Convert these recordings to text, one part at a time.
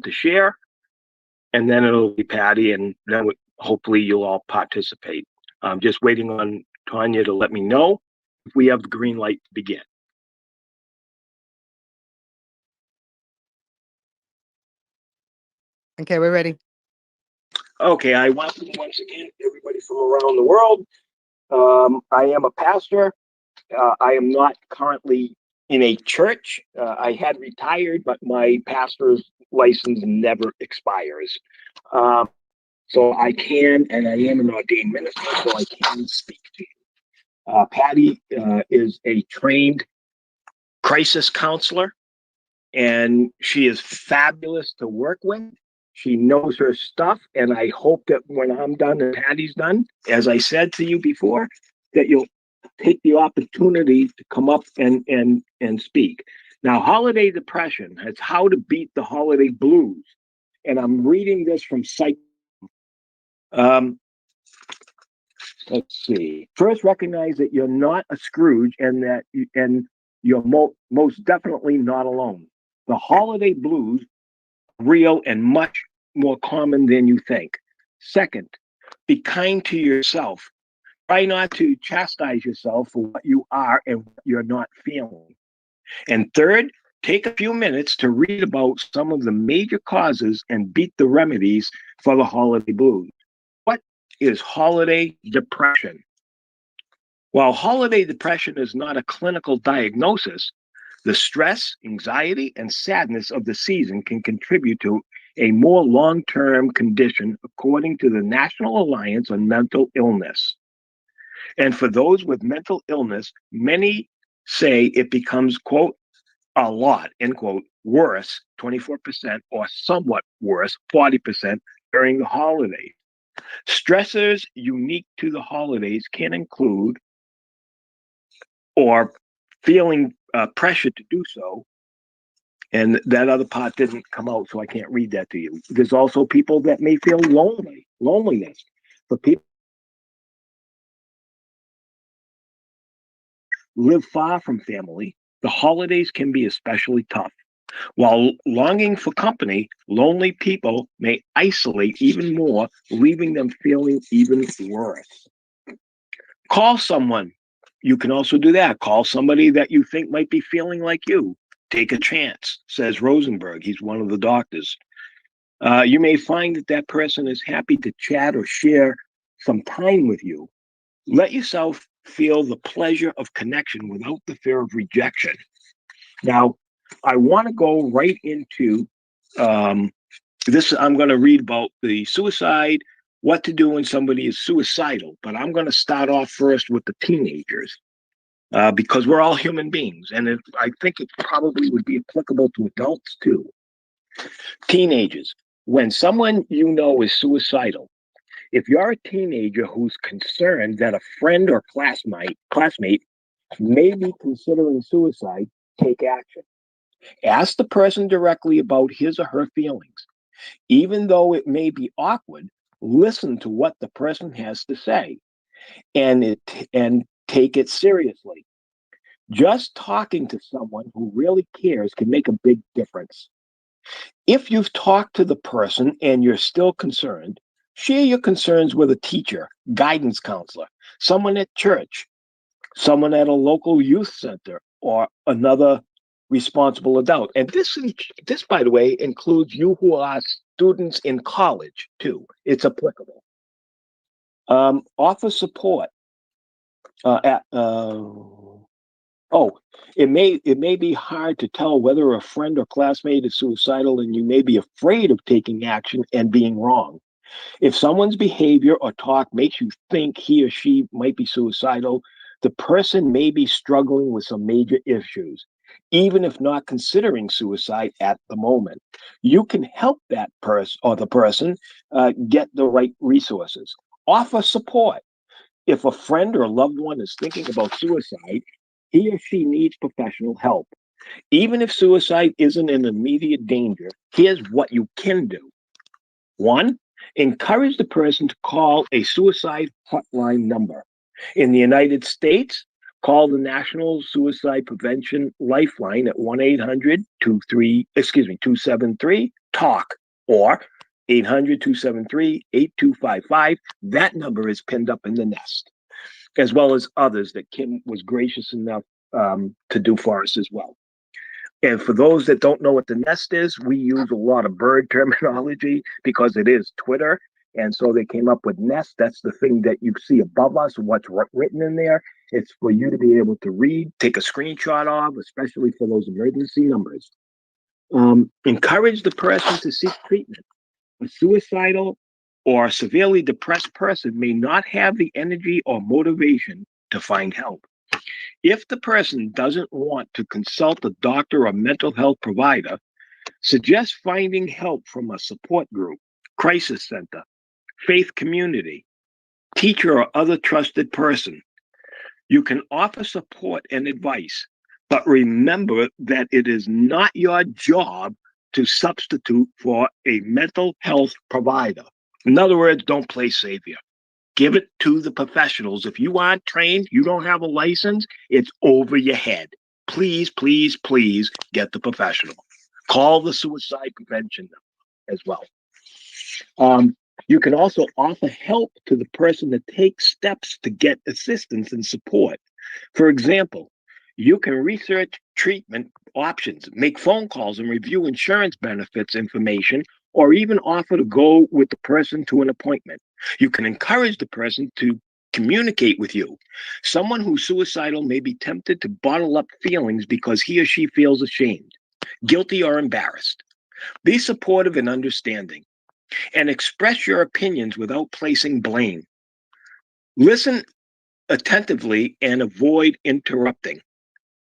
to share, and then it'll be Patty, and then hopefully you'll all participate. I'm just waiting on Tanya to let me know if we have the green light to begin. Okay, we're ready. Okay, I welcome once again everybody from around the world. I am a pastor. I am not currently in a church. I had retired, but my pastor's license never expires. So I can, and I am an ordained minister, so I can speak to you. Patty is a trained crisis counselor, and she is fabulous to work with. She knows her stuff, and I hope that when I'm done and Patty's done, as I said to you before, that you'll take the opportunity to come up and speak. Now, holiday depression, it's how to beat the holiday blues. And I'm reading this from Psych. Let's see. First, recognize that you're not a Scrooge, and that you're most definitely not alone. The holiday blues are real and much more common than you think. Second, be kind to yourself. Try not to chastise yourself for what you are and what you're not feeling. And third, take a few minutes to read about some of the major causes and beat the remedies for the holiday blues. What is holiday depression? While holiday depression is not a clinical diagnosis, the stress, anxiety, and sadness of the season can contribute to a more long-term condition, according to the National Alliance on Mental Illness. And for those with mental illness, many say it becomes, quote, a lot, end quote, worse, 24%, or somewhat worse, 40%, during the holidays. Stressors unique to the holidays can include, or feeling pressure to do so, and that other part didn't come out, so I can't read that to you. There's also people that may feel loneliness. For people live far from family, the holidays can be especially tough. While longing for company, lonely people may isolate even more, leaving them feeling even worse. Call someone. You can also do that. Call somebody that you think might be feeling like you. Take a chance, says Rosenberg. He's one of the doctors. You may find that that person is happy to chat or share some time with you. Let yourself feel the pleasure of connection without the fear of rejection. Now, I want to go right into this. I'm going to read about the suicide, what to do when somebody is suicidal, but I'm going to start off first with the teenagers because we're all human beings, and I think it probably would be applicable to adults too. Teenagers, when someone you know is suicidal, if you're a teenager who's concerned that a friend or classmate may be considering suicide, take action. Ask the person directly about his or her feelings. Even though it may be awkward, listen to what the person has to say and take it seriously. Just talking to someone who really cares can make a big difference. If you've talked to the person and you're still concerned, share your concerns with a teacher, guidance counselor, someone at church, someone at a local youth center, or another responsible adult. And this, by the way, includes you who are students in college too. It's applicable. Offer support. It may be hard to tell whether a friend or classmate is suicidal, and you may be afraid of taking action and being wrong. If someone's behavior or talk makes you think he or she might be suicidal, the person may be struggling with some major issues, even if not considering suicide at the moment. You can help that person or the person get the right resources. Offer support. If a friend or a loved one is thinking about suicide, he or she needs professional help. Even if suicide isn't an immediate danger, here's what you can do. 1, encourage the person to call a suicide hotline number. In the United States, call the National Suicide Prevention Lifeline at 1-800-273-1233. talk, or 800-273-8255. That number is pinned up in the nest, as well as others that Kim was gracious enough to do for us as well. And for those that don't know what the nest is, we use a lot of bird terminology because it is Twitter. And so they came up with nest. That's the thing that you see above us, what's written in there. It's for you to be able to read, take a screenshot of, especially for those emergency numbers. Encourage the person to seek treatment. A suicidal or severely depressed person may not have the energy or motivation to find help. If the person doesn't want to consult a doctor or mental health provider, suggest finding help from a support group, crisis center, faith community, teacher, or other trusted person. You can offer support and advice, but remember that it is not your job to substitute for a mental health provider. In other words, don't play savior. Give it to the professionals. If you aren't trained, you don't have a license, it's over your head. Please, please, please get the professional. Call the suicide prevention as well. You can also offer help to the person to take steps to get assistance and support. For example, you can research treatment options, make phone calls, and review insurance benefits information, or even offer to go with the person to an appointment. You can encourage the person to communicate with you. Someone who's suicidal may be tempted to bottle up feelings because he or she feels ashamed, guilty, or embarrassed. Be supportive and understanding, and express your opinions without placing blame. Listen attentively and avoid interrupting.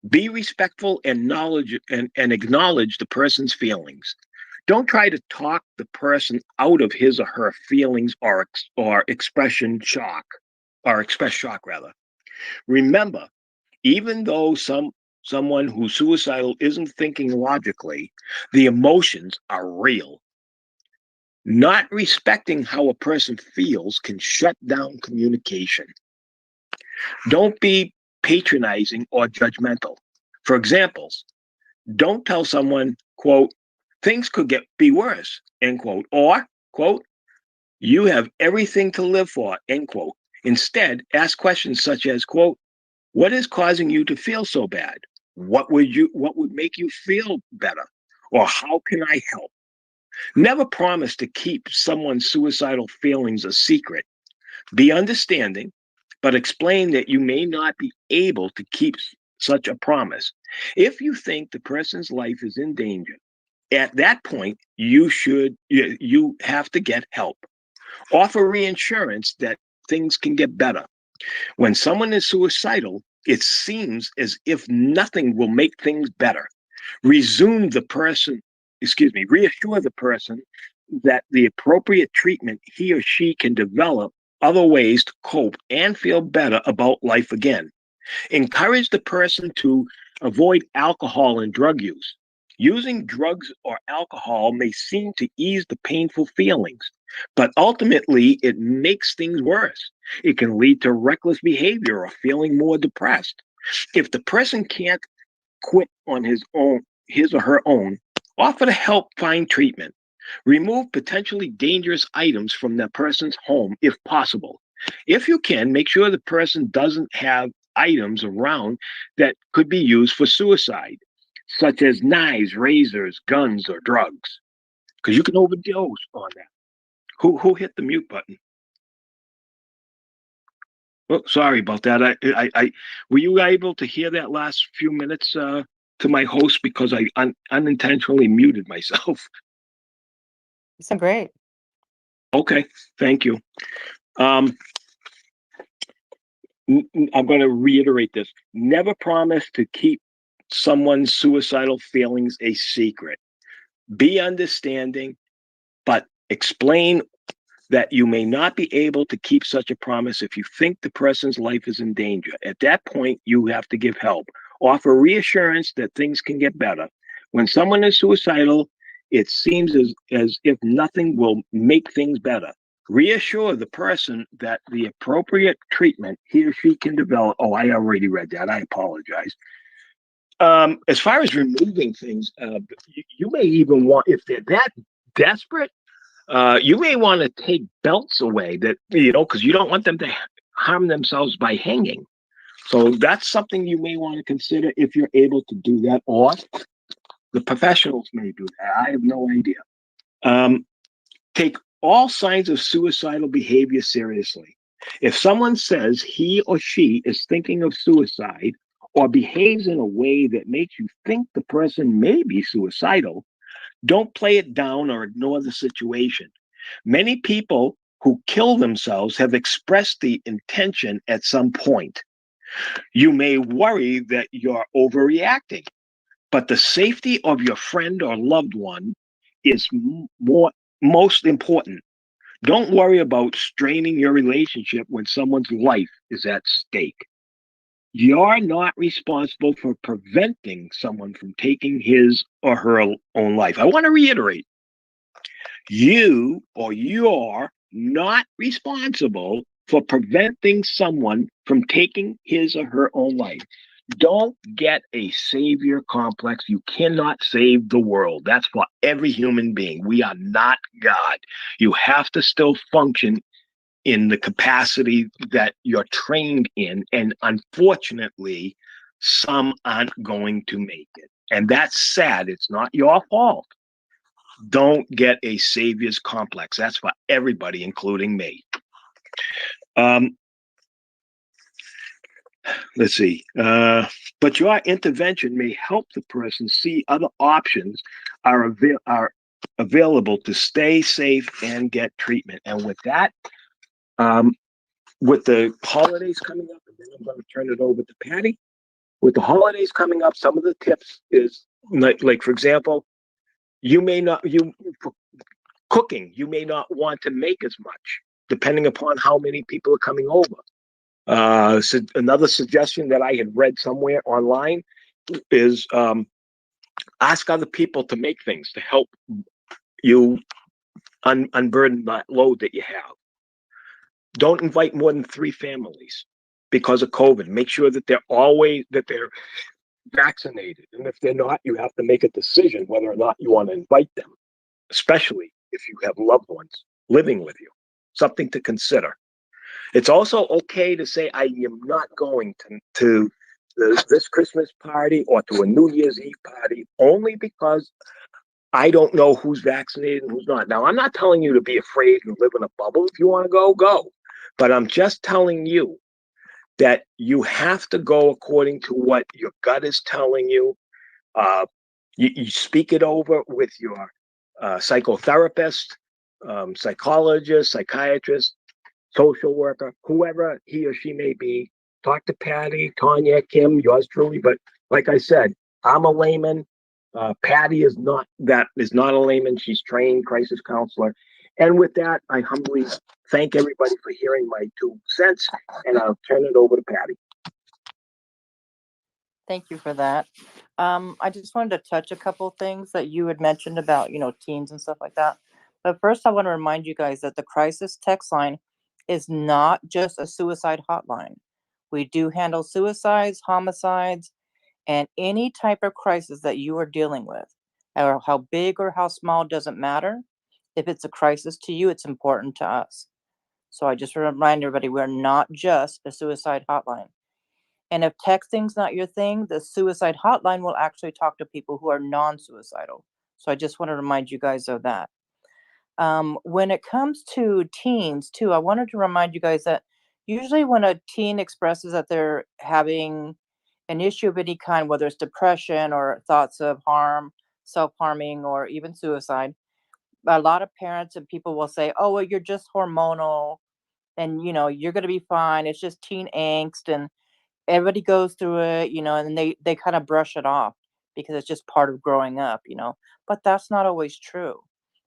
Be respectful and acknowledge the person's feelings. Don't try to talk the person out of his or her feelings or express shock rather. Remember, even though someone who's suicidal isn't thinking logically, the emotions are real. Not respecting how a person feels can shut down communication. Don't be patronizing or judgmental. For examples, don't tell someone, quote, things could be worse, end quote, or, quote, you have everything to live for, end quote. Instead, ask questions such as, quote, what is causing you to feel so bad? What would make you feel better? Or how can I help? Never promise to keep someone's suicidal feelings a secret. Be understanding, but explain that you may not be able to keep such a promise. If you think the person's life is in danger, at that point, you have to get help. Offer reassurance that things can get better. When someone is suicidal, it seems as if nothing will make things better. Reassure the person that the appropriate treatment he or she can develop other ways to cope and feel better about life again. Encourage the person to avoid alcohol and drug use. Using drugs or alcohol may seem to ease the painful feelings, but ultimately it makes things worse. It can lead to reckless behavior or feeling more depressed. If the person can't quit on his or her own, offer to help find treatment. Remove potentially dangerous items from that person's home if possible. If you can, make sure the person doesn't have items around that could be used for suicide, such as knives, razors, guns, or drugs, because you can overdose on that. Who hit the mute button? Oh, sorry about that. I were you able to hear that last few minutes to my host, because I unintentionally muted myself? So great. Okay, thank you. I'm going to reiterate this. Never promise to keep someone's suicidal feelings a secret. Be understanding, but explain that you may not be able to keep such a promise if you think the person's life is in danger. At that point, you have to give help. Offer reassurance that things can get better. When someone is suicidal, it seems as if nothing will make things better. Reassure the person that the appropriate treatment he or she can develop. Oh, I already read that. I apologize. As far as removing things, you may even want, if they're that desperate, you may want to take belts away that, because you don't want them to harm themselves by hanging. So that's something you may want to consider if you're able to do that, or the professionals may do that. I have no idea. Um, Take all signs of suicidal behavior seriously. If someone says he or she is thinking of suicide or behaves in a way that makes you think the person may be suicidal, don't play it down or ignore the situation. Many people who kill themselves have expressed the intention at some point. You may worry that you're overreacting, but the safety of your friend or loved one is most important. Don't worry about straining your relationship when someone's life is at stake. You're not responsible for preventing someone from taking his or her own life. I want to reiterate, you're not responsible for preventing someone from taking his or her own life. Don't get a savior complex. You cannot save the world. That's for every human being. We are not God. You have to still function in the capacity that you're trained in. And unfortunately, some aren't going to make it. And that's sad. It's not your fault. Don't get a savior's complex. That's for everybody, including me. Um, let's see. But your intervention may help the person see other options are available to stay safe and get treatment. And with that, um, with the holidays coming up, and then I'm going to turn it over to Patty. With the holidays coming up, some of the tips is like for example, you may not you for cooking, you may not want to make as much, depending upon how many people are coming over. So another suggestion that I had read somewhere online is ask other people to make things to help you unburden that load that you have. Don't invite more than 3 families because of COVID. Make sure that they're vaccinated, and if they're not, you have to make a decision whether or not you want to invite them, especially if you have loved ones living with you. Something to consider. It's also okay to say, I am not going to this Christmas party or to a New Year's Eve party only because I don't know who's vaccinated and who's not. Now, I'm not telling you to be afraid and live in a bubble. If you want to go, go. But I'm just telling you that you have to go according to what your gut is telling you. Uh, you speak it over with your psychotherapist, psychologist, psychiatrist, social worker, whoever he or she may be. Talk to Patty, Tanya, Kim, yours truly. But like I said, I'm a layman. Patty is not a layman. She's trained crisis counselor. And with that, I humbly thank everybody for hearing my 2 cents, and I'll turn it over to Patty. Thank you for that. I just wanted to touch a couple things that you had mentioned about, teens and stuff like that. But first, I want to remind you guys that the crisis text line is not just a suicide hotline. We do handle suicides, homicides, and any type of crisis that you are dealing with. Or how big or how small doesn't matter. If it's a crisis to you, it's important to us. So I just remind everybody we're not just a suicide hotline. And if texting's not your thing, the suicide hotline will actually talk to people who are non-suicidal. So I just want to remind you guys of that. When it comes to teens, too, I wanted to remind you guys that usually when a teen expresses that they're having an issue of any kind, whether it's depression or thoughts of harm, self-harming, or even suicide, a lot of parents and people will say, "Oh, well, you're just hormonal, and you're going to be fine. It's just teen angst, and everybody goes through it," and they kind of brush it off because it's just part of growing up. But that's not always true.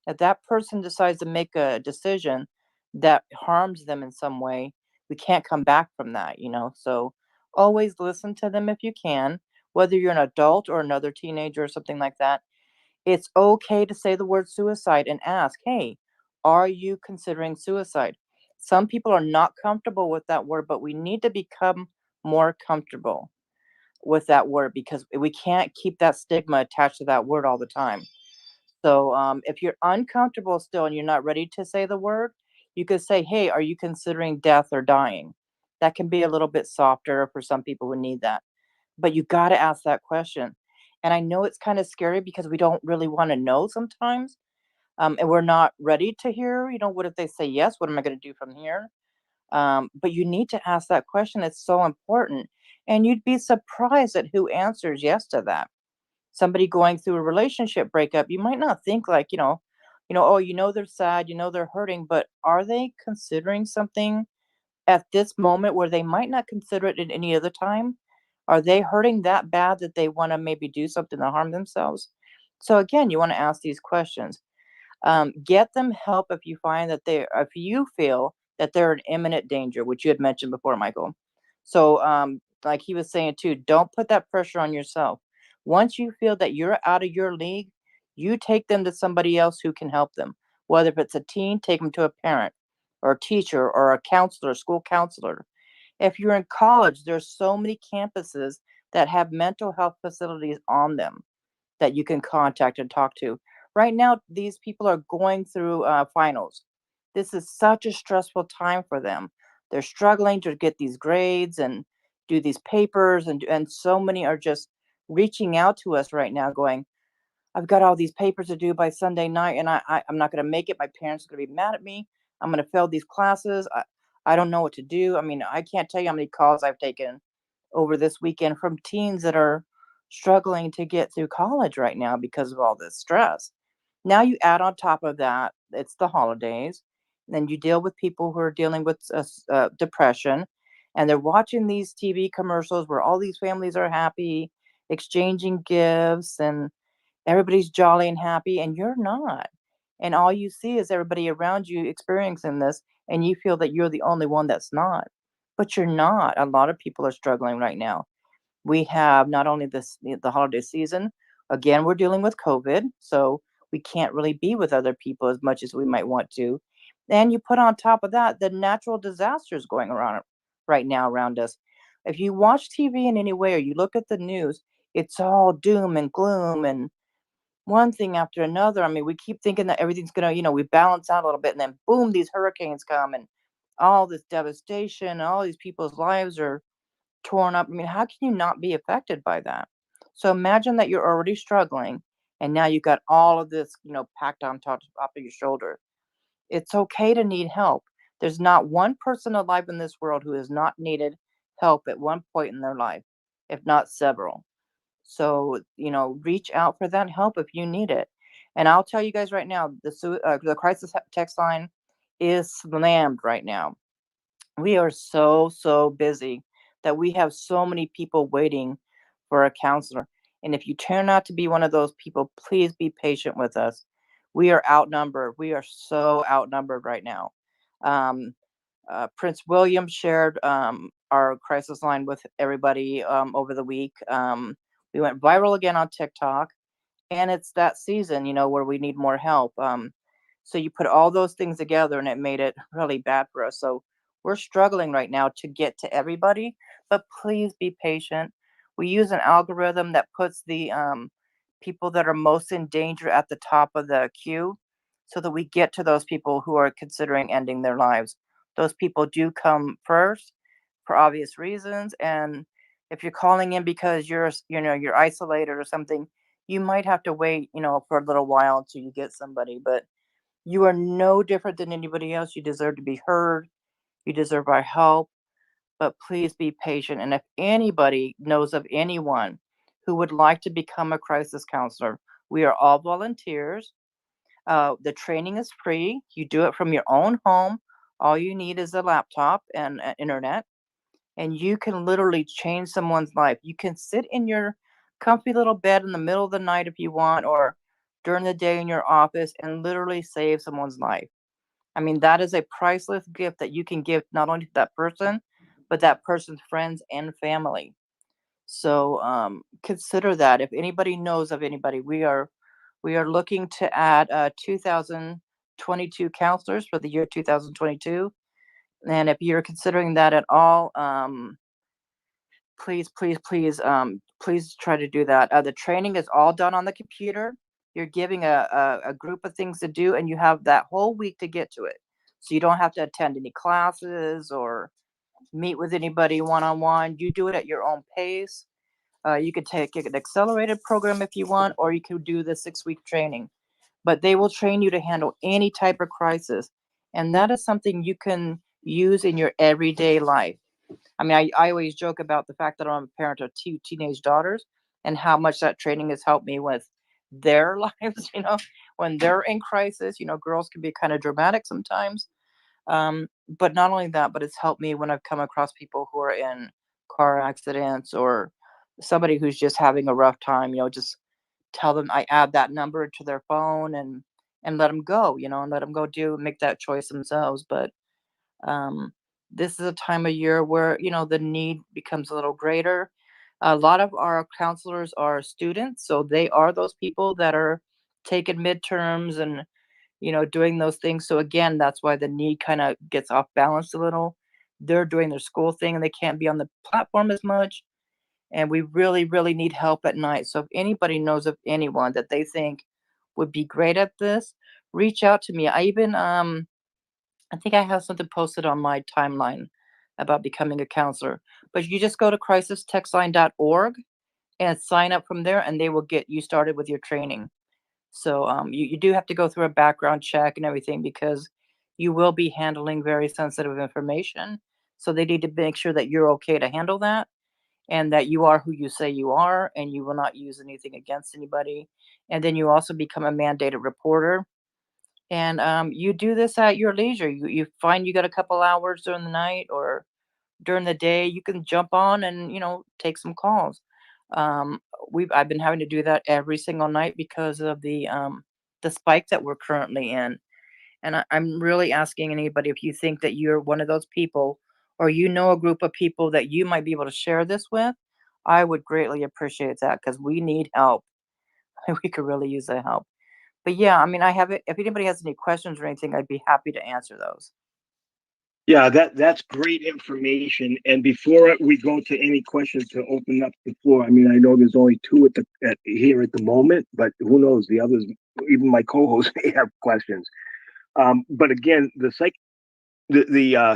If that person decides to make a decision that harms them in some way, we can't come back from that. So always listen to them if you can, whether you're an adult or another teenager or something like that. It's okay to say the word suicide and ask, "Hey, are you considering suicide?" Some people are not comfortable with that word, but we need to become more comfortable. with that word, because we can't keep that stigma attached to that word all the time. So if you're uncomfortable still and you're not ready to say the word, you could say, "Hey, are you considering death or dying?" That can be a little bit softer for some people who need that. But you got to ask that question. And I know it's kind of scary because we don't really want to know sometimes. And we're not ready to hear, what if they say yes? What am I going to do from here? But you need to ask that question. It's so important. And you'd be surprised at who answers yes to that. Somebody going through a relationship breakup, you might not think like, oh, they're sad, they're hurting, but are they considering something at this moment where they might not consider it at any other time? Are they hurting that bad that they want to maybe do something to harm themselves? So again, you want to ask these questions. Get them help if you feel that they're in imminent danger, which you had mentioned before, Michael. So, like he was saying too, don't put that pressure on yourself. Once you feel that you're out of your league, you take them to somebody else who can help them. Whether if it's a teen, take them to a parent or a teacher or a counselor, school counselor. If you're in college, there's so many campuses that have mental health facilities on them that you can contact and talk to. Right now, these people are going through finals. This is such a stressful time for them. They're struggling to get these grades and do these papers, and so many are just reaching out to us right now, going, "I've got all these papers to do by Sunday night, and I'm not going to make it. My parents are going to be mad at me. I'm going to fail these classes. I don't know what to do." I mean, I can't tell you how many calls I've taken over this weekend from teens that are struggling to get through college right now because of all this stress. Now you add on top of that, it's the holidays, then you deal with people who are dealing with depression, and they're watching these TV commercials where all these families are happy, exchanging gifts, and everybody's jolly and happy, and you're not. And all you see is everybody around you experiencing this, and you feel that you're the only one that's not. But you're not. A lot of people are struggling right now. We have not only the holiday season, again, we're dealing with COVID, so we can't really be with other people as much as we might want to. And you put on top of that the natural disasters going around right now around us. If you watch TV in any way or you look at the news, it's all doom and gloom and one thing after another. I mean, we keep thinking that everything's gonna, we balance out a little bit, and then boom, these hurricanes come and all this devastation, all these people's lives are torn up. I mean, how can you not be affected by that? So imagine that you're already struggling and now you've got all of this, packed on top of your shoulder. It's okay to need help. There's not one person alive in this world who has not needed help at one point in their life, if not several. So, reach out for that help if you need it. And I'll tell you guys right now, the crisis text line is slammed right now. We are so, so busy that we have so many people waiting for a counselor. And if you turn out to be one of those people, please be patient with us. We are outnumbered. We are so outnumbered right now. Um, Prince William shared our crisis line with everybody over the week. We went viral again on TikTok, and it's that season, where we need more help. So you put all those things together, and it made it really bad for us. So we're struggling right now to get to everybody, but please be patient. We use an algorithm that puts the people that are most in danger at the top of the queue so that we get to those people who are considering ending their lives. Those people do come first for obvious reasons. And if you're calling in because you're isolated or something, you might have to wait, for a little while until you get somebody. But you are no different than anybody else. You deserve to be heard. You deserve our help. But please be patient. And if anybody knows of anyone who would like to become a crisis counselor, we are all volunteers. The training is free. You do it from your own home. All you need is a laptop and internet, and you can literally change someone's life. You can sit in your comfy little bed in the middle of the night if you want, or during the day in your office, and literally save someone's life. I mean, that is a priceless gift that you can give not only to that person, but that person's friends and family. So consider that. If anybody knows of anybody, we are looking to add 2022 counselors for the year 2022. And if you're considering that at all, please, please, please, please try to do that. The training is all done on the computer. You're giving a group of things to do, and you have that whole week to get to it. So you don't have to attend any classes or meet with anybody one on one. You do it at your own pace. You could take an accelerated program if you want, or you could do the 6 week training. But they will train you to handle any type of crisis. And that is something you can use in your everyday life. I mean, I always joke about the fact that I'm a parent of two teenage daughters and how much that training has helped me with their lives, when they're in crisis. Girls can be kind of dramatic sometimes. But not only that, but it's helped me when I've come across people who are in car accidents or somebody who's just having a rough time, just tell them I add that number to their phone and let them go, and let them go make that choice themselves. But um, this is a time of year where, the need becomes a little greater. A lot of our counselors are students, so they are those people that are taking midterms and, doing those things. So again, that's why the need kind of gets off balance a little. They're doing their school thing and they can't be on the platform as much. And we really, really need help at night. So if anybody knows of anyone that they think would be great at this, reach out to me. I think I have something posted on my timeline about becoming a counselor. But you just go to crisistextline.org and sign up from there, and they will get you started with your training. So you do have to go through a background check and everything because you will be handling very sensitive information. So they need to make sure that you're okay to handle that and that you are who you say you are and you will not use anything against anybody. And then you also become a mandated reporter. And you do this at your leisure. You find you got a couple hours during the night or during the day, you can jump on and take some calls. Um, I've been having to do that every single night because of the spike that we're currently in. And I'm really asking anybody if you think that you're one of those people or a group of people that you might be able to share this with. I would greatly appreciate that because we need help. We could really use the help. But yeah, I mean, I have it. If anybody has any questions or anything, I'd be happy to answer those. Yeah, that's great information. And before we go to any questions, to open up the floor, I mean, I know there's only two here at the moment, but who knows? The others, even my co-hosts, may have questions. But again, the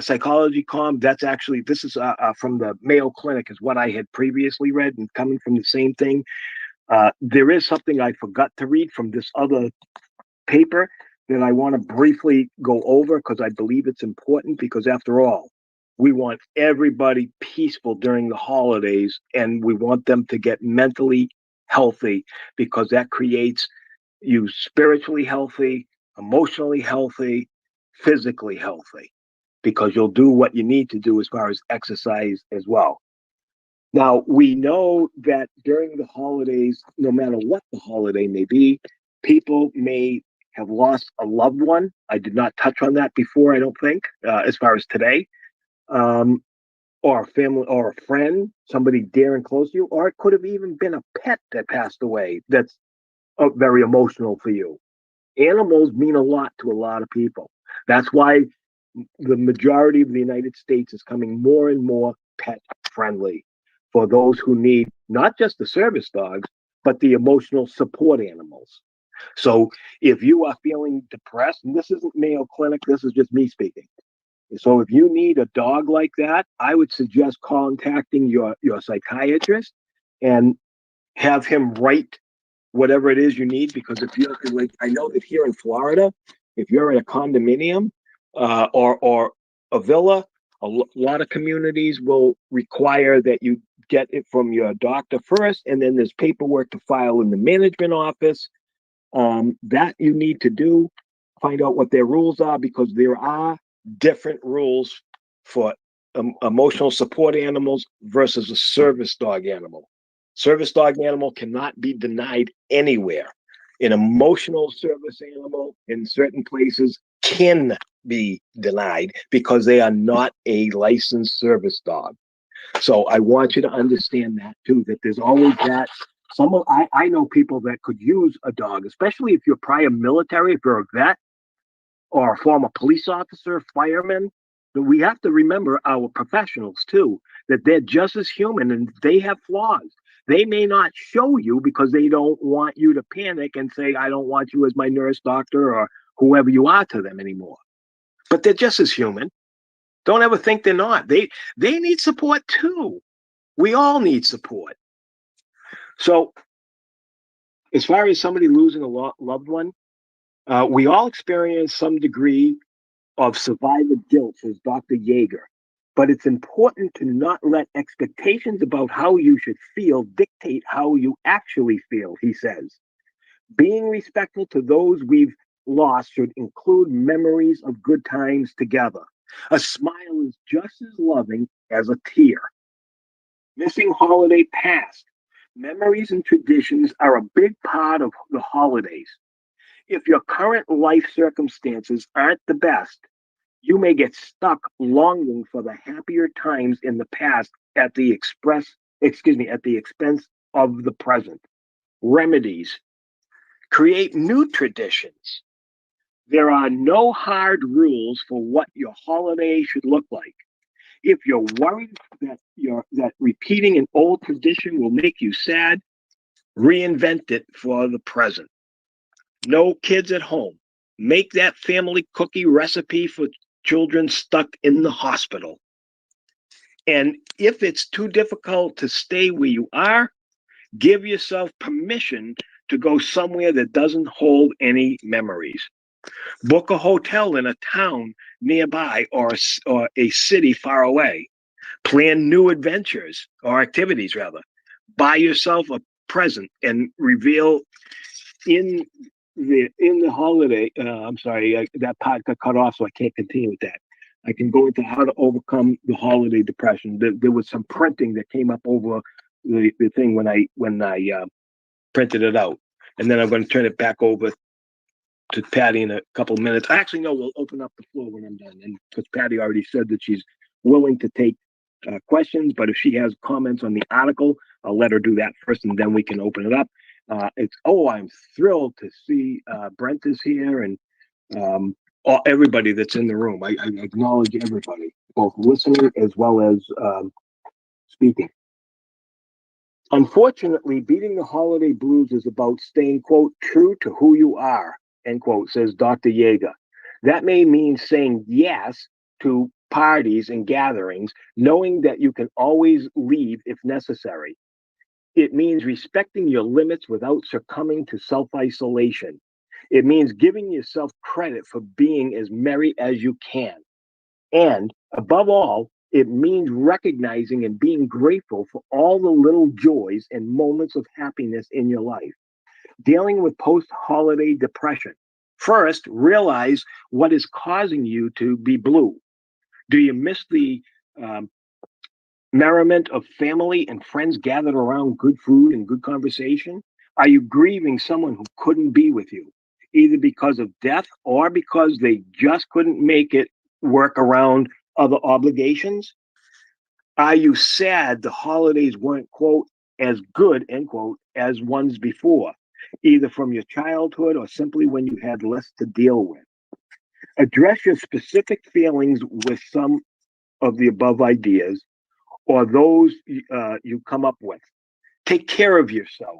psychology column, that's actually, this is from the Mayo Clinic, is what I had previously read, and coming from the same thing. There is something I forgot to read from this other paper that I want to briefly go over because I believe it's important, because after all, we want everybody peaceful during the holidays, and we want them to get mentally healthy, because that creates you spiritually healthy, emotionally healthy, physically healthy, because you'll do what you need to do as far as exercise as well. Now, we know that during the holidays, no matter what the holiday may be, people may have lost a loved one. I did not touch on that before, I don't think, as far as today, um, or a family or a friend, somebody dear and close to you, or it could have even been a pet that passed away that's very emotional for you. Animals mean a lot to a lot of people. That's why the majority of the United States is coming more and more pet friendly for those who need not just the service dogs, but the emotional support animals. So if you are feeling depressed, and this isn't Mayo Clinic, this is just me speaking. So if you need a dog like that, I would suggest contacting your psychiatrist and have him write whatever it is you need. Because if you're like, I know that here in Florida, if you're in a condominium or a villa, lot of communities will require that you get it from your doctor first, and then there's paperwork to file in the management office. That you need to do. Find out what their rules are, because there are different rules for emotional support animals versus a service dog animal. Service dog animal cannot be denied anywhere. An emotional service animal in certain places can be denied because they are not a licensed service dog. So I want you to understand that too, that there's always that. I know people that could use a dog, especially if you're prior military, if you're a vet or a former police officer, fireman. But we have to remember our professionals too, that they're just as human and they have flaws. They may not show you because they don't want you to panic and say, I don't want you as my nurse, doctor, or whoever you are to them anymore. But they're just as human. Don't ever think they're not. They need support too. We all need support. So, as far as somebody losing a loved one, we all experience some degree of survivor guilt, says Dr. Yeager. But it's important to not let expectations about how you should feel dictate how you actually feel, he says. Being respectful to those we've lost should include memories of good times together. A smile is just as loving as a tear. Missing holiday past. Memories and traditions are a big part of the holidays. If your current life circumstances aren't the best, you may get stuck longing for the happier times in the past at the expense of the present. Remedies. Create new traditions. There are no hard rules for what your holiday should look like. If you're worried that repeating an old tradition will make you sad, reinvent it for the present. No kids at home. Make that family cookie recipe for children stuck in the hospital. And if it's too difficult to stay where you are, give yourself permission to go somewhere that doesn't hold any memories. Book a hotel in a town nearby or a city far away. Plan new adventures or activities, rather. Buy yourself a present and reveal in the holiday. I'm sorry, that part got cut off, so I can't continue with that. I can go into how to overcome the holiday depression. There was some printing that came up over the thing when I printed it out, and then I'm going to turn it back over to Patty in a couple of minutes. Actually, no, we'll open up the floor when I'm done, and because Patty already said that she's willing to take questions, but if she has comments on the article, I'll let her do that first, and then we can open it up. I'm thrilled to see Brent is here and everybody that's in the room. I acknowledge everybody, both listening as well as speaking. Unfortunately, beating the holiday blues is about staying, quote, true to who you are, end quote, says Dr. Yeager. That may mean saying yes to parties and gatherings, knowing that you can always leave if necessary. It means respecting your limits without succumbing to self-isolation. It means giving yourself credit for being as merry as you can. And above all, it means recognizing and being grateful for all the little joys and moments of happiness in your life. Dealing with post-holiday depression. First, realize what is causing you to be blue. Do you miss the merriment of family and friends gathered around good food and good conversation? Are you grieving someone who couldn't be with you, either because of death or because they just couldn't make it work around other obligations? Are you sad the holidays weren't, quote, as good, end quote, as ones before, either from your childhood or simply when you had less to deal with? Address your specific feelings with some of the above ideas or those you come up with. Take care of yourself.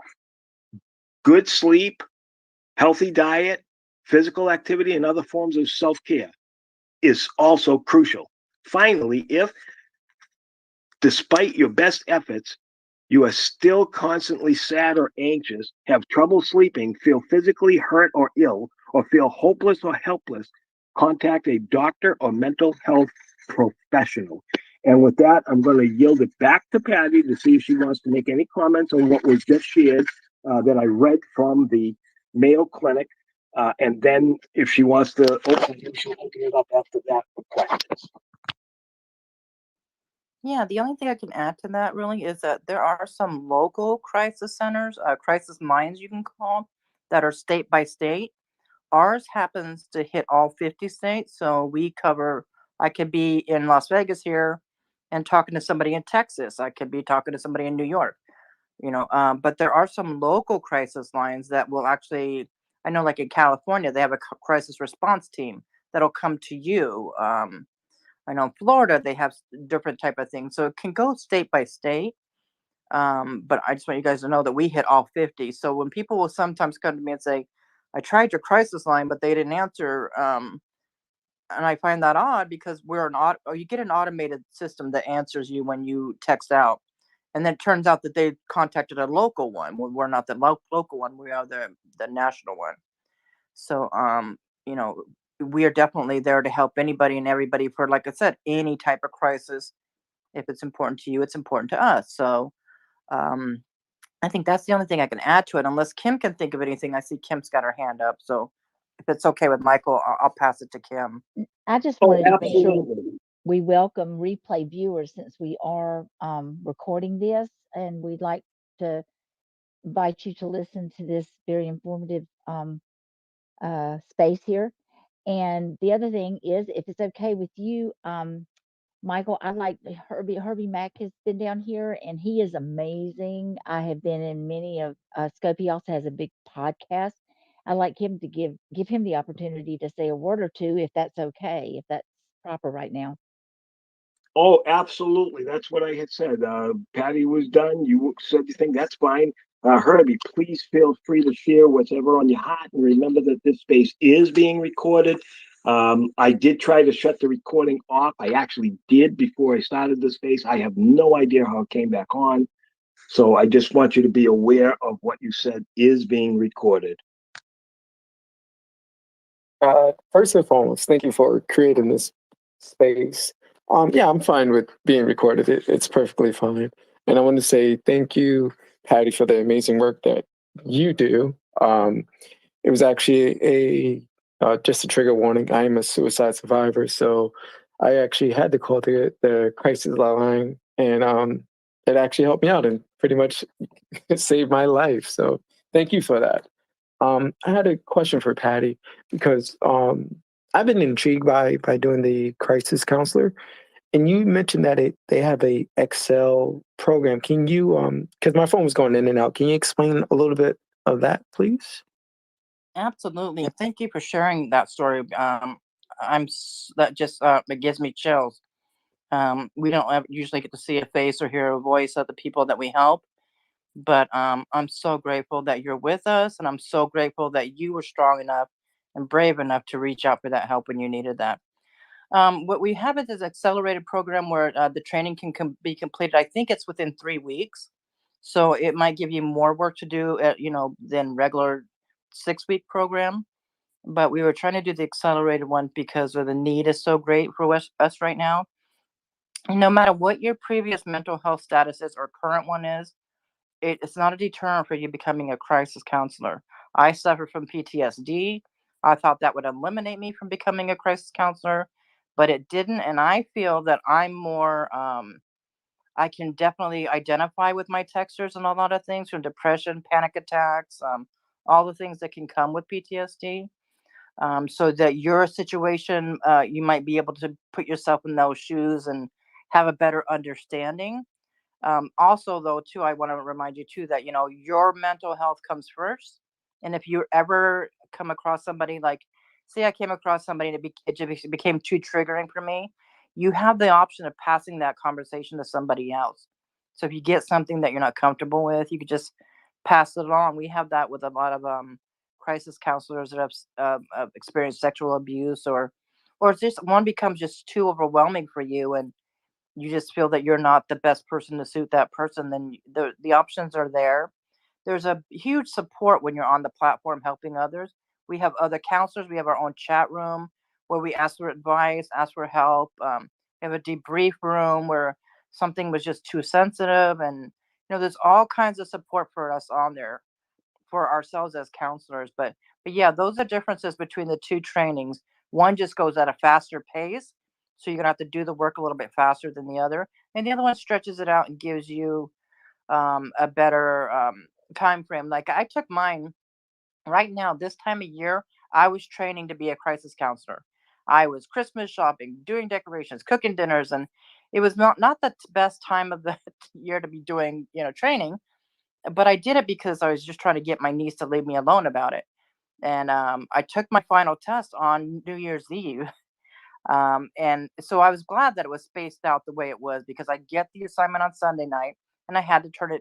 Good sleep, healthy diet, physical activity, and other forms of self-care is also crucial. Finally, if, despite your best efforts, you are still constantly sad or anxious, have trouble sleeping, feel physically hurt or ill, or feel hopeless or helpless, contact a doctor or mental health professional. And with that, I'm going to yield it back to Patty to see if she wants to make any comments on what was just shared that I read from the Mayo Clinic. And then if she wants to she'll open it up after that for questions. Yeah, the only thing I can add to that really is that there are some local crisis centers, crisis minds you can call, that are state by state. Ours happens to hit all 50 states, so we cover. I could be in Las Vegas here and talking to somebody in Texas. I could be talking to somebody in New York, but there are some local crisis lines that will actually, I know like in California, they have a crisis response team that'll come to you. I know in Florida they have different type of things, so it can go state by state. But I just want you guys to know that we hit all 50. So when people will sometimes come to me and say, "I tried your crisis line, but they didn't answer," and I find that odd because or you get an automated system that answers you when you text out, and then it turns out that they contacted a local one. Well, we're not the local one; we are the national one. So, you know, we are definitely there to help anybody and everybody for, like I said, any type of crisis. If it's important to you, it's important to us. So, um, I think that's the only thing I can add to it, unless Kim can think of anything. I see Kim's got her hand up. So, if it's okay with Michael, I'll pass it to Kim. I just Oh, wanted to make sure absolutely. we welcome replay viewers since we are recording this, and we'd like to invite you to listen to this very informative space here. And the other thing is, if it's okay with you, Michael, I like Herbie. Herbie Mack has been down here, and he is amazing. I have been in many of Scope. He also has a big podcast. I'd like him to give him the opportunity to say a word or two, if that's okay, if that's proper right now. Oh, absolutely. That's what I had said. Patty was done. You said your thing. That's fine. Herbie, please feel free to share whatever on your heart. And remember that this space is being recorded. I did try to shut the recording off. I actually did before I started the space. I have no idea how it came back on. So I just want you to be aware of what you said is being recorded. First and foremost, thank you for creating this space. Yeah, I'm fine with being recorded. It's perfectly fine. And I want to say thank you, Patty, for the amazing work that you do. It was actually just a trigger warning. I am a suicide survivor, so I actually had to call the crisis line, and it actually helped me out and pretty much saved my life. So thank you for that. I had a question for Patty because I've been intrigued by doing the crisis counselor, and you mentioned that they have a Excel program. Can you because my phone was going in and out, can you explain a little bit of that, please? Absolutely. And thank you for sharing that story. That just it gives me chills. We don't usually get to see a face or hear a voice of the people that we help, but I'm so grateful that you're with us, and I'm so grateful that you were strong enough and brave enough to reach out for that help when you needed that. What we have is this accelerated program where the training can be completed. I think it's within 3 weeks, so it might give you more work to do, than regular 6-week program. But we were trying to do the accelerated one because of the need is so great for us right now. And no matter what your previous mental health status is or current one is, it's not a deterrent for you becoming a crisis counselor. I suffer from PTSD. I thought that would eliminate me from becoming a crisis counselor, but it didn't. And I feel that I'm more, I can definitely identify with my texters and a lot of things from depression, panic attacks, all the things that can come with PTSD. So that your situation, you might be able to put yourself in those shoes and have a better understanding. Also, though, too, I want to remind you too that your mental health comes first. And if you ever come across somebody like, say, I came across somebody and it became too triggering for me, you have the option of passing that conversation to somebody else. So if you get something that you're not comfortable with, you could just pass it along. We have that with a lot of crisis counselors that have experienced sexual abuse, or it's just one becomes just too overwhelming for you, and you just feel that you're not the best person to suit that person, then the options are there. There's a huge support when you're on the platform helping others. We have other counselors. We have our own chat room where we ask for advice, ask for help. We have a debrief room where something was just too sensitive, and there's all kinds of support for us on there for ourselves as counselors. But yeah, those are differences between the two trainings. One just goes at a faster pace, so you're gonna have to do the work a little bit faster than the other, and the other one stretches it out and gives you a better time frame. Like I took mine right now this time of year. I was training to be a crisis counselor. I was Christmas shopping, doing decorations, cooking dinners, and it was not the best time of the year to be doing training, but I did it because I was just trying to get my niece to leave me alone about it. And I took my final test on New Year's Eve. And so I was glad that it was spaced out the way it was, because I get the assignment on Sunday night and I had to turn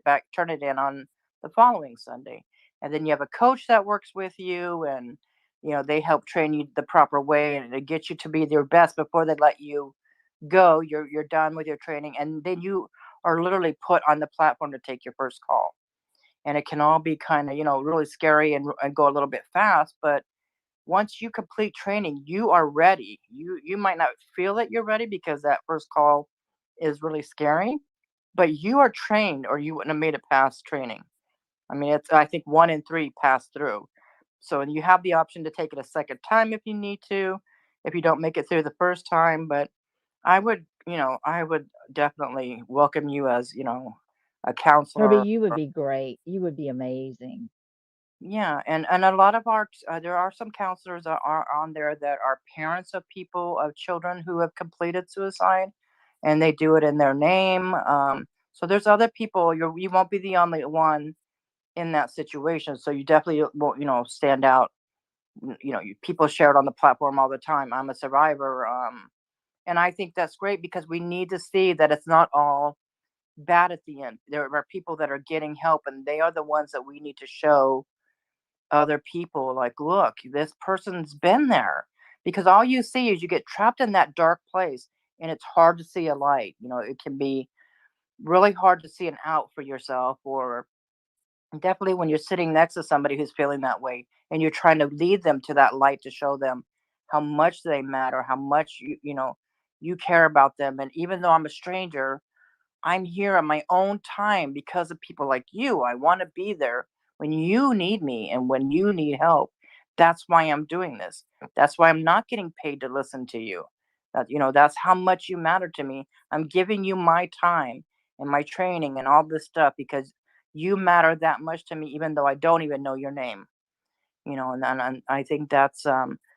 it in on the following Sunday. And then you have a coach that works with you, and they help train you the proper way and to get you to be your best before they let you go. You're done with your training, and then you are literally put on the platform to take your first call. And it can all be kind of, really scary and go a little bit fast, but once you complete training, you are ready. You might not feel that you're ready because that first call is really scary, but you are trained, or you wouldn't have made it past training. I mean, I think 1 in 3 pass through. So, and you have the option to take it a second time if you need to, if you don't make it through the first time. But I would definitely welcome you as, a Herbie, counselor. you would be great. You would be amazing. Yeah, and a lot of there are some counselors that are on there that are parents of children who have completed suicide, and they do it in their name. So there's other people. You won't be the only one in that situation. So you definitely won't, stand out. People share it on the platform all the time. I'm a survivor, and I think that's great, because we need to see that it's not all bad at the end. There are people that are getting help, and they are the ones that we need to show other people, like, look, this person's been there. Because all you see is you get trapped in that dark place, and it's hard to see a light. It can be really hard to see an out for yourself, or definitely when you're sitting next to somebody who's feeling that way, and you're trying to lead them to that light to show them how much they matter, how much you care about them. And even though I'm a stranger, I'm here on my own time because of people like you. I want to be there when you need me and when you need help. That's why I'm doing this. That's why I'm not getting paid to listen to you. That's how much you matter to me. I'm giving you my time and my training and all this stuff because you matter that much to me, even though I don't even know your name. And I think that's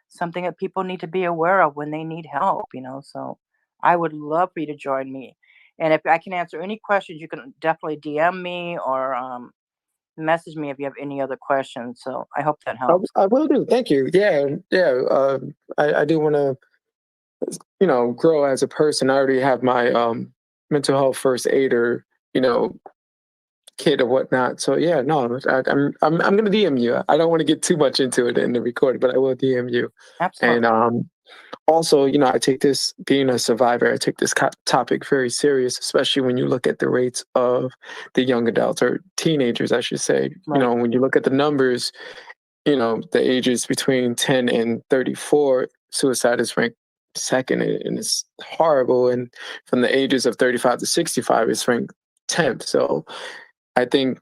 something that people need to be aware of when they need help. So I would love for you to join me. And if I can answer any questions, you can definitely DM me or message me if you have any other questions. So I hope that helps. I will do. Thank you. Yeah, yeah. I do want to, grow as a person. I already have my mental health first aider, you know, kid or whatnot. So yeah, no, I'm gonna DM you. I don't want to get too much into it in the recording, but I will DM you. Absolutely. And also, I take this being a survivor. I take this topic very serious, especially when you look at the rates of the young adults or teenagers, I should say. Right. When you look at the numbers, the ages between 10 and 34, suicide is ranked second, and it's horrible. And from the ages of 35 to 65, it's ranked 10th. So I think,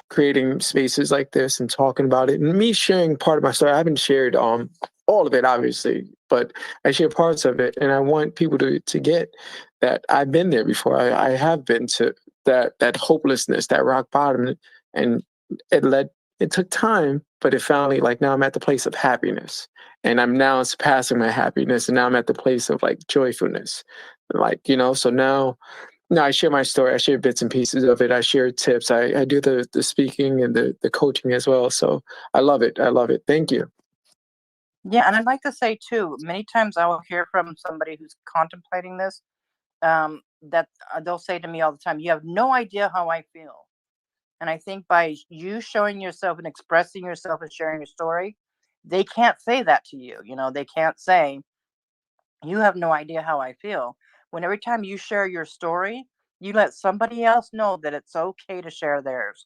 creating spaces like this and talking about it, and me sharing part of my story. I haven't shared all of it, obviously, but I share parts of it, and I want people to get that I've been there before. I have been to that hopelessness, that rock bottom, and it led. It took time, but it finally, like, now I'm at the place of happiness, and I'm now surpassing my happiness, and now I'm at the place of like joyfulness, like, so now. No, I share my story. I share bits and pieces of it. I share tips. I do the speaking and the coaching as well. So I love it. I love it. Thank you. Yeah, and I'd like to say too, many times I will hear from somebody who's contemplating this, that they'll say to me all the time, "You have no idea how I feel." And I think by you showing yourself and expressing yourself and sharing your story, they can't say that to you. They can't say, "You have no idea how I feel." When every time you share your story, you let somebody else know that it's okay to share theirs.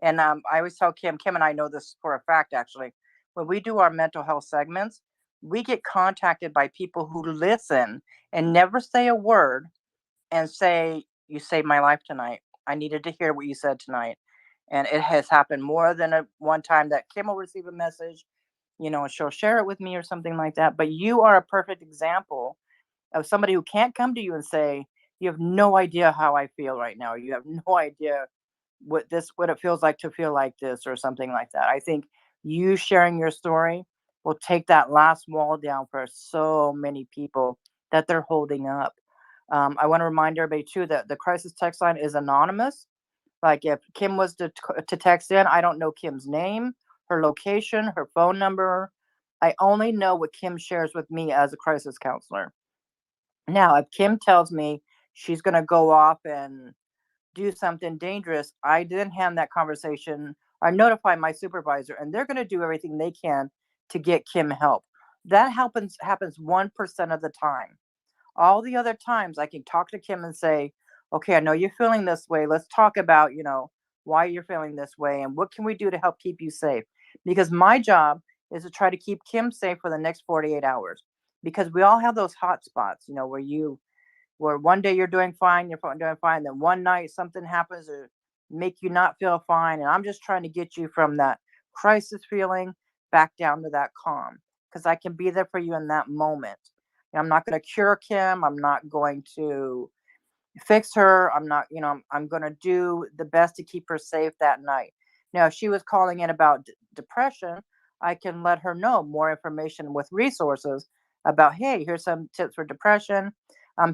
And I always tell Kim and I know this for a fact, actually. When we do our mental health segments, we get contacted by people who listen and never say a word and say, "You saved my life tonight. I needed to hear what you said tonight." And it has happened more than one time that Kim will receive a message, and she'll share it with me or something like that. But you are a perfect example of somebody who can't come to you and say, "You have no idea how I feel right now. You have no idea what it feels like to feel like this," or something like that. I think you sharing your story will take that last wall down for so many people that they're holding up. I want to remind everybody too that the crisis text line is anonymous. Like, if Kim was to text in, I don't know Kim's name, her location, her phone number. I only know what Kim shares with me as a crisis counselor. Now, if Kim tells me she's going to go off and do something dangerous, I then hand that conversation. I notify my supervisor, and they're going to do everything they can to get Kim help. That happens 1% of the time. All the other times, I can talk to Kim and say, "Okay, I know you're feeling this way. Let's talk about, why you're feeling this way, and what can we do to help keep you safe?" Because my job is to try to keep Kim safe for the next 48 hours. Because we all have those hot spots, where one day you're doing fine, doing fine, then one night something happens to make you not feel fine. And I'm just trying to get you from that crisis feeling back down to that calm, because I can be there for you in that moment. And I'm not going to cure Kim. I'm not going to fix her. I'm not, I'm going to do the best to keep her safe that night. Now, if she was calling in about depression, I can let her know more information with resources about, hey, here's some tips for depression.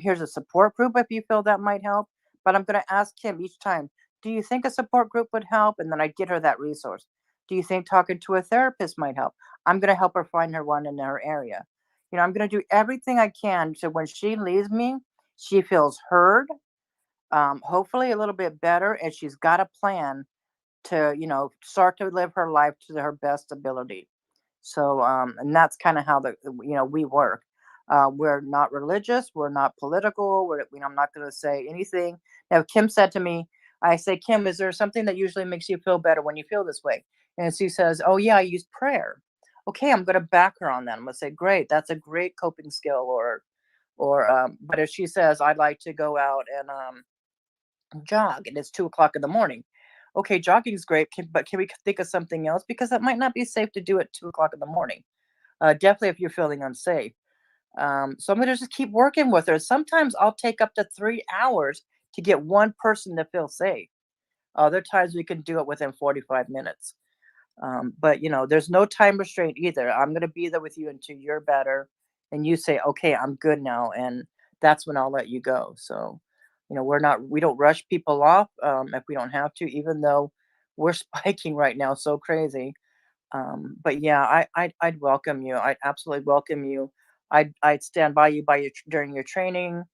Here's a support group if you feel that might help. But I'm going to ask Kim each time, do you think a support group would help? And then I get her that resource. Do you think talking to a therapist might help? I'm going to help her find her one in her area. I'm going to do everything I can so when she leaves me, she feels heard, hopefully a little bit better, and she's got a plan to, start to live her life to her best ability. So, and that's kind of how we work. We're not religious. We're not political. I'm not going to say anything. Now, Kim said to me, I say, Kim, is there something that usually makes you feel better when you feel this way? And she says, oh yeah, I use prayer. Okay, I'm going to back her on that. I'm going to say, great, that's a great coping skill. But if she says, I'd like to go out and jog, and it's 2 o'clock in the morning. Okay, jogging is great, but can we think of something else? Because it might not be safe to do at 2 o'clock in the morning. Definitely if you're feeling unsafe. So I'm going to just keep working with her. Sometimes I'll take up to 3 hours to get one person to feel safe. Other times we can do it within 45 minutes. But there's no time restraint either. I'm going to be there with you until you're better and you say, okay, I'm good now. And that's when I'll let you go. So, we don't rush people off if we don't have to, even though we're spiking right now so crazy. But yeah, I'd welcome you. I'd absolutely welcome you. I'd stand by you during your training.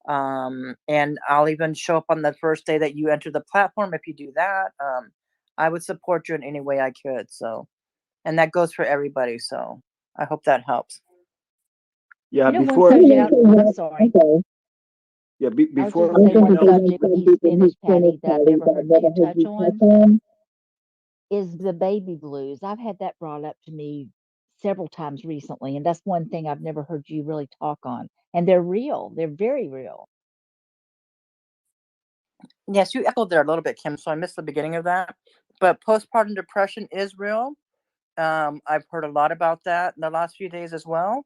And I'll even show up on the first day that you enter the platform if you do that. I would support you in any way I could. So, and that goes for everybody. So I hope that helps. Yeah, One before subject, I'm sorry. yeah, I was before just going to say anyone one else, subject when he's finished, Patty, that I've never heard you touch on is the baby blues. I've had that brought up to me several times recently, and that's one thing I've never heard you really talk on. And they're real. They're very real. Yes, you echoed there a little bit, Kim. So I missed the beginning of that. But postpartum depression is real. I've heard a lot about that in the last few days as well.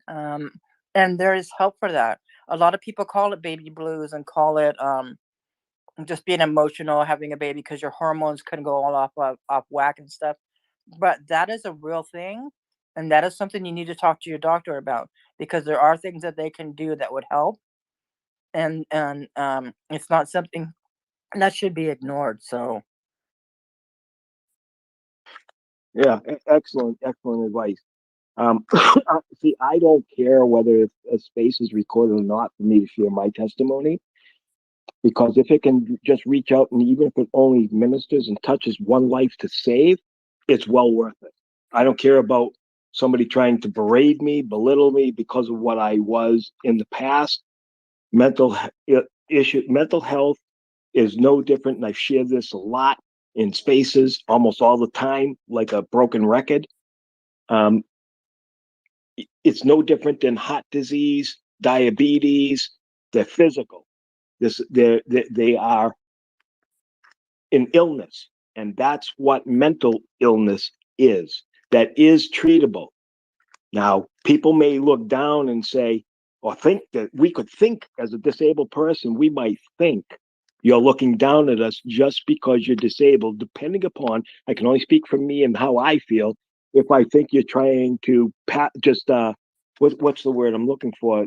And there is help for that. A lot of people call it baby blues and call it just being emotional, having a baby because your hormones can go all off whack and stuff. But that is a real thing, and that is something you need to talk to your doctor about, because there are things that they can do that would help, and it's not something that should be ignored. So yeah, excellent advice. See, I don't care whether a space is recorded or not for me to share my testimony, because if it can just reach out, and even if it only ministers and touches one life to save, it's well worth it. I don't care about somebody trying to berate me, belittle me because of what I was in the past. Mental mental health is no different, and I've shared this a lot in spaces almost all the time, like a broken record. Um, it's no different than heart disease, diabetes. They're physical. They are an illness, and that's what mental illness is. That is treatable. Now, people may look down and say, or think that we could think as a disabled person, we might think you're looking down at us just because you're disabled, depending upon, I can only speak for me and how I feel. If I think you're trying to what's the word I'm looking for?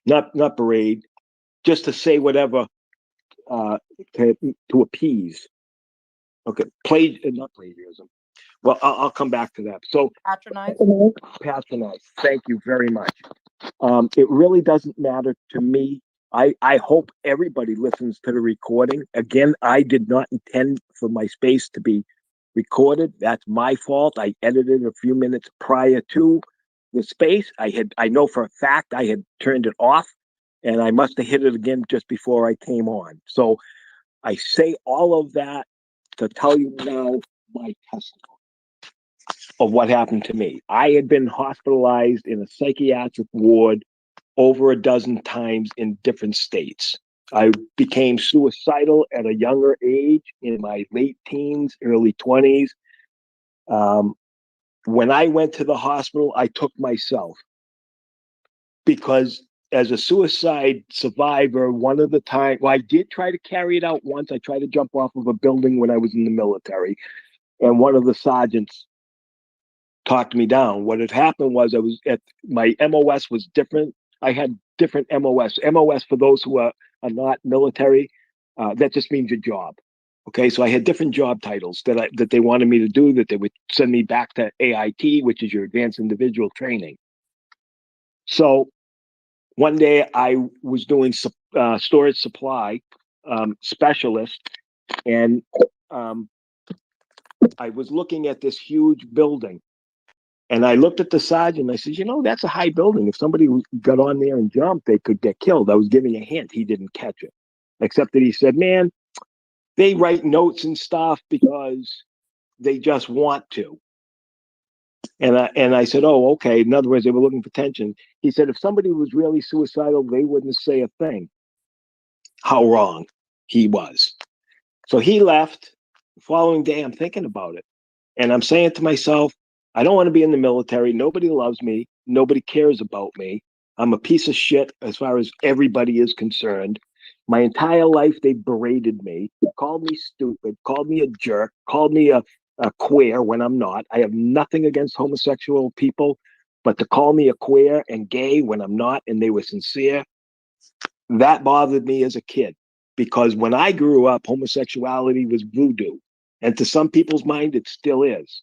Not berate, just to say whatever uh, to appease. Okay, not plagiarism. Well, I'll come back to that. So Patronize? patronize. Thank you very much. It really doesn't matter to me. I hope everybody listens to the recording. Again, I did not intend for my space to be recorded. That's my fault. I edited a few minutes prior to the space. I know for a fact I had turned it off, and I must have hit it again just before I came on. So I say all of that to tell you now my testimony of what happened to me. I had been hospitalized in a psychiatric ward over a dozen times in different states. I became suicidal at a younger age, in my late teens, early 20s. When I went to the hospital, I took myself because as a suicide survivor, one of the time, well, I did try to carry it out once. I tried to jump off of a building when I was in the military, and one of the sergeants talked me down. What had happened was I was at my MOS was different. I had different MOS. MOS, for those who are not military, that just means your job. Okay, so I had different job titles that they wanted me to do, that they would send me back to AIT, which is your advanced individual training. So one day I was doing storage supply specialist, and I was looking at this huge building. And I looked at the sergeant and I said, that's a high building. If somebody got on there and jumped, they could get killed. I was giving a hint. He didn't catch it. Except that he said, man, they write notes and stuff because they just want to. And I said, oh, okay. In other words, they were looking for tension. He said, if somebody was really suicidal, they wouldn't say a thing. How wrong he was. So he left. The following day, I'm thinking about it. And I'm saying to myself, I don't want to be in the military. Nobody loves me. Nobody cares about me. I'm a piece of shit as far as everybody is concerned. My entire life, they berated me, called me stupid, called me a jerk, called me a queer when I'm not. I have nothing against homosexual people, but to call me a queer and gay when I'm not, and they were sincere, that bothered me as a kid. Because when I grew up, homosexuality was voodoo. And to some people's mind, it still is.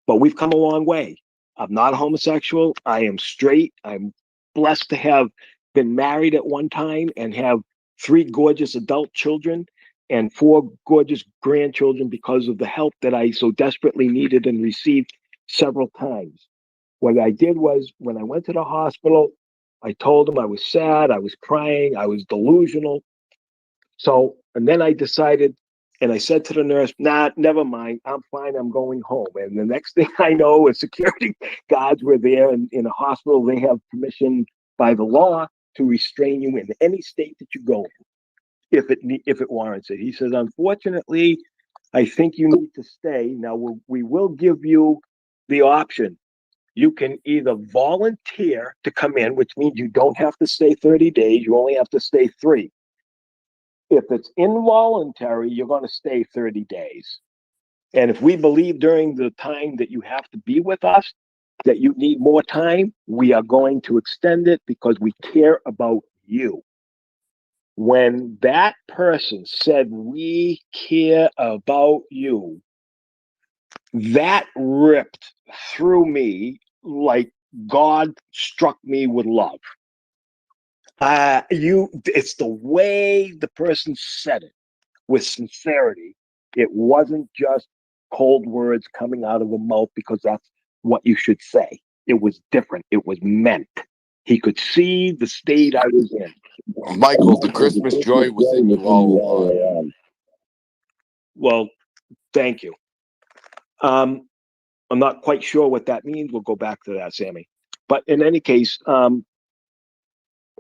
But we've come a long way. I'm not a homosexual. I am straight. I'm blessed to have been married at one time and have 3 gorgeous adult children and 4 gorgeous grandchildren because of the help that I so desperately needed and received several times. What I did was, when I went to the hospital, I told them I was sad, I was crying, I was delusional. So, and then I decided, and I said to the nurse, nah, never mind. I'm fine. I'm going home. And the next thing I know, security guards were there in a hospital. They have permission by the law to restrain you in any state that you go if it warrants it. He says, unfortunately, I think you need to stay. Now, we will give you the option. You can either volunteer to come in, which means you don't have to stay 30 days. You only have to stay 3. If it's involuntary, you're going to stay 30 days. And if we believe during the time that you have to be with us that you need more time, we are going to extend it because we care about you. When that person said, we care about you, that ripped through me like God struck me with love. It's the way the person said it with sincerity. It wasn't just cold words coming out of a mouth because that's what you should say. It was different. It was meant. He could see the state I was in. Michael, the Christmas joy was in you all along. Well, thank you. I'm not quite sure what that means. We'll go back to that, Sammy. But in any case,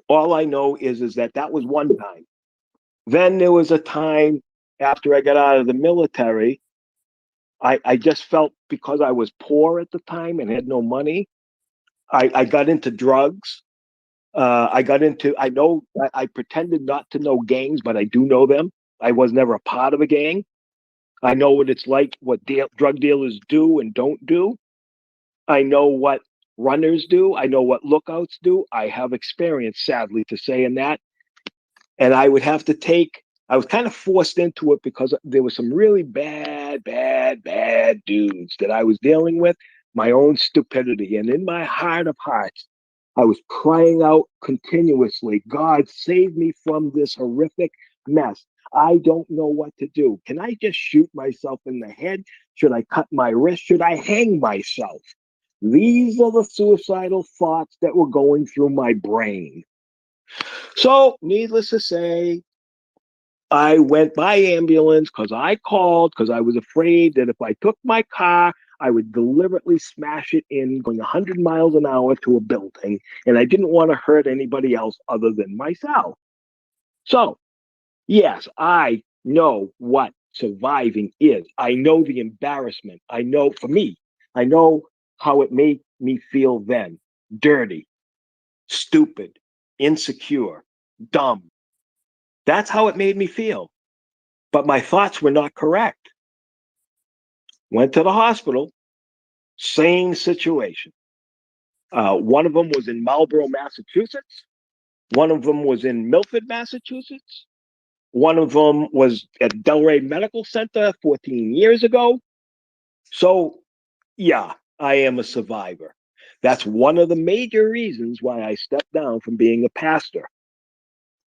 all I know is that was one time. Then there was a time after I got out of the military, I just felt, because I was poor at the time and had no money, I got into drugs. I pretended not to know gangs, but I do know them. I was never a part of a gang. I know what it's like, what drug dealers do and don't do. I know what runners do. I know what lookouts do. I have experience, sadly to say, in that. And I would have to take I was kind of forced into it because there was some really bad dudes that I was dealing with, my own stupidity. And in my heart of hearts, I was crying out continuously, God, save me from this horrific mess. I don't know what to do. Can I just shoot myself in the head? Should I cut my wrist? Should I hang myself? These are the suicidal thoughts that were going through my brain. So, needless to say, I went by ambulance because I called because I was afraid that if I took my car, I would deliberately smash it in going 100 miles an hour to a building. And I didn't want to hurt anybody else other than myself. So, yes, I know what surviving is. I know the embarrassment. I know, for me, I know how it made me feel then. Dirty, stupid, insecure, dumb. That's how it made me feel. But my thoughts were not correct. Went to the hospital, same situation. One of them was in Marlborough, Massachusetts. One of them was in Milford, Massachusetts. One of them was at Delray Medical Center 14 years ago. So, yeah, I am a survivor. That's one of the major reasons why I stepped down from being a pastor.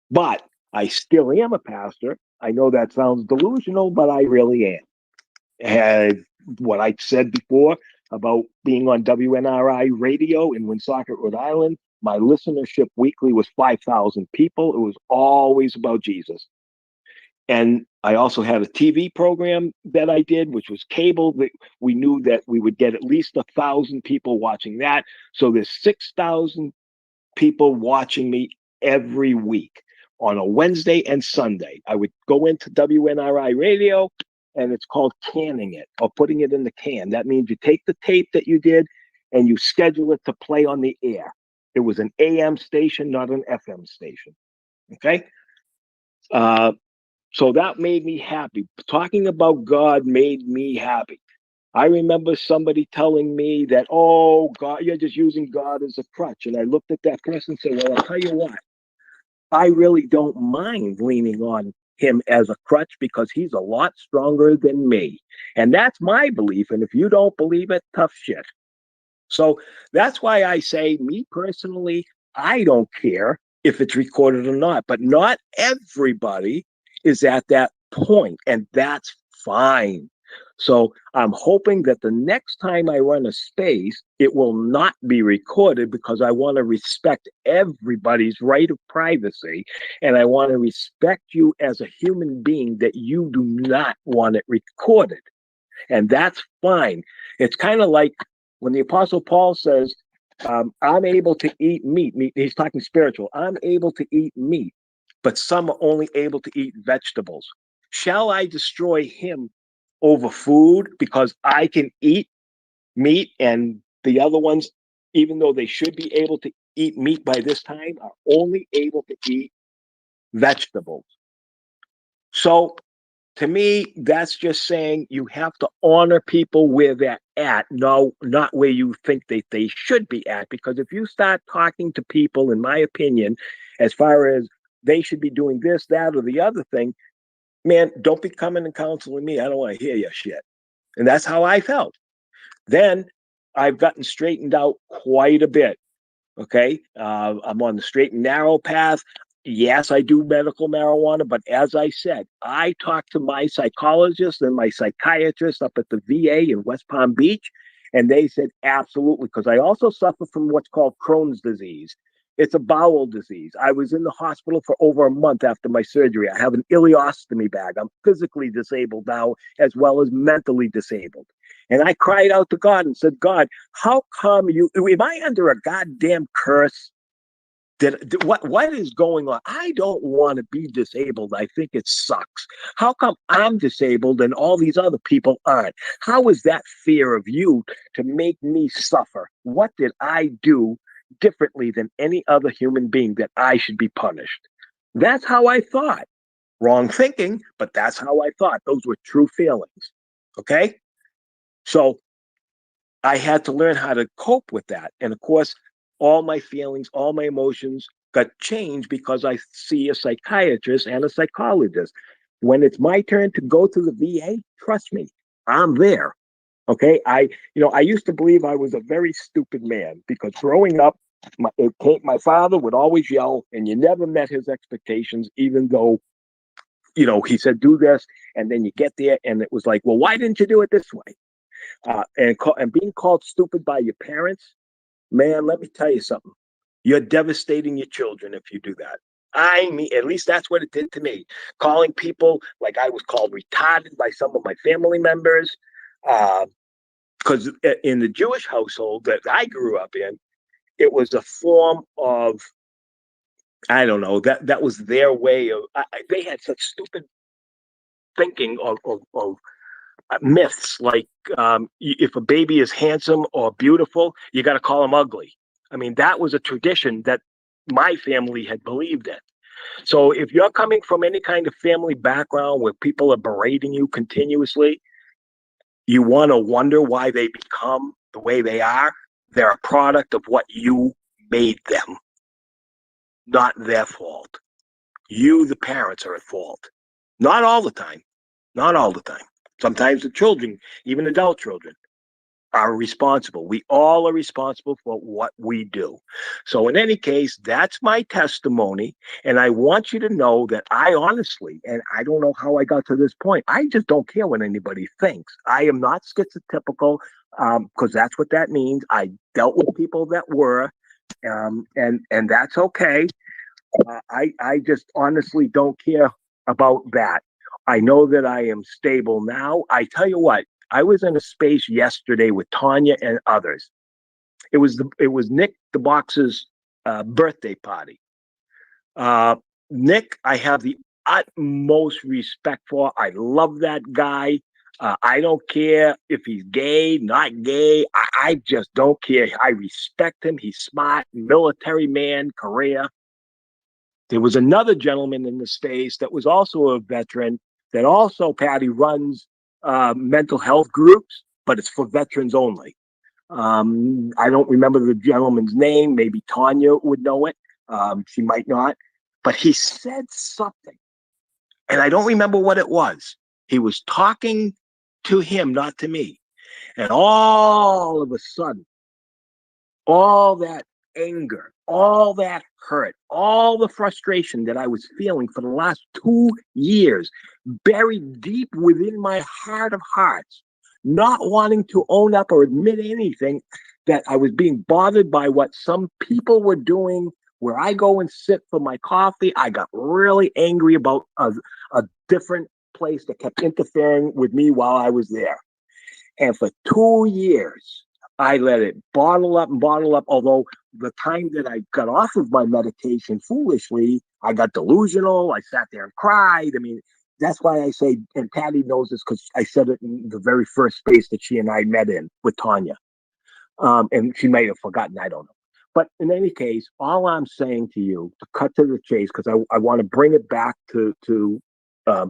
But I still am a pastor. I know that sounds delusional, but I really am. And what I said before about being on WNRI radio in Woonsocket, Rhode Island, my listenership weekly was 5,000 people. It was always about Jesus. And I also had a TV program that I did, which was cable. We knew that we would get at least 1,000 people watching that. So there's 6,000 people watching me every week on a Wednesday and Sunday. I would go into WNRI radio, and it's called canning it or putting it in the can. That means you take the tape that you did and you schedule it to play on the air. It was an AM station, not an FM station. Okay. So that made me happy. Talking about God made me happy. I remember somebody telling me that, oh, God, you're just using God as a crutch. And I looked at that person and said, well, I'll tell you what, I really don't mind leaning on him as a crutch because he's a lot stronger than me. And that's my belief. And if you don't believe it, tough shit. So that's why I say, me personally, I don't care if it's recorded or not, but not everybody is at that point, and that's fine. So I'm hoping that the next time I run a space, it will not be recorded because I want to respect everybody's right of privacy. And I want to respect you as a human being that you do not want it recorded. And that's fine. It's kind of like when the Apostle Paul says, I'm able to eat meat. He's talking spiritual. I'm able to eat meat, but some are only able to eat vegetables. Shall I destroy him over food because I can eat meat and the other ones, even though they should be able to eat meat by this time, are only able to eat vegetables? So to me, that's just saying you have to honor people where they're at, no, not where you think they should be at. Because if you start talking to people, in my opinion, as far as they should be doing this, that, or the other thing, man, don't be coming and counseling me. I don't want to hear your shit. And that's how I felt. Then I've gotten straightened out quite a bit. Okay. I'm on the straight and narrow path. Yes, I do medical marijuana, but as I said, I talked to my psychologist and my psychiatrist up at the VA in West Palm Beach, and they said absolutely, because I also suffer from what's called Crohn's disease. It's a bowel disease. I was in the hospital for over a month after my surgery. I have an ileostomy bag. I'm physically disabled now, as well as mentally disabled. And I cried out to God and said, God, how come am I under a goddamn curse? What is going on? I don't want to be disabled. I think it sucks. How come I'm disabled and all these other people aren't? How is that fear of you to make me suffer? What did I do differently than any other human being that I should be punished? That's how I thought. Wrong thinking, but that's how I thought. Those were true feelings. Okay? So I had to learn how to cope with that. And of course, all my feelings, all my emotions change because I see a psychiatrist and a psychologist. When it's my turn to go to the VA, trust me, I'm there. Okay. I used to believe I was a very stupid man because growing up, my father would always yell, and you never met his expectations, even though, he said, do this. And then you get there and it was like, well, why didn't you do it this way? And being called stupid by your parents, man, let me tell you something. You're devastating your children if you do that. I mean, at least that's what it did to me. Calling people like I was called retarded by some of my family members. Because in the Jewish household that I grew up in, it was a form of, I don't know, that was their way of, they had such stupid thinking of myths like if a baby is handsome or beautiful, you got to call him ugly. I mean, that was a tradition that my family had believed in. So if you're coming from any kind of family background where people are berating you continuously, you want to wonder why they become the way they are. They're a product of what you made them, not their fault. You, the parents, are at fault. Not all the time. Not all the time. Sometimes the children, even adult children, are responsible. We all are responsible for what we do. So in any case, that's my testimony. And I want you to know that I honestly, and I don't know how I got to this point, I just don't care what anybody thinks. I am not schizotypical because that's what that means. I dealt with people that were, and that's okay. I just honestly don't care about that. I know that I am stable now. I tell you what, I was in a space yesterday with Tanya and others. It was Nick the Box's birthday party. Nick, I have the utmost respect for. I love that guy. I don't care if he's gay, not gay. I just don't care. I respect him. He's smart, military man, career. There was another gentleman in the space that was also a veteran that also, Patty, runs mental health groups, but it's for veterans only. I don't remember the gentleman's name. Maybe Tanya would know it. She might not. But he said something, and I don't remember what it was. He was talking to him, not to me. And all of a sudden, all that anger, all that hurt, all the frustration that I was feeling for the last 2 years, buried deep within my heart of hearts, not wanting to own up or admit anything, that I was being bothered by what some people were doing where I go and sit for my coffee. I got really angry about a different place that kept interfering with me while I was there. And for 2 years, I let it bottle up and bottle up. Although the time that I got off of my medication foolishly, I got delusional. I sat there and cried. I mean, that's why I say, and Patty knows this because I said it in the very first space that she and I met in with Tanya. And she may have forgotten, I don't know. But in any case, all I'm saying to you, to cut to the chase, because I want to bring it back to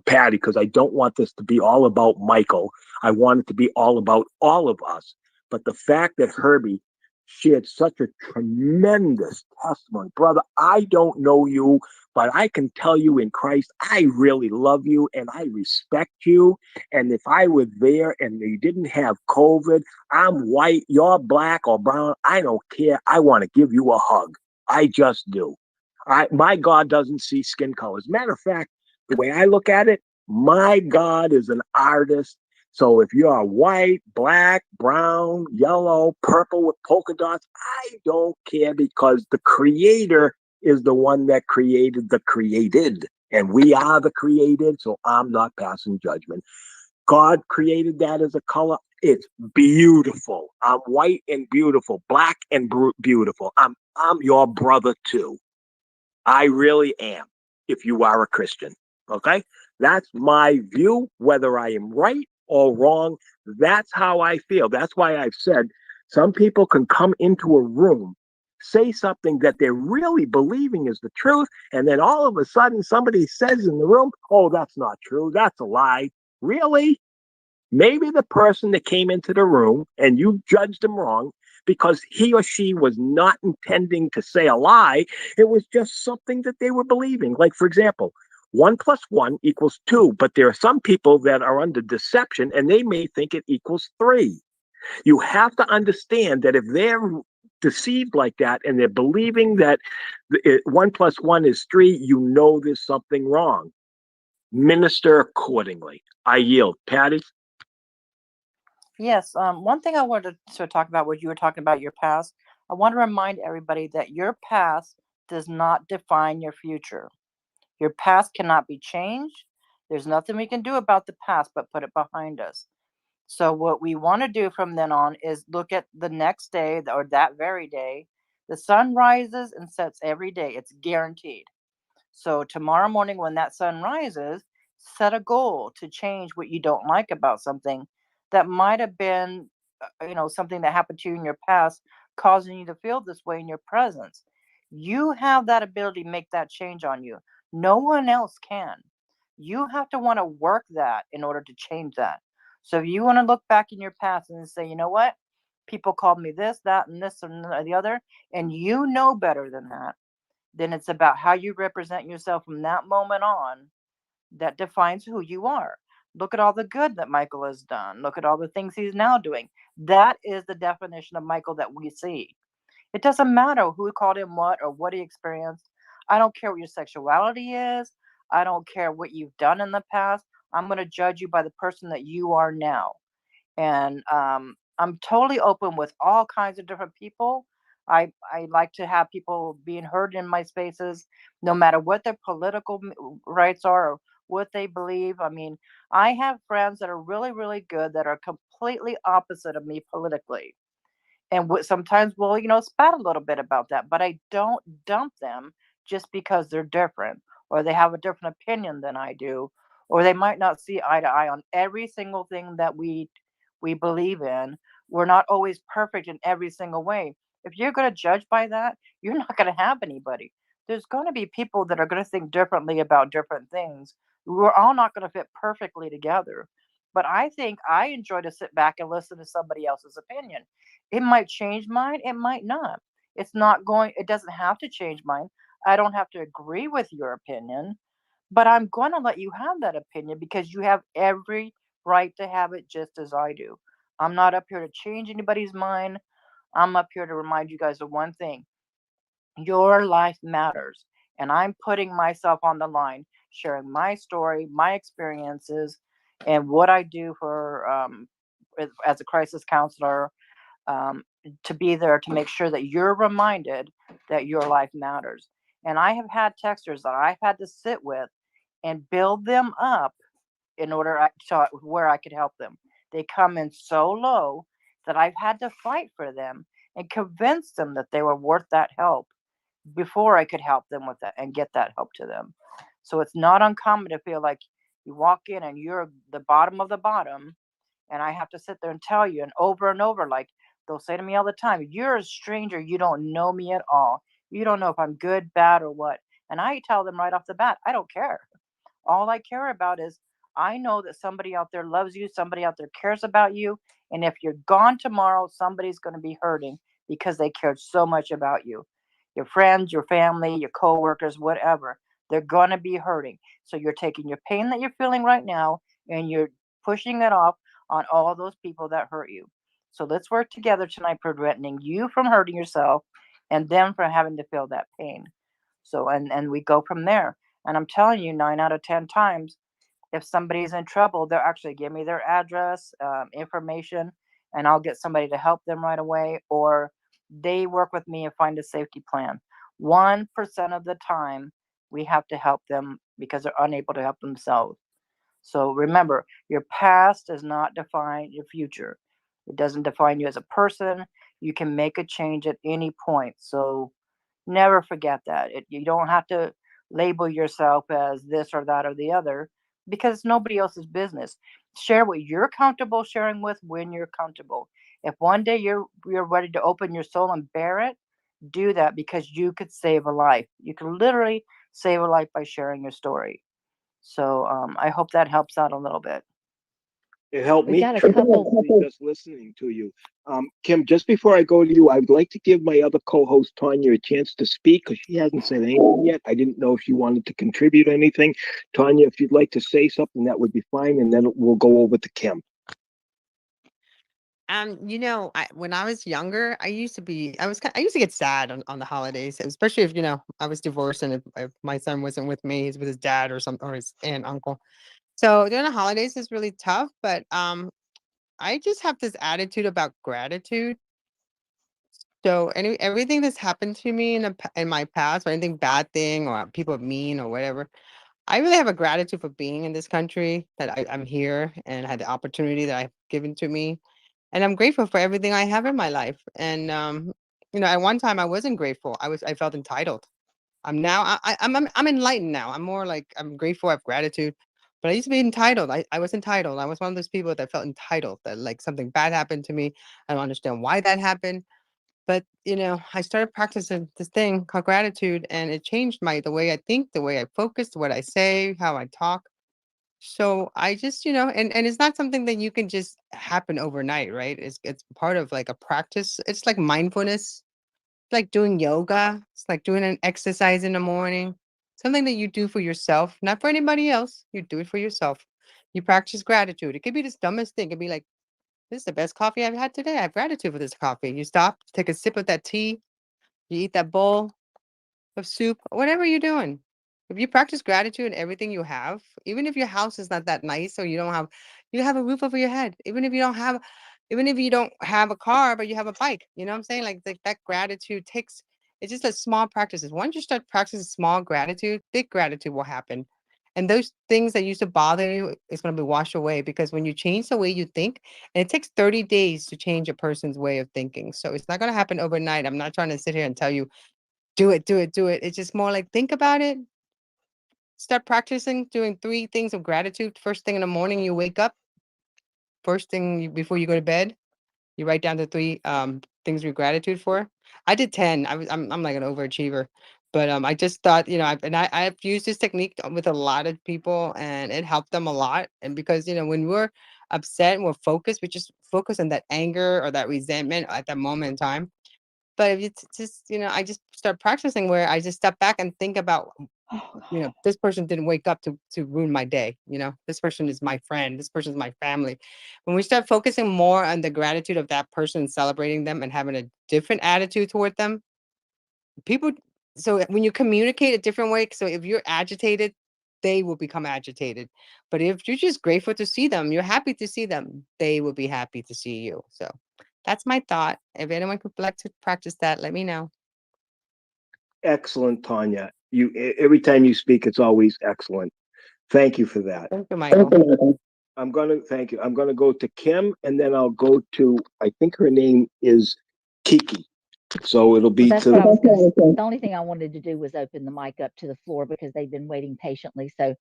Patty, because I don't want this to be all about Michael. I want it to be all about all of us. But the fact that Herbie shared such a tremendous testimony, brother, I don't know you, but I can tell you in Christ, I really love you and I respect you. And if I were there and they didn't have COVID, I'm white, you're black or brown, I don't care. I want to give you a hug. I just do. My God doesn't see skin colors. Matter of fact, the way I look at it, my God is an artist. So if you are white, black, brown, yellow, purple with polka dots, I don't care, because the creator is the one that created the created. And we are the created, so I'm not passing judgment. God created that as a color. It's beautiful. I'm white and beautiful, black and beautiful. I'm your brother too. I really am, if you are a Christian. Okay? That's my view, whether I am right or wrong. That's how I feel. That's why I've said some people can come into a room, say something that they're really believing is the truth, and then all of a sudden somebody says in the room, oh, that's not true. That's a lie. Really? Maybe the person that came into the room and you judged them wrong because he or she was not intending to say a lie. It was just something that they were believing. Like, for example, 1 + 1 = 2, but there are some people that are under deception and they may think it equals 3. You have to understand that if they're deceived like that and they're believing that 1 + 1 is 3, you know there's something wrong. Minister accordingly. I yield. Patty? Yes. One thing I wanted to talk about was you were talking about your past. I want to remind everybody that your past does not define your future. Your past cannot be changed. There's nothing we can do about the past but put it behind us. So what we want to do from then on is look at the next day or that very day. The sun rises and sets every day. It's guaranteed. So tomorrow morning when that sun rises, set a goal to change what you don't like about something that might have been something that happened to you in your past causing you to feel this way in your presence. You have that ability to make that change on you. No one else can. You have to want to work that in order to change that. So if you want to look back in your past and say, you know what? People called me this, that, and this, and the other, and you know better than that, then it's about how you represent yourself from that moment on that defines who you are. Look at all the good that Michael has done. Look at all the things he's now doing. That is the definition of Michael that we see. It doesn't matter who called him what or what he experienced. I don't care what your sexuality is. I don't care what you've done in the past. I'm going to judge you by the person that you are now. And I'm totally open with all kinds of different people. I like to have people being heard in my spaces, no matter what their political rights are or what they believe. I mean, I have friends that are really, really good that are completely opposite of me politically, and sometimes we'll spat a little bit about that, but I don't dump them just because they're different or they have a different opinion than I do, or they might not see eye to eye on every single thing that we believe in. We're not always perfect in every single way. If you're going to judge by that, you're not going to have anybody. There's going to be people that are going to think differently about different things. We're all not going to fit perfectly together. But I think I enjoy to sit back and listen to somebody else's opinion. It might change mine, it might not. It doesn't have to change mine. I don't have to agree with your opinion, but I'm going to let you have that opinion because you have every right to have it just as I do. I'm not up here to change anybody's mind. I'm up here to remind you guys of one thing: your life matters. And I'm putting myself on the line, sharing my story, my experiences, and what I do for as a crisis counselor, um, to be there to make sure that you're reminded that your life matters. And I have had texters that I've had to sit with and build them up in order to where I could help them. They come in so low that I've had to fight for them and convince them that they were worth that help before I could help them with that and get that help to them. So it's not uncommon to feel like you walk in and you're the bottom of the bottom, and I have to sit there and tell you and over, like they'll say to me all the time, "You're a stranger. You don't know me at all. You don't know if I'm good, bad, or what." And I tell them right off the bat, I don't care. All I care about is I know that somebody out there loves you, somebody out there cares about you. And if you're gone tomorrow, somebody's going to be hurting because they cared so much about you. Your friends, your family, your coworkers, whatever, they're going to be hurting. So you're taking your pain that you're feeling right now and you're pushing it off on all those people that hurt you. So let's work together tonight, preventing you from hurting yourself and them from having to feel that pain. So, and we go from there. And I'm telling you, 9 out of 10 times, if somebody's in trouble, they'll actually give me their address, information, and I'll get somebody to help them right away, or they work with me and find a safety plan. 1% of the time, we have to help them because they're unable to help themselves. So remember, your past does not define your future. It doesn't define you as a person. You can make a change at any point. So never forget that. You don't have to label yourself as this or that or the other because it's nobody else's business. Share what you're comfortable sharing with when you're comfortable. If one day you're ready to open your soul and bear it, do that because you could save a life. You can literally save a life by sharing your story. So I hope that helps out a little bit. It helped We've me got a couple. tremendously just listening to you. Kim, just before I go to you, I would like to give my other co-host Tanya a chance to speak because she hasn't said anything yet. I didn't know if she wanted to contribute anything. Tanya, if you'd like to say something, that would be fine, and then we'll go over to Kim. When I was younger, I used to get sad on the holidays, especially if, I was divorced and if my son wasn't with me, he's with his dad or his aunt, uncle. So during the holidays is really tough, but I just have this attitude about gratitude. So everything that's happened to me in my past, or anything bad thing, or people mean or whatever, I really have a gratitude for being in this country, that I'm here and had the opportunity that I've given to me. And I'm grateful for everything I have in my life. And at one time I wasn't grateful. I felt entitled. I'm now I'm enlightened now. I'm more like I'm grateful, I have gratitude. But I used to be entitled. I was entitled. I was one of those people that felt entitled, that like something bad happened to me. I don't understand why that happened. But I started practicing this thing called gratitude, and it changed the way I think, the way I focus, what I say, how I talk. So I just, and it's not something that you can just happen overnight, right? It's part of like a practice. It's like mindfulness. It's like doing yoga. It's like doing an exercise in the morning. Something that you do for yourself, not for anybody else. You do it for yourself. You practice gratitude. It could be the dumbest thing. It could be like, this is the best coffee I've had today. I have gratitude for this coffee. You stop, take a sip of that tea, you eat that bowl of soup, whatever you're doing. If you practice gratitude in everything you have, even if your house is not that nice or you have a roof over your head. Even if you don't have a car, but you have a bike, you know what I'm saying? Like that gratitude it's just a small practices. Once you start practicing small gratitude, big gratitude will happen. And those things that used to bother you is going to be washed away, because when you change the way you think, and it takes 30 days to change a person's way of thinking. So it's not going to happen overnight. I'm not trying to sit here and tell you, do it, do it, do it. It's just more like, think about it. Start practicing doing 3 things of gratitude. First thing in the morning, you wake up. First thing before you go to bed, you write down the 3 things you're gratitude for. I did 10. I'm like an overachiever, but I just thought, I've used this technique with a lot of people, and it helped them a lot. And because when we're upset and we're focused, we just focus on that anger or that resentment at that moment in time. But if it's just, I just start practicing where I just step back and think about, this person didn't wake up to ruin my day. This person is my friend. This person is my family. When we start focusing more on the gratitude of that person, celebrating them and having a different attitude toward them, people, so when you communicate a different way, so if you're agitated, they will become agitated. But if you're just grateful to see them, you're happy to see them, they will be happy to see you. So that's my thought. If anyone would like to practice that, let me know. Excellent, Tanya. Every time you speak, it's always excellent. Thank you for that. Thank you, Michael. I'm gonna thank you. I'm gonna go to Kim, and then I'll go to, I think her name is Kiki. So it'll Well, be that's what I was to. going to say. The only thing I wanted to do was open the mic up to the floor because they've been waiting patiently. So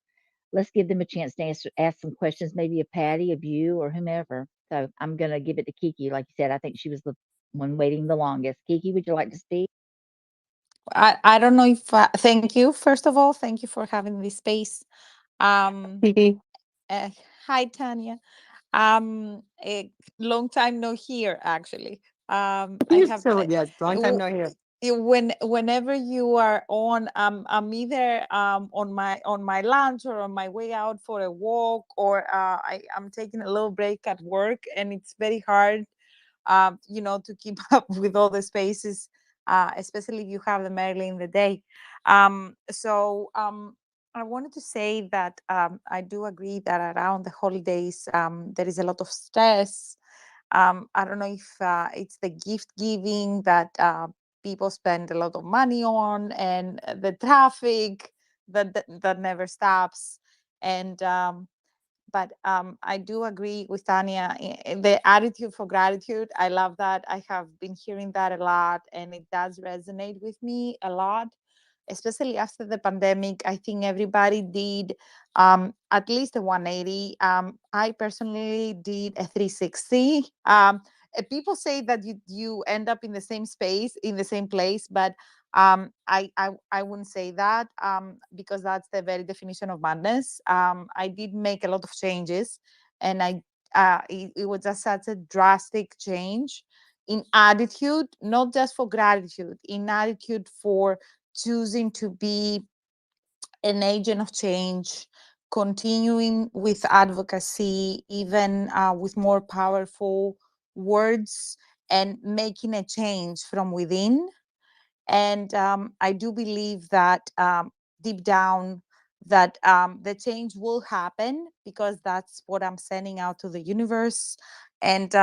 let's give them a chance to ask some questions, maybe of Patty, of you, or whomever. So I'm going to give it to Kiki. Like you said, I think she was the one waiting the longest. Kiki, would you like to speak? I don't know if thank you, first of all, thank you for having this space. Um Kiki. uh, Hi, Tanya. A long time no here, actually. I have So yes, long time w- no here. whenever you are on, I'm either on my lunch or on my way out for a walk, or I'm taking a little break at work, and it's very hard to keep up with all the spaces, especially if you have them early in the day. So I wanted to say that I do agree that around the holidays, there is a lot of stress. I don't know if it's the gift giving that people spend a lot of money on, and the traffic that never stops. And but I do agree with Tanya. The attitude for gratitude, I love that. I have been hearing that a lot, and it does resonate with me a lot, especially after the pandemic. I think everybody did at least a 180. I personally did a 360. People say that you end up in the same space, in the same place, but I wouldn't say that, because that's the very definition of madness. I did make a lot of changes, and it was just such a drastic change in attitude, not just for gratitude, in attitude for choosing to be an agent of change, continuing with advocacy, even with more powerful words, and making a change from within. And I do believe that deep down that the change will happen, because that's what I'm sending out to the universe. And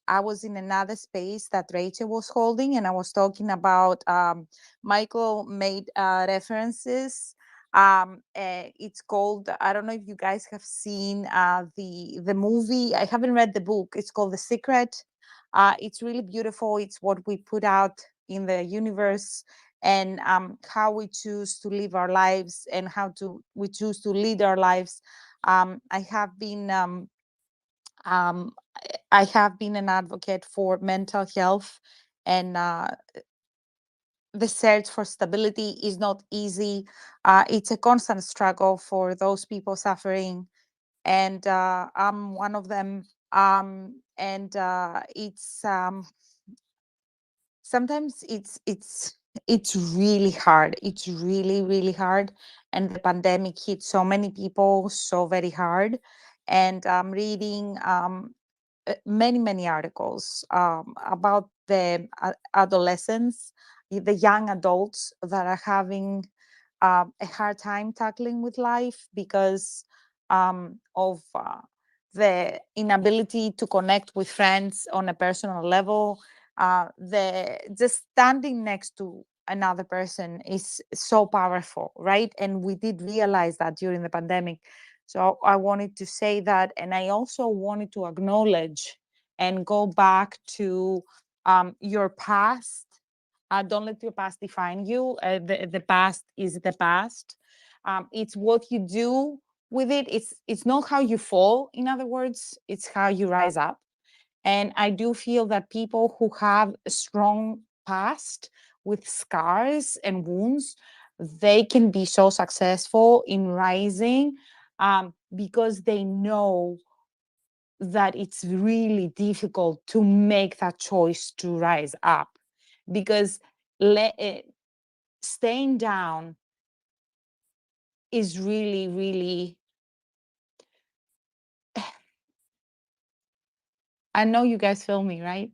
I was in another space that Rachel was holding, and I was talking about Michael made references. It's called, I don't know if you guys have seen the movie. I haven't read the book. It's called The Secret. It's really beautiful. It's what we put out in the universe, and how we choose to live our lives, and we choose to lead our lives. I have been an advocate for mental health, and the search for stability is not easy. It's a constant struggle for those people suffering, and I'm one of them. And it's sometimes it's really hard. It's really, really hard. And the pandemic hit so many people so very hard. And I'm reading many, many articles about the adolescents, the young adults that are having a hard time tackling with life because of the inability to connect with friends on a personal level. The just standing next to another person is so powerful, right? And we did realize that during the pandemic. So I wanted to say that, and I also wanted to acknowledge and go back to your past. Don't let your past define you. The past is the past. It's what you do with it. It's not how you fall. In other words, it's how you rise up. And I do feel that people who have a strong past with scars and wounds, they can be so successful in rising because they know that it's really difficult to make that choice to rise up. Because staying down is really, really, I know you guys feel me, right?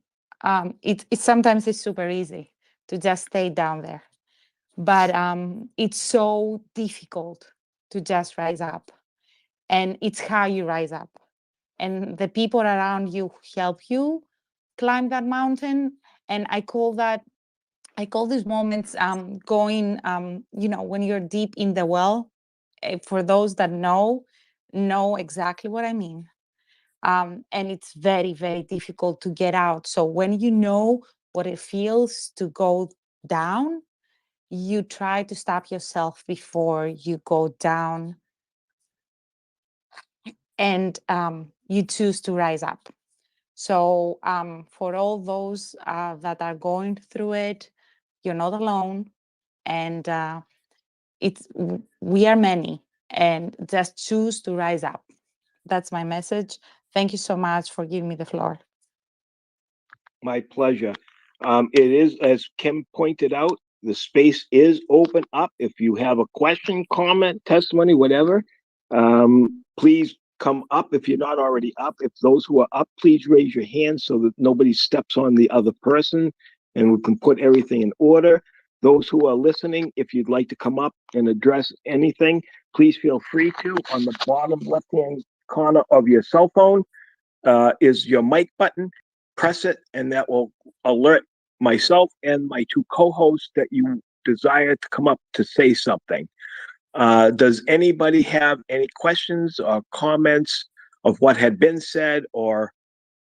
It sometimes it's super easy to just stay down there, but it's so difficult to just rise up, and it's how you rise up, and the people around you help you climb that mountain. And I call these moments going, when you're deep in the well. For those that know exactly what I mean. And it's very, very difficult to get out. So when you know what it feels to go down, you try to stop yourself before you go down, and you choose to rise up. So for all those that are going through it, you're not alone, and we are many, and just choose to rise up. That's my message. Thank you so much for giving me the floor. My pleasure. It is, as Kim pointed out, the space is open up. If you have a question, comment, testimony, whatever, please come up if you're not already up. If those who are up, please raise your hand so that nobody steps on the other person and we can put everything in order. Those who are listening, if you'd like to come up and address anything, please feel free to. On the bottom left-hand corner of your cell phone is your mic button. Press it, and that will alert myself and my two co-hosts that you desire to come up to say something. Does anybody have any questions or comments of what had been said, or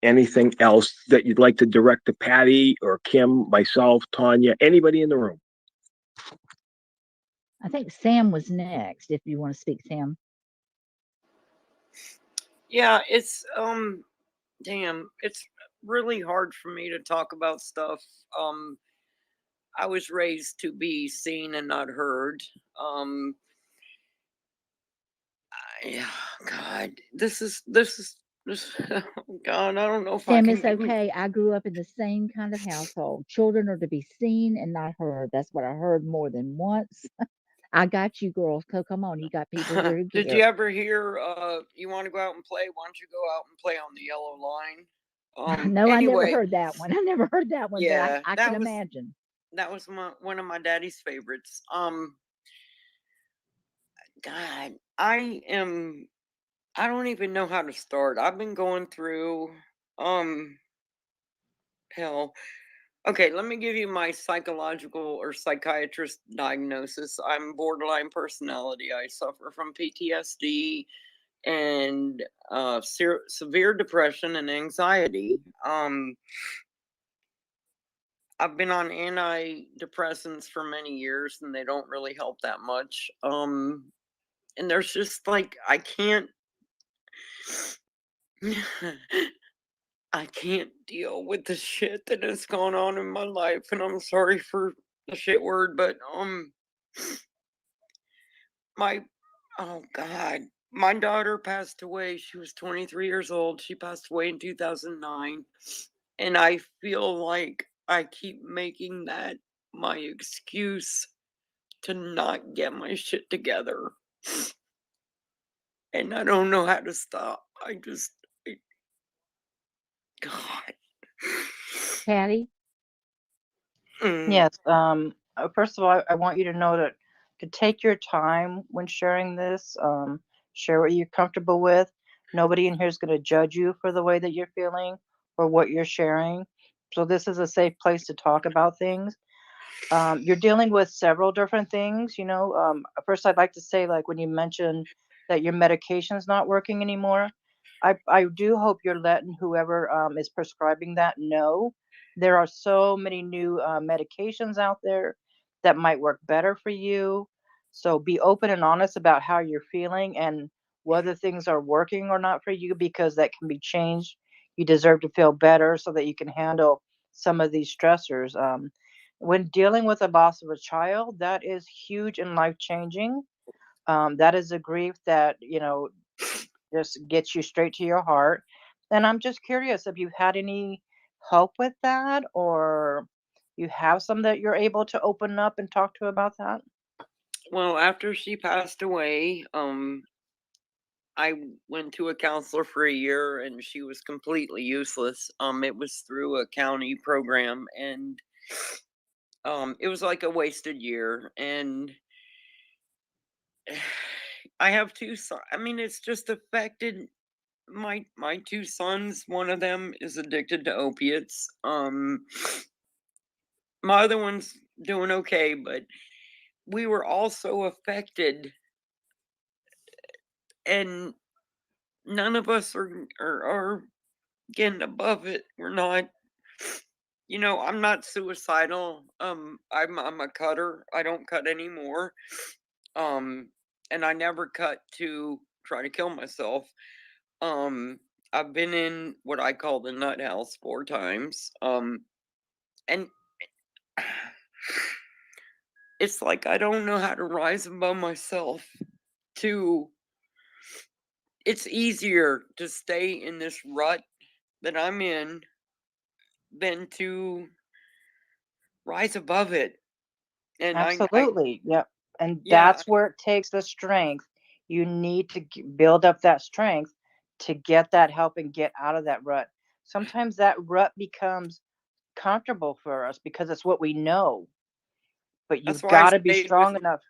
anything else that you'd like to direct to Patty or Kim, myself, Tanya, anybody in the room? I think Sam was next, if you want to speak, Sam. Yeah, it's it's really hard for me to talk about stuff. I was raised to be seen and not heard. Yeah, God, this is Oh God, I don't know if I Sam, can it's do. okay. I grew up in the same kind of household. Children are to be seen and not heard. That's what I heard more than once. I got you, girls. Come on. You got people here who Did you care. ever hear? You want to go out and play? Why don't you go out and play on the yellow line? No, I never Anyway, heard that one. I never heard that one, but yeah, I can imagine. that was one of my daddy's favorites. God, I don't even know how to start. I've been going through, hell. Okay, let me give you my psychological or psychiatrist diagnosis. I'm borderline personality. I suffer from PTSD and severe depression and anxiety. I've been on antidepressants for many years and they don't really help that much. And there's just like, I can't. I can't deal with the shit that has gone on in my life, and I'm sorry for the shit word, but my oh God, my daughter passed away. She was 23 years old. She passed away in 2009, and I feel like I keep making that my excuse to not get my shit together, and I don't know how to stop. God. Patty? Yes. First of all, I want you to know that to take your time when sharing this. Share what you're comfortable with. Nobody in here is going to judge you for the way that you're feeling or what you're sharing. So this is a safe place to talk about things. You're dealing with several different things. First, I'd like to say, like when you mentioned that your medication's not working anymore, I do hope you're letting whoever is prescribing that know. There are so many new medications out there that might work better for you. So be open and honest about how you're feeling and whether things are working or not for you, because that can be changed. You deserve to feel better so that you can handle some of these stressors. When dealing with the loss of a child, that is huge and life changing. That is a grief that, just gets you straight to your heart. And I'm just curious if you've had any help with that, or you have some that you're able to open up and talk to about that. Well, after she passed away, I went to a counselor for a year and she was completely useless. It was through a county program and it was like a wasted year. And I have two sons. I mean, it's just affected my two sons. One of them is addicted to opiates. My other one's doing okay, but we were also affected, and none of us are getting above it. We're not. I'm not suicidal. I'm a cutter. I don't cut anymore. Um, and I never cut to try to kill myself. Um, I've been in what I call the nut house 4 times. And it's like I don't know how to rise above myself. To It's easier to stay in this rut that I'm in than to rise above it. And I Absolutely. Yep. And yeah, that's where it takes the strength. You need to build up that strength to get that help and get out of that rut. Sometimes that rut becomes comfortable for us because it's what we know, but that's you've why I got to be stayed with strong enough.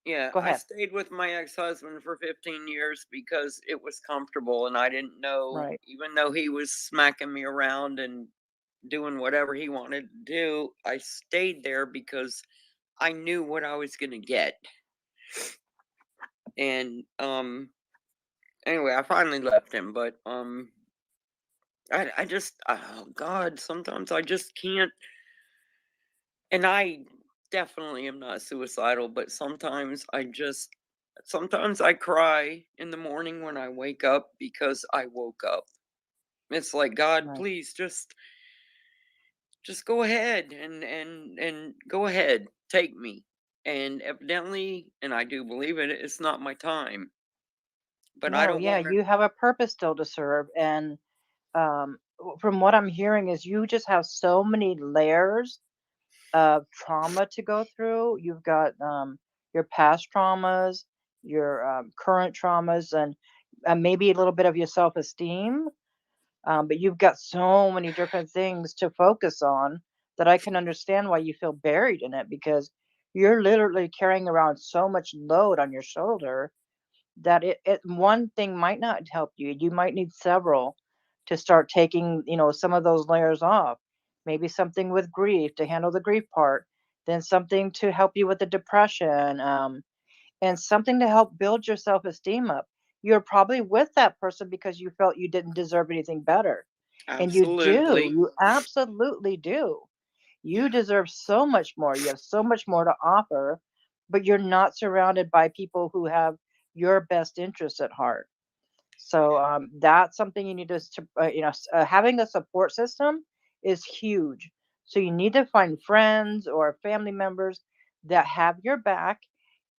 yeah, Go I ahead. stayed with my ex-husband for 15 years because it was comfortable and I didn't know, Right. even though he was smacking me around and doing whatever he wanted to do, I stayed there because I knew what I was going to get. And anyway, I finally left him, but I just, oh God, sometimes I just can't. And I definitely am not suicidal, but sometimes I cry in the morning when I wake up because I woke up. It's like, God, Right. please just go ahead and go ahead, take me. And evidently, and I do believe it, it's not my time. but I No, don't yeah, want to. you have a purpose still to serve. And from what I'm hearing is you just have so many layers of trauma to go through. You've got your past traumas, your current traumas, and maybe a little bit of your self-esteem. But you've got so many different things to focus on that I can understand why you feel buried in it, because you're literally carrying around so much load on your shoulder that it one thing might not help you. You might need several to start taking, some of those layers off. Maybe something with grief to handle the grief part, then something to help you with the depression, and something to help build your self-esteem up. You're probably with that person because you felt you didn't deserve anything better. And you do. Absolutely. You absolutely do. You deserve so much more. You have so much more to offer, but you're not surrounded by people who have your best interests at heart. So that's something you need having a support system is huge. So you need to find friends or family members that have your back.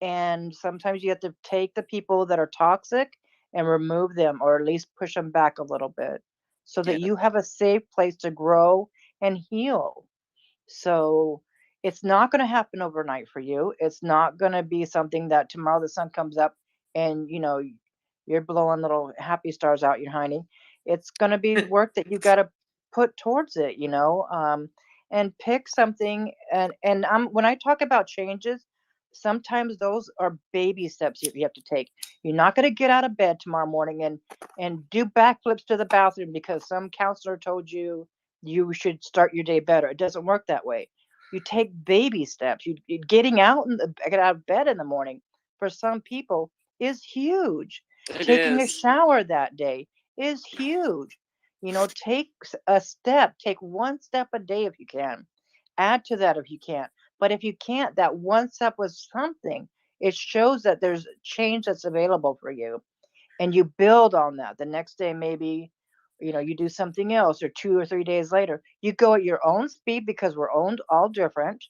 And sometimes you have to take the people that are toxic and remove them, or at least push them back a little bit, so that Yeah. you have a safe place to grow and heal. So it's not going to happen overnight for you. It's not going to be something that tomorrow the sun comes up and you're blowing little happy stars out your hiney. It's going to be work that you got to put towards it, and pick something. And when I talk about changes, sometimes those are baby steps you have to take. You're not going to get out of bed tomorrow morning and do backflips to the bathroom because some counselor told you you should start your day better. It doesn't work that way. You take baby steps. Getting get out of bed in the morning for some people is huge. It Taking a is. shower that day is huge. Take a step. Take one step a day if you can. Add to that if you can. But if you can't, that one step was something. It shows that there's change that's available for you, and you build on that. The next day, maybe, you do something else, or 2 or 3 days later, you go at your own speed, because we're all different.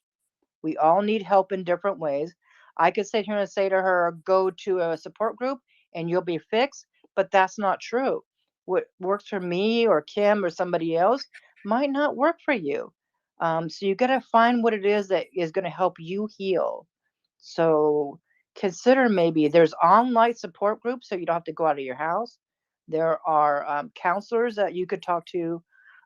We all need help in different ways. I could sit here and say to her, go to a support group and you'll be fixed, but that's not true. What works for me or Kim or somebody else might not work for you. So you got to find what it is that is going to help you heal. So consider, maybe there's online support groups, so you don't have to go out of your house. There are counselors that you could talk to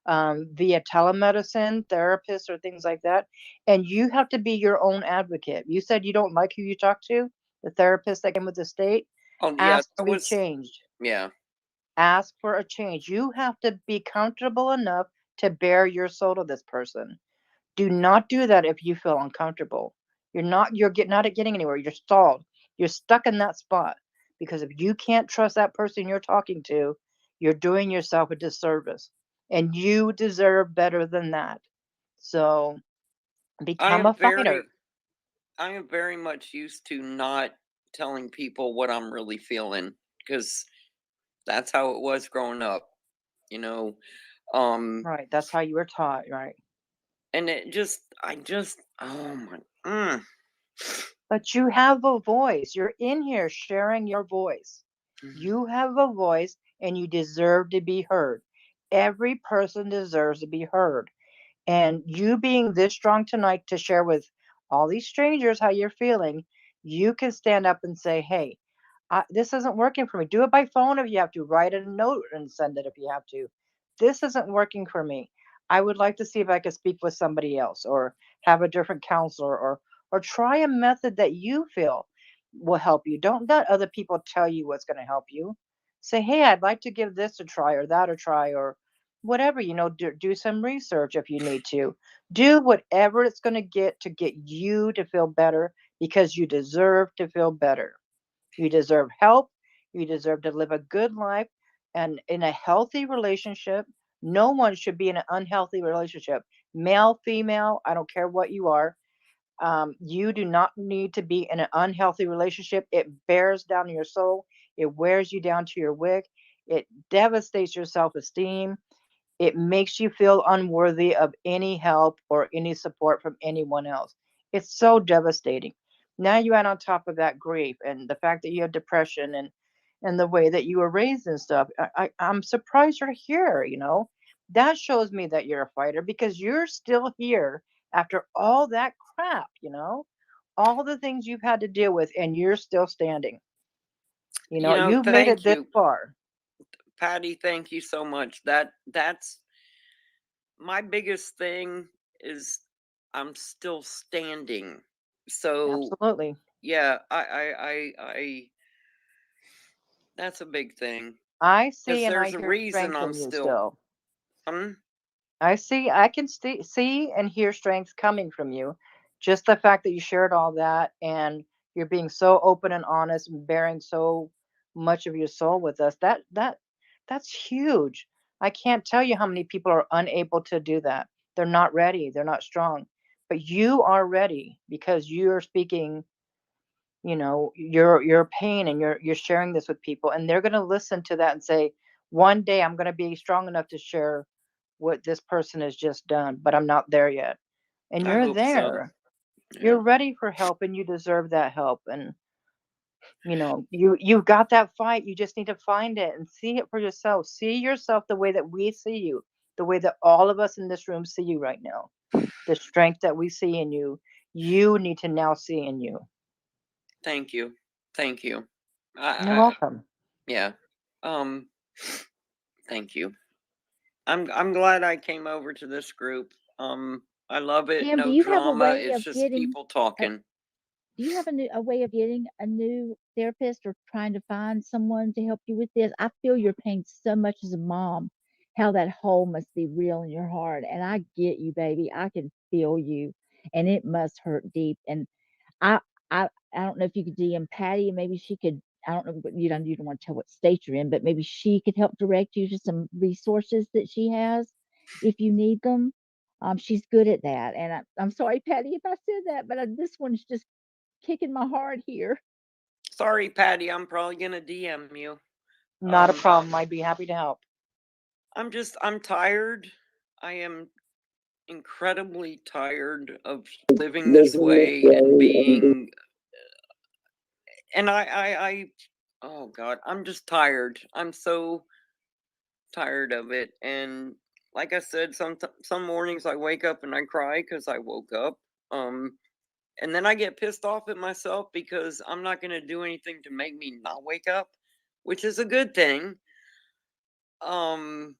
via telemedicine, therapists, or things like that. And you have to be your own advocate. You said you don't like who you talk to, the therapist that came with the state. Oh yeah, Ask to that be was. changed. Yeah. Ask for a change. You have to be comfortable enough to bare your soul to this person. Do not do that if you feel uncomfortable. Not getting anywhere. You're stalled. You're stuck in that spot. Because if you can't trust that person you're talking to, you're doing yourself a disservice. And you deserve better than that. So I become am a fighter. very I am very much used to not telling people what I'm really feeling, because that's how it was growing up, you know. Um Right. That's how you were taught, right? and oh my mm, But you have a voice. You're in here sharing your voice. You have a voice and you deserve to be heard. Every person deserves to be heard. And you being this strong tonight to share with all these strangers how you're feeling, you can stand up and say, hey, this isn't working for me. Do it by phone if you have to. Write a note and send it if you have to. This isn't working for me. I would like to see if I could speak with somebody else, or have a different counselor, or try a method that you feel will help you. Don't let other people tell you what's going to help you. Say, hey, I'd like to give this a try, or that a try, or whatever. Do some research if you need to. Do whatever it's going to get you to feel better, because you deserve to feel better. You deserve help. You deserve to live a good life and in a healthy relationship. No one should be in an unhealthy relationship. Male, female, I don't care what you are. You do not need to be in an unhealthy relationship. It bears down your soul. It wears you down to your wick. It devastates your self esteem. It makes you feel unworthy of any help or any support from anyone else. It's so devastating. Now you add on top of that grief and the fact that you have depression and the way that you were raised and stuff. I'm surprised you're here, That shows me that you're a fighter because you're still here after all that crap, all the things you've had to deal with, and you're still standing. You've made it Thank this you, far. Patty. Thank you so much. That's my biggest thing is I'm still standing. So Absolutely. yeah, I that's a big thing. I see Because and I there's a hear reason strength I'm in you still still. um I can see and hear strength coming from you. Just the fact that you shared all that and you're being so open and honest and bearing so much of your soul with us. That's huge. I can't tell you how many people are unable to do that. They're not ready. They're not strong. But you are ready because you're speaking, your pain, and you're sharing this with people, and they're going to listen to that and say, one day I'm going to be strong enough to share what this person has just done, but I'm not there yet. And I you're hope so. there. Yeah. You're ready for help and you deserve that help. And you've got that fight. You just need to find it and see it for yourself. See yourself the way that we see you, the way that all of us in this room see you right now. The strength that we see in you, you need to now see in you. Thank you. Thank you. You're welcome. Yeah. Thank you. I'm glad I came over to this group. I love it. Tim, do No you have a drama. way It's of just getting people talking. do you have a way of getting a new therapist or trying to find someone to help you with this? I feel your pain so much as a mom, how that hole must be real in your heart. And I get you, baby. I can feel you. And it must hurt deep. And I I don't know if you could DM Patty and maybe she could, I don't know, but you don't want to tell what state you're in, but maybe she could help direct you to some resources that she has if you need them. She's good at that. And I'm sorry, Patty, if I said that, but this one's just kicking my heart here. Sorry, Patty. I'm probably gonna DM you. Not a problem. I'd be happy to help. I'm tired. I am incredibly tired of living this way and being and I oh god, I'm just tired. I'm so tired of it. And like I said, some mornings I wake up and I cry because I woke up. And then I get pissed off at myself because I'm not going to do anything to make me not wake up, which is a good thing. Um,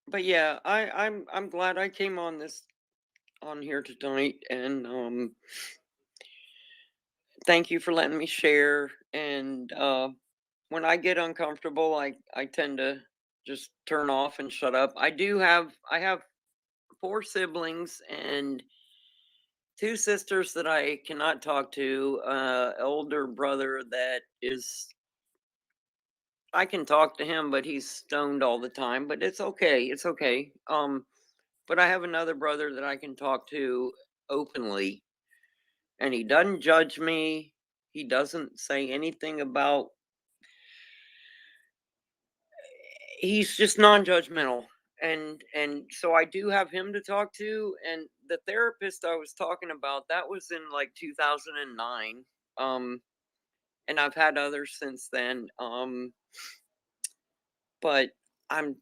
but yeah, I'm glad I came on here tonight, and thank you for letting me share. And when I get uncomfortable, I tend to just turn off and shut up. I have 4 siblings and 2 sisters that I cannot talk to. Older brother that is I can talk to him, but he's stoned all the time. But it's okay. It's okay. But I have another brother that I can talk to openly, and he doesn't judge me. He doesn't say anything about. He's just non-judgmental, and so I do have him to talk to. And the therapist I was talking about, that was in like 2009. And I've had others since then. But I'm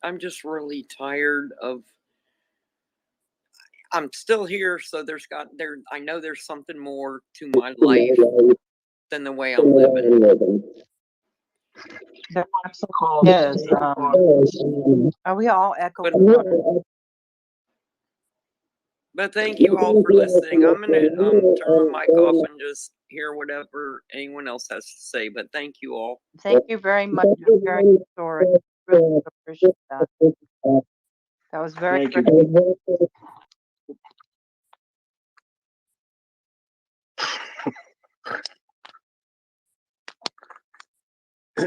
I'm just really tired of. I'm still here, so I know there's something more to my life than the way I'm living. There absolutely is. Are we all echoing? But thank you all for listening. I'm gonna turn my mic off and just hear whatever anyone else has to say. But thank you all. Thank you very much for sharing your story. Really appreciate that. That was very Thank you. great.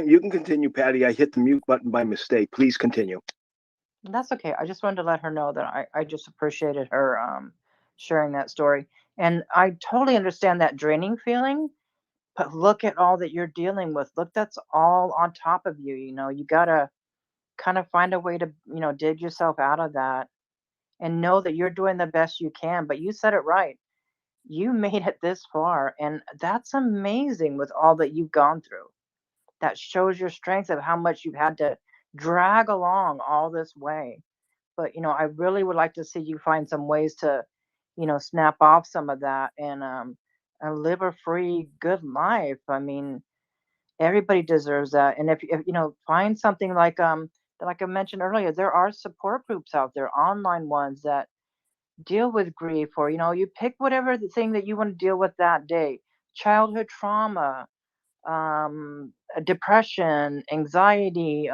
You can continue, Patty. I hit the mute button by mistake. Please continue. That's okay. I just wanted to let her know that I just appreciated her sharing that story. And I totally understand that draining feeling, but look at all that you're dealing with. Look, that's all on top of you. You gotta kind of find a way to, dig yourself out of that and know that you're doing the best you can. But you said it right. you made it this far, and that's amazing with all that you've gone through. That shows your strength of how much you've had to drag along all this way. But, I really would like to see you find some ways to, snap off some of that and live a free, good life. I mean, everybody deserves that. And if find something like I mentioned earlier, there are support groups out there, online ones that deal with grief, or you pick whatever the thing that you want to deal with that day. Childhood trauma, depression, anxiety,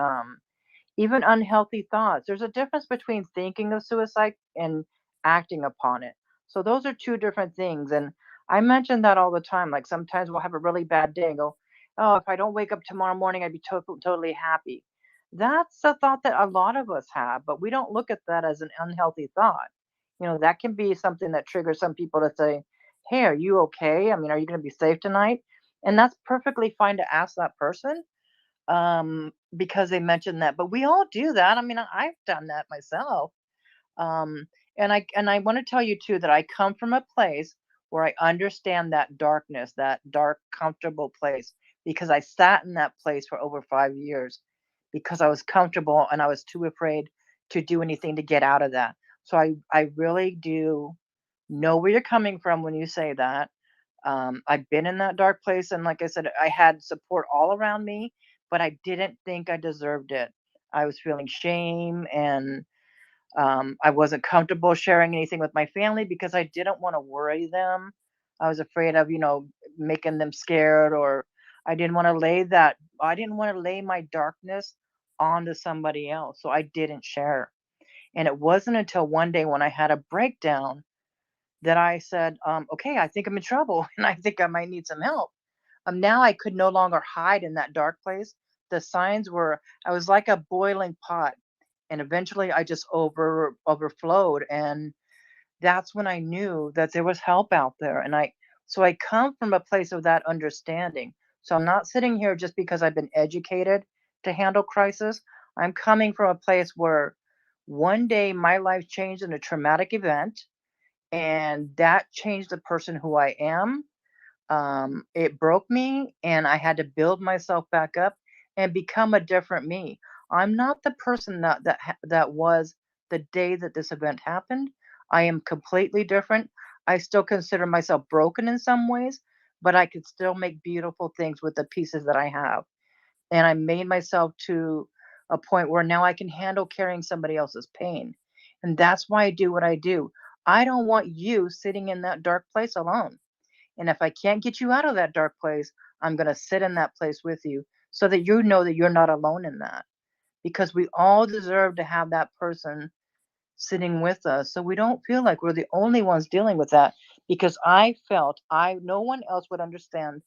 even unhealthy thoughts. There's a difference between thinking of suicide and acting upon it. So those are two different things. And I mention that all the time. Like sometimes we'll have a really bad day and go, oh, if I don't wake up tomorrow morning, I'd be totally happy. That's a thought that a lot of us have, but we don't look at that as an unhealthy thought. That can be something that triggers some people to say, hey, are you okay? I mean, are you going to be safe tonight? And that's perfectly fine to ask that person, because they mentioned that. But we all do that. I mean, I've done that myself. Um, and I want to tell you too that I come from a place where I understand that darkness, that dark, comfortable place, because I sat in that place for over 5 years because I was comfortable and I was too afraid to do anything to get out of that. So I really do know where you're coming from when you say that. I've been in that dark place, and like I said, I had support all around me, but I didn't think I deserved it. I was feeling shame, and I wasn't comfortable sharing anything with my family because I didn't want to worry them. I was afraid of, making them scared, or I didn't want to I didn't want to lay my darkness onto somebody else. So I didn't share. And it wasn't until one day when I had a breakdown that I said, okay, I think I'm in trouble and I think I might need some help. Now I could no longer hide in that dark place. The signs were, I was like a boiling pot, and eventually I just overflowed. And that's when I knew that there was help out there. So I come from a place of that understanding. So I'm not sitting here just because I've been educated to handle crisis. I'm coming from a place where one day my life changed in a traumatic event, and that changed the person who I am. It broke me, and I had to build myself back up and become a different me. I'm not the person that was the day that this event happened. I am completely different. I still consider myself broken in some ways, but I could still make beautiful things with the pieces that I have. And I made myself to a point where now I can handle carrying somebody else's pain. And that's why I do what I do. I don't want you sitting in that dark place alone. And if I can't get you out of that dark place, I'm going to sit in that place with you so that you know that you're not alone in that. Because we all deserve to have that person sitting with us so we don't feel like we're the only ones dealing with that. Because I felt no one else would understand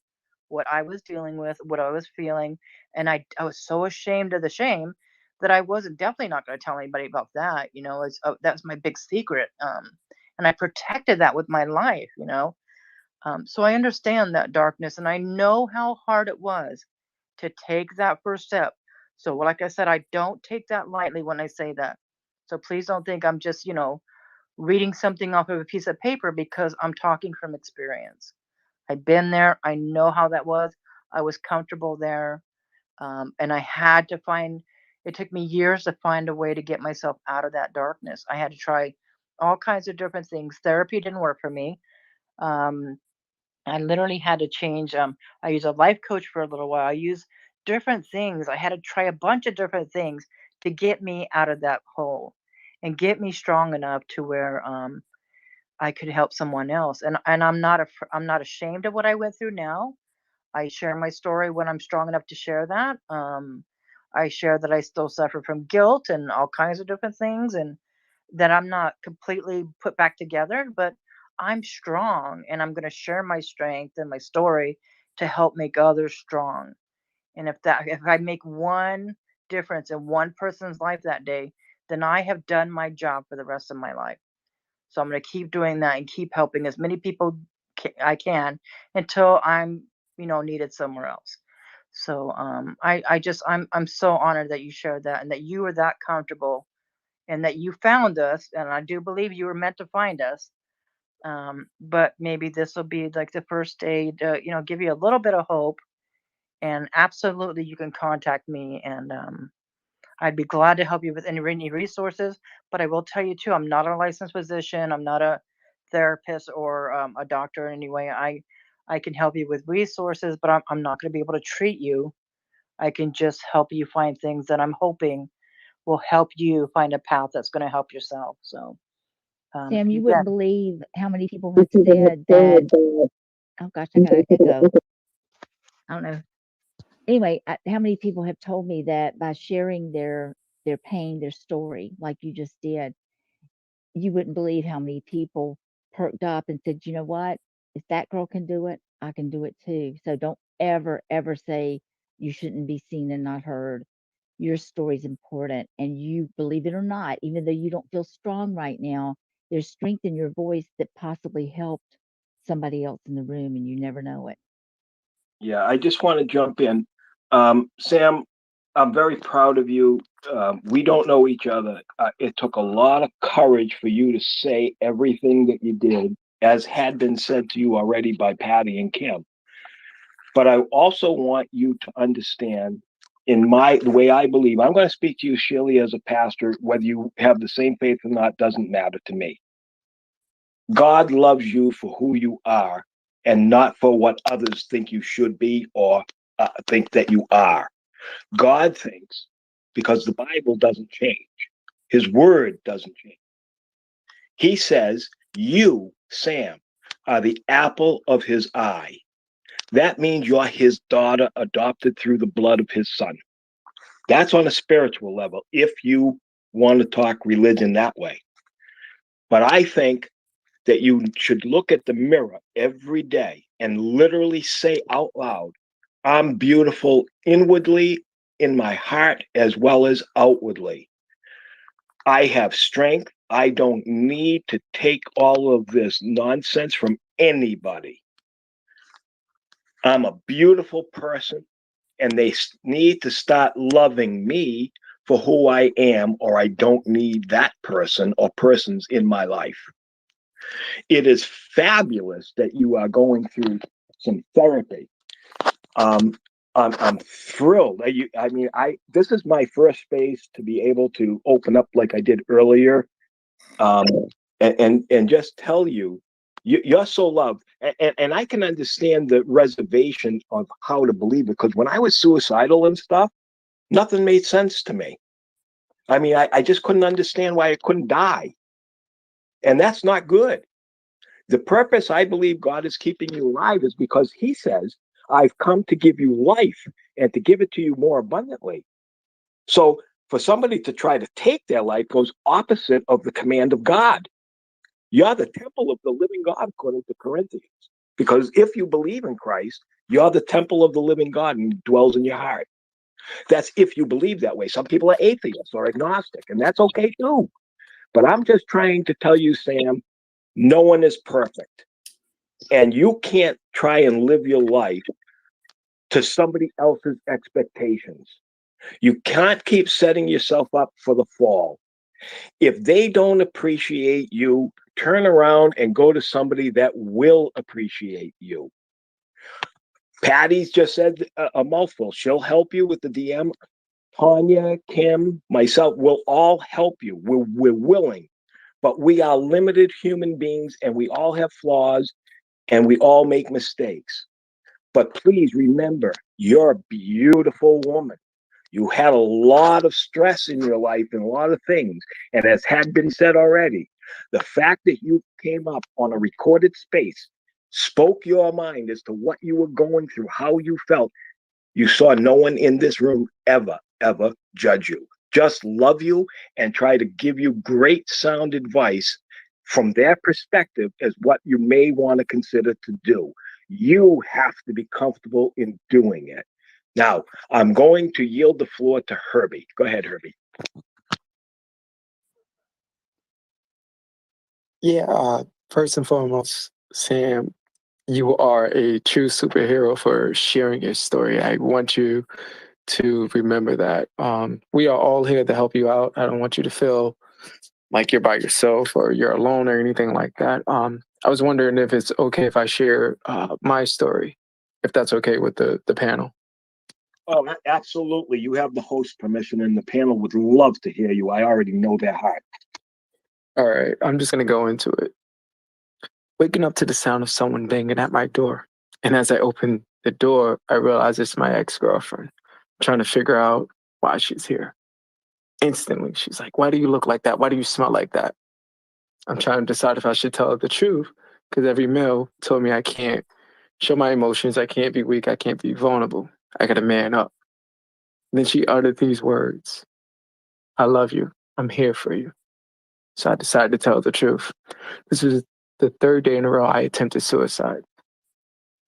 what I was dealing with, what I was feeling, and I was so ashamed of the shame that I wasn't definitely not going to tell anybody about that. That's my big secret, and I protected that with my life. So I understand that darkness, and I know how hard it was to take that first step. So, like I said, I don't take that lightly when I say that. So please don't think I'm just, reading something off of a piece of paper, because I'm talking from experience. I've been there. I know how that was. I was comfortable there. And it took me years to find a way to get myself out of that darkness. I had to try all kinds of different things. Therapy didn't work for me. Um, I literally had to change. I use a life coach for a little while. I use different things. I had to try a bunch of different things to get me out of that hole and get me strong enough to where I could help someone else. And I'm not ashamed of what I went through now. I share my story when I'm strong enough to share that. I share that I still suffer from guilt and all kinds of different things, and that I'm not completely put back together, but I'm strong, and I'm going to share my strength and my story to help make others strong. And if I make one difference in one person's life that day, then I have done my job for the rest of my life. So I'm going to keep doing that and keep helping as many people I can until I'm, needed somewhere else. So I'm so honored that you shared that and that you were that comfortable and that you found us. And I do believe you were meant to find us. But maybe this will be like the first day to, give you a little bit of hope. And absolutely, you can contact me, and I'd be glad to help you with any resources. But I will tell you too, I'm not a licensed physician. I'm not a therapist or a doctor in any way. I can help you with resources, but I'm not going to be able to treat you. I can just help you find things that I'm hoping will help you find a path that's going to help yourself. So, Sam, you yeah, wouldn't believe how many people have said that. Oh gosh, I got an echo. I don't know. Anyway, how many people have told me that by sharing their pain, their story, like you just did, you wouldn't believe how many people perked up and said, you know what? If that girl can do it, I can do it too. So don't ever, ever say you shouldn't be seen and not heard. Your story's important. And you, believe it or not, even though you don't feel strong right now, there's strength in your voice that possibly helped somebody else in the room and you never know it. Yeah, I just want to jump in. Sam, I'm very proud of you. We don't know each other. It took a lot of courage for you to say everything that you did, as had been said to you already by Patty and Kim. But I also want you to understand, the way I believe, I'm going to speak to you, Shirley, as a pastor. Whether you have the same faith or not doesn't matter to me. God loves you for who you are and not for what others think you should be or think that you are. God thinks, because the Bible doesn't change, his word doesn't change. He says, you, Sam, are the apple of his eye. That means you're his daughter, adopted through the blood of his son. That's on a spiritual level, if you want to talk religion that way. But I think that you should look at the mirror every day and literally say out loud, I'm beautiful inwardly in my heart as well as outwardly. I have strength. I don't need to take all of this nonsense from anybody. I'm a beautiful person, and they need to start loving me for who I am, or I don't need that person or persons in my life. It is fabulous that you are going through some therapy. I'm thrilled. This is my first space to be able to open up like I did earlier, and just tell you, you're so loved. And I can understand the reservation of how to believe it, because when I was suicidal and stuff, nothing made sense to me. I just couldn't understand why I couldn't die, and that's not good. The purpose I believe God is keeping you alive is because he says, I've come to give you life and to give it to you more abundantly. So for somebody to try to take their life goes opposite of the command of God. You're the temple of the living God, according to Corinthians. Because if you believe in Christ, you're the temple of the living God and he dwells in your heart. That's if you believe that way. Some people are atheists or agnostic, and that's okay too. But I'm just trying to tell you, Sam, no one is perfect. And you can't try and live your life to somebody else's expectations. You can't keep setting yourself up for the fall. If they don't appreciate you, turn around and go to somebody that will appreciate you. Patty's just said a mouthful. She'll help you with the DM. Tanya, Kim, myself will all help you. We're willing. But we are limited human beings, and we all have flaws, and we all make mistakes. But please remember, you're a beautiful woman. You had a lot of stress in your life and a lot of things. And as had been said already, the fact that you came up on a recorded space, spoke your mind as to what you were going through, how you felt, you saw no one in this room ever judge you. Just love you and try to give you great sound advice from their perspective as what you may want to consider to do. You have to be comfortable in doing it. Now, I'm going to yield the floor to Herbie. Go ahead, Herbie. Yeah, first and foremost, Sam, you are a true superhero for sharing your story. I want you to remember that. We are all here to help you out. I don't want you to feel like you're by yourself or you're alone or anything like that. I was wondering if it's okay if I share my story, if that's okay with the panel. Oh, absolutely. You have the host permission, and the panel would love to hear you. I already know their heart. All right, I'm just gonna go into it. Waking up to the sound of someone banging at my door, and as I open the door, I realize it's my ex-girlfriend. Trying to figure out why she's here. Instantly, she's like, "Why do you look like that? Why do you smell like that?" I'm trying to decide if I should tell her the truth because every male told me I can't show my emotions, I can't be weak, I can't be vulnerable. I gotta man up. Then she uttered these words: "I love you. I'm here for you." So I decided to tell the truth. This was the third day in a row I attempted suicide.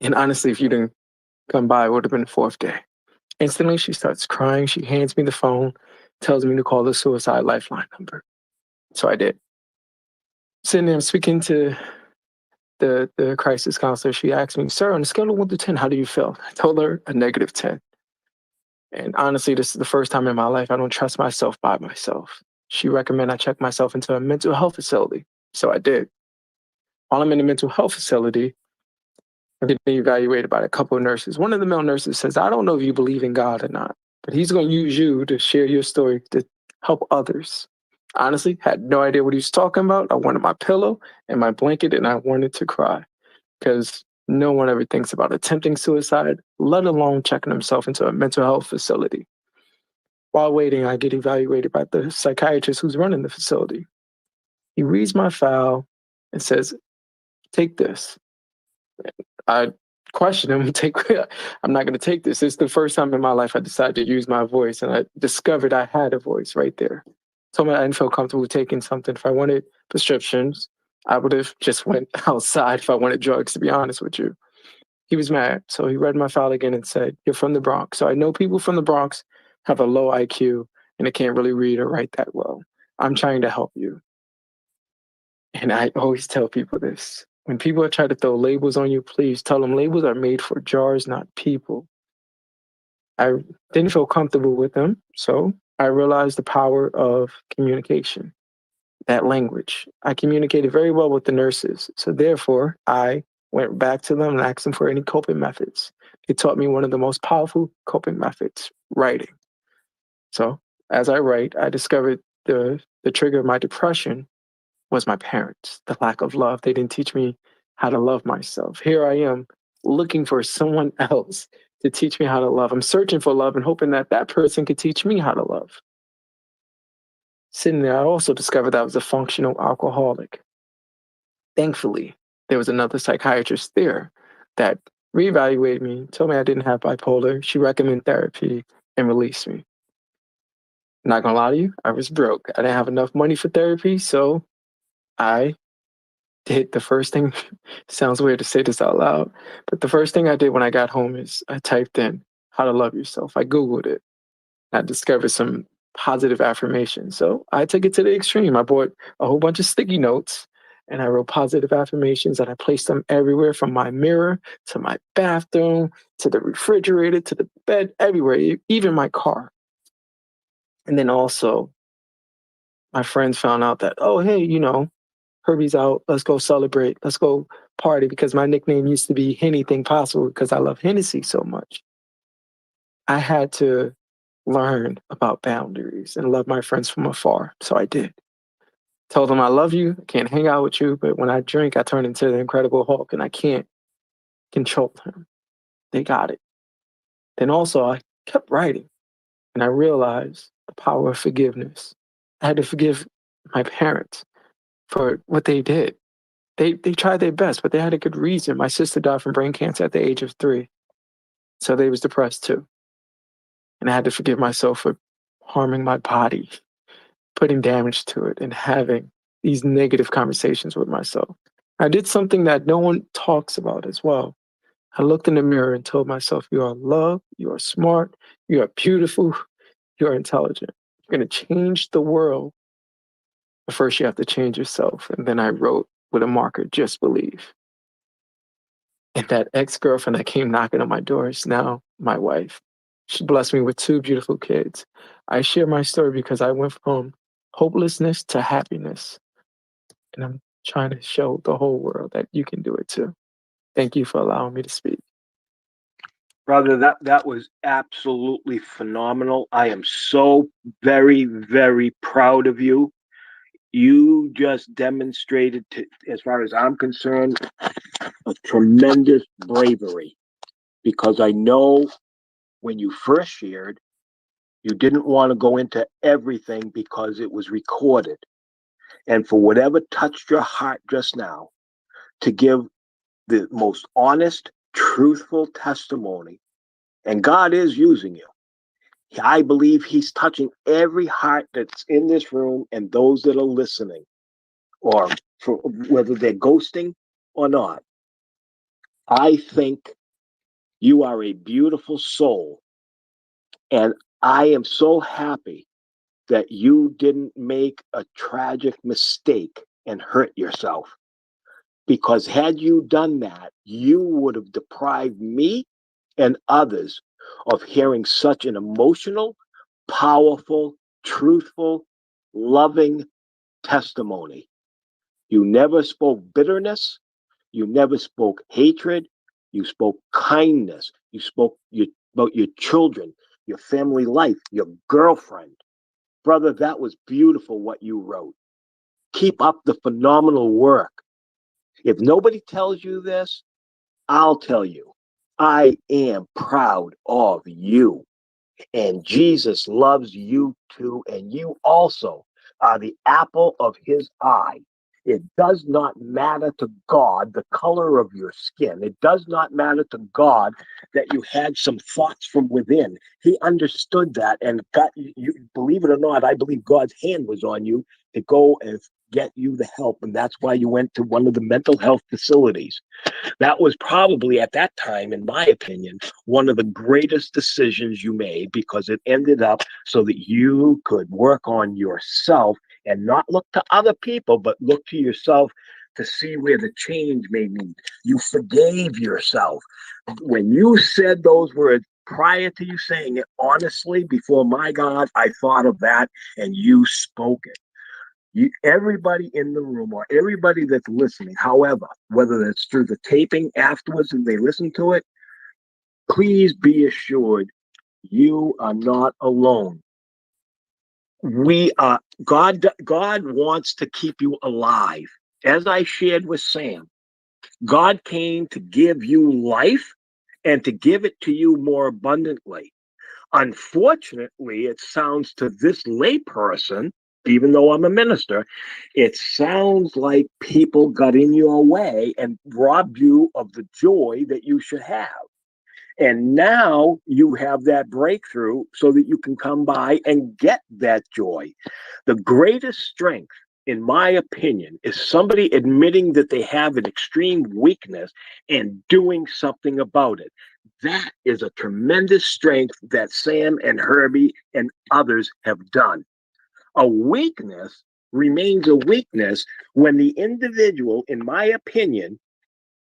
And honestly, if you didn't come by, it would have been the fourth day. Instantly, she starts crying. She hands me the phone, tells me to call the suicide lifeline number. So I did. Sitting there, I'm speaking to the crisis counselor. She asked me, "Sir, on a scale of 1 to 10, how do you feel?" I told her a negative 10. And honestly, this is the first time in my life I don't trust myself by myself. She recommended I check myself into a mental health facility. So I did. While I'm in the mental health facility, I'm getting evaluated by a couple of nurses. One of the male nurses says, "I don't know if you believe in God or not, but he's going to use you to share your story to help others." Honestly, had no idea what he was talking about. I wanted my pillow and my blanket, and I wanted to cry because no one ever thinks about attempting suicide, let alone checking himself into a mental health facility. While waiting, I get evaluated by the psychiatrist who's running the facility. He reads my file and says, "Take this." I question him, I'm not going to take this. It's the first time in my life I decided to use my voice, and I discovered I had a voice right there. Told me I didn't feel comfortable taking something. If I wanted prescriptions, I would have just went outside if I wanted drugs, to be honest with you. He was mad. So he read my file again and said, "You're from the Bronx." So I know people from the Bronx have a low IQ and they can't really read or write that well. I'm trying to help you. And I always tell people this. When people try to throw labels on you, please tell them labels are made for jars, not people. I didn't feel comfortable with them, so I realized the power of communication, that language. I communicated very well with the nurses, so therefore I went back to them and asked them for any coping methods. They taught me one of the most powerful coping methods: writing. So as I write, I discovered the trigger of my depression was my parents, the lack of love. They didn't teach me how to love myself. Here I am looking for someone else to teach me how to love. I'm searching for love and hoping that that person could teach me how to love. Sitting there, I also discovered that I was a functional alcoholic. Thankfully, there was another psychiatrist there that reevaluated me, told me I didn't have bipolar. She recommended therapy and released me. Not gonna lie to you, I was broke. I didn't have enough money for therapy, so I did the first thing. Sounds weird to say this out loud, but the first thing I did when I got home is I typed in how to love yourself. I Googled it. I discovered some positive affirmations. So I took it to the extreme. I bought a whole bunch of sticky notes and I wrote positive affirmations and I placed them everywhere, from my mirror to my bathroom to the refrigerator to the bed, everywhere, even my car. And then also, my friends found out that, "Oh, hey, Herbie's out. Let's go celebrate. Let's go party," because my nickname used to be Anything Possible because I love Hennessy so much. I had to learn about boundaries and love my friends from afar. So I did. Told them I love you, I can't hang out with you, but when I drink, I turn into the Incredible Hulk and I can't control him. They got it. Then also, I kept writing and I realized the power of forgiveness. I had to forgive my parents for what they did. They tried their best, but they had a good reason. My sister died from brain cancer at the age of 3, so they was depressed too. And I had to forgive myself for harming my body, putting damage to it, and having these negative conversations with myself. I did something that no one talks about as well. I looked in the mirror and told myself, "You are loved, you are smart, you are beautiful, you are intelligent. You're going to change the world. But first, you have to change yourself." And then I wrote with a marker, "Just believe." And that ex-girlfriend that came knocking on my door is now my wife. She blessed me with 2 beautiful kids. I share my story because I went from hopelessness to happiness. And I'm trying to show the whole world that you can do it too. Thank you for allowing me to speak. Brother, that was absolutely phenomenal. I am so very, very proud of you. You just demonstrated, as far as I'm concerned, a tremendous bravery, because I know when you first shared, you didn't want to go into everything because it was recorded. And for whatever touched your heart just now, to give the most honest, truthful testimony, and God is using you. I believe he's touching every heart that's in this room and those that are listening, or for whether they're ghosting or not. I think you are a beautiful soul, and I am so happy that you didn't make a tragic mistake and hurt yourself. Because had you done that, you would have deprived me and others of hearing such an emotional, powerful, truthful, loving testimony. You never spoke bitterness. You never spoke hatred. You spoke kindness. You spoke about your children, your family life, your girlfriend. Brother, that was beautiful what you wrote. Keep up the phenomenal work. If nobody tells you this, I'll tell you. I am proud of you. And Jesus loves you too. And you also are the apple of his eye. It does not matter to God the color of your skin. It does not matter to God that you had some thoughts from within. He understood that, and got you. Believe it or not, I believe God's hand was on you to go and get you the help. And that's why you went to one of the mental health facilities. That was probably at that time, in my opinion, one of the greatest decisions you made, because it ended up so that you could work on yourself and not look to other people, but look to yourself to see where the change may be. You forgave yourself. When you said those words, prior to you saying it, honestly, before my God, I thought of that and you spoke it. Everybody in the room, or everybody that's listening, however, whether it's through the taping afterwards and they listen to it, please be assured you are not alone. We are God wants to keep you alive. As I shared with Sam, God came to give you life and to give it to you more abundantly. Unfortunately, it sounds to this layperson, even though I'm a minister, it sounds like people got in your way and robbed you of the joy that you should have. And now you have that breakthrough so that you can come by and get that joy. The greatest strength, in my opinion, is somebody admitting that they have an extreme weakness and doing something about it. That is a tremendous strength that Sam and Herbie and others have done. A weakness remains a weakness when the individual, in my opinion,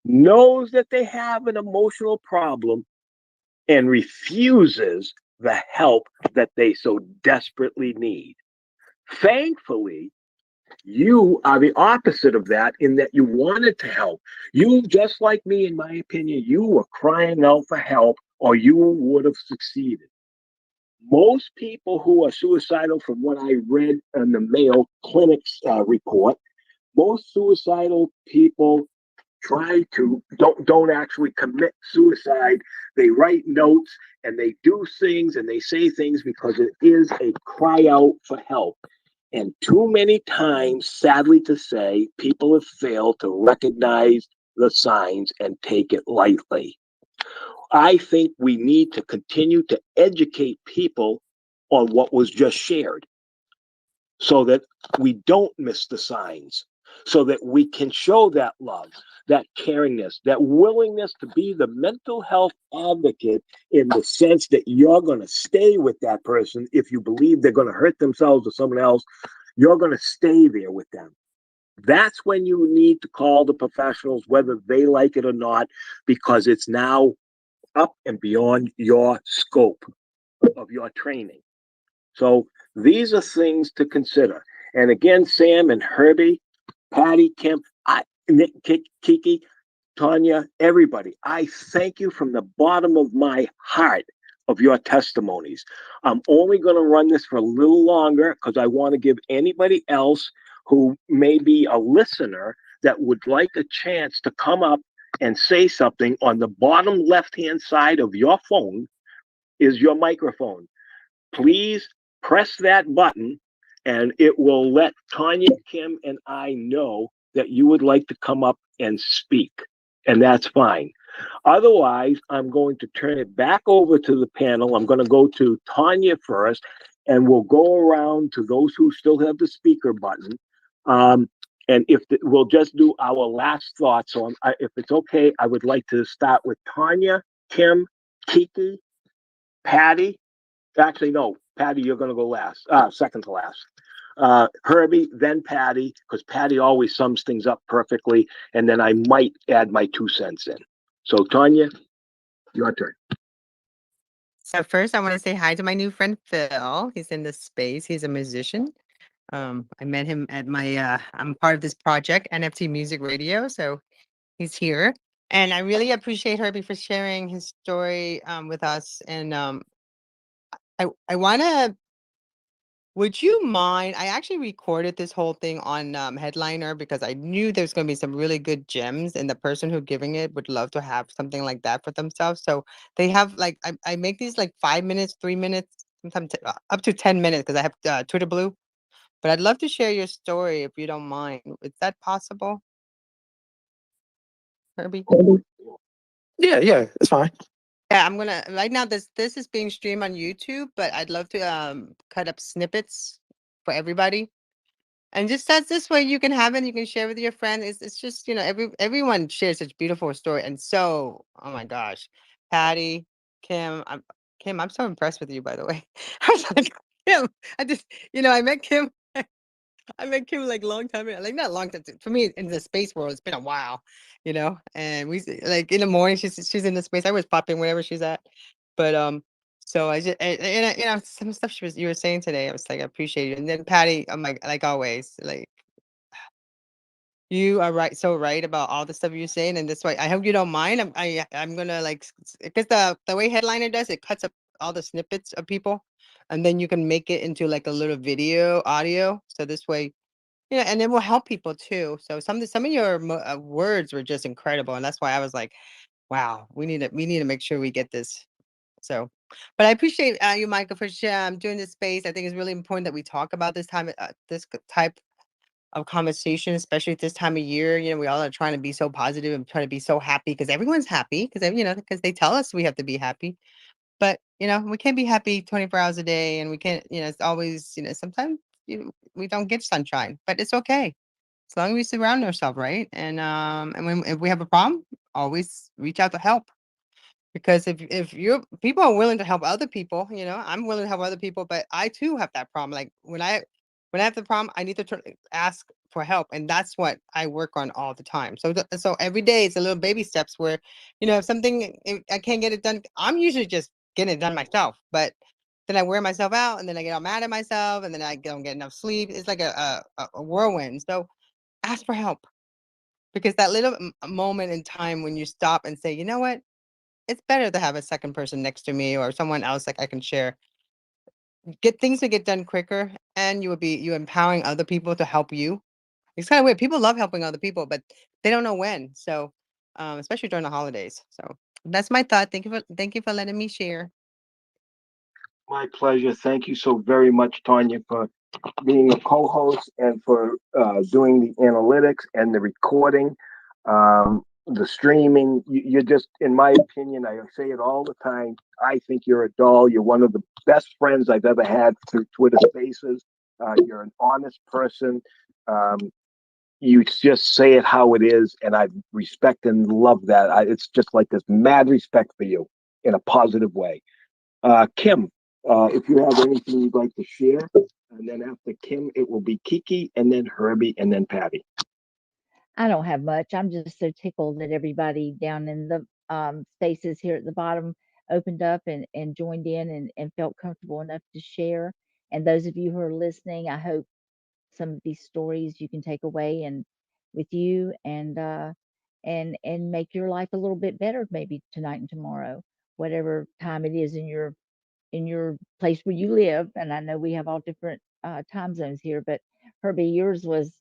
knows that they have an emotional problem and refuses the help that they so desperately need. Thankfully, you are the opposite of that, in that you wanted to help. You, just like me, in my opinion, you were crying out for help, or you would have succeeded. Most people who are suicidal, from what I read in the Mayo Clinic's report, most suicidal people try to don't actually commit suicide. They write notes and they do things and they say things because it is a cry out for help. And too many times, sadly to say, people have failed to recognize the signs and take it lightly. I think we need to continue to educate people on what was just shared, so that we don't miss the signs, so that we can show that love, that caringness, that willingness to be the mental health advocate, in the sense that you're going to stay with that person. If you believe they're going to hurt themselves or someone else, you're going to stay there with them. That's when you need to call the professionals, whether they like it or not, because it's now up and beyond your scope of your training. So These are things to consider. And again, Sam and Herbie, Patty, Kim, Nick, Kiki, Tanya, everybody, I thank you from the bottom of my heart of your testimonies. I'm only going to run this for a little longer because I want to give anybody else who may be a listener that would like a chance to come up and say something. On the bottom left-hand side of your phone is your microphone. Please press that button and it will let Tanya, Kim, and I know that you would like to come up and speak. And that's fine. Otherwise, I'm going to turn it back over to the panel. I'm going to go to Tanya first, and we'll go around to those who still have the speaker button. And we'll just do our last thoughts. So if it's okay, I would like to start with Tanya, Kim, Kiki, Patty. Actually, no, Patty, you're going to go last, second to last. Herbie, then Patty, because Patty always sums things up perfectly, and then I might add my 2 cents in. So, Tanya, your turn. So first, I want to say hi to my new friend Phil. He's in this space. He's a musician. I met him at my. I'm part of this project, NFT Music Radio. So he's here, and I really appreciate Herbie for sharing his story with us. And I want to. Would you mind? I actually recorded this whole thing on Headliner because I knew there's going to be some really good gems, and the person who giving it would love to have something like that for themselves. So they have like I make these like 5 minutes, 3 minutes, sometimes up to 10 minutes because I have Twitter Blue. But I'd love to share your story if you don't mind. Is that possible, Herbie? Yeah, it's fine. Yeah, I'm gonna right now. This is being streamed on YouTube, but I'd love to cut up snippets for everybody. And just that's this way you can have it, you can share with your friend. It's just, everyone shares such beautiful story. And so, oh my gosh, Patty, Kim, I'm so impressed with you, by the way. I was like, Kim, I just, I met Kim. I met Kim like long time ago, like not long time. For me, in the space world, it's been a while, And like in the morning, she's in the space. I was popping wherever she's at, but so I just some stuff you were saying today, I was like, I appreciate it. And then Patty, I'm like always, like you are right, so right about all the stuff you're saying, and that's why I hope you don't mind. I'm gonna like because the way Headliner does it cuts up all the snippets of people, and then you can make it into like a little video audio. So this way, and it will help people too. So some of your words were just incredible, and that's why I was like, wow, we need to make sure we get this. So, but I appreciate you, Michael, for doing this space. I think it's really important that we talk about this type of conversation, especially at this time of year. We all are trying to be so positive and trying to be so happy because everyone's happy because they tell us we have to be happy. But we can't be happy 24 hours a day, and we can't. It's always sometimes we don't get sunshine, but it's okay as long as we surround ourselves right. And when if we have a problem, always reach out to help. Because if you people are willing to help other people, I'm willing to help other people, but I too have that problem. Like when I have the problem, I need to ask for help, and that's what I work on all the time. So every day it's a little baby steps where, if I can't get it done, I'm usually just getting it done myself. But then I wear myself out, and then I get all mad at myself, and then I don't get enough sleep. It's like a whirlwind. So ask for help because that little moment in time when you stop and say, you know what? It's better to have a second person next to me or someone else like I can share. Get things to get done quicker, and you empowering other people to help you. It's kind of weird. People love helping other people, but they don't know when. So, especially during the holidays. So that's my thought. Thank you for letting me share. My pleasure. Thank you so very much, Tanya, for being a co-host and for doing the analytics and the recording, the streaming. You're just, in my opinion, I say it all the time. I think you're a doll. You're one of the best friends I've ever had through Twitter Spaces. You're an honest person. You just say it how it is, and I respect and love that. It's just like this mad respect for you in a positive way. Kim, if you have anything you'd like to share, and then after Kim, it will be Kiki, and then Herbie, and then Patty. I don't have much. I'm just so tickled that everybody down in the spaces here at the bottom opened up and joined in and felt comfortable enough to share. And those of you who are listening, I hope some of these stories you can take away and with you and make your life a little bit better maybe tonight and tomorrow, whatever time it is in your place where you live. And I know we have all different time zones here, but Herbie, yours was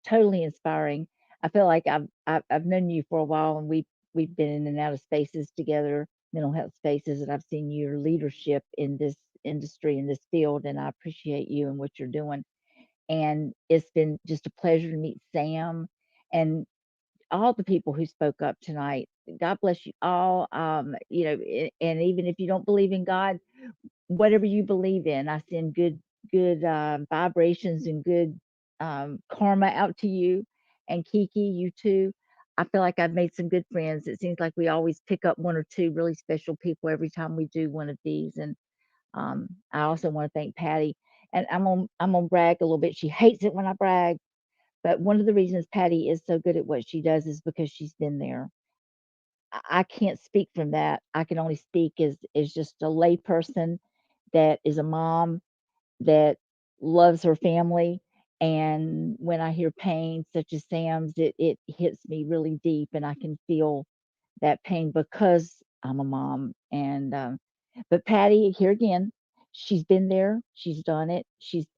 totally inspiring. I feel like I've known you for a while, and we've been in and out of spaces together, mental health spaces, and I've seen your leadership in this industry, in this field, and I appreciate you and what you're doing. And it's been just a pleasure to meet Sam and all the people who spoke up tonight. God bless you all. And even if you don't believe in God, whatever you believe in, I send good vibrations and good karma out to you. And Kiki, you too. I feel like I've made some good friends. It seems like we always pick up one or two really special people every time we do one of these. And I also want to thank Patty. And I'm gonna brag a little bit. She hates it when I brag, but one of the reasons Patty is so good at what she does is because she's been there. I can't speak from that. I can only speak as just a lay person that is a mom that loves her family. And when I hear pain such as Sam's, it hits me really deep, and I can feel that pain because I'm a mom. And but Patty, here again, she's been there, she's done it.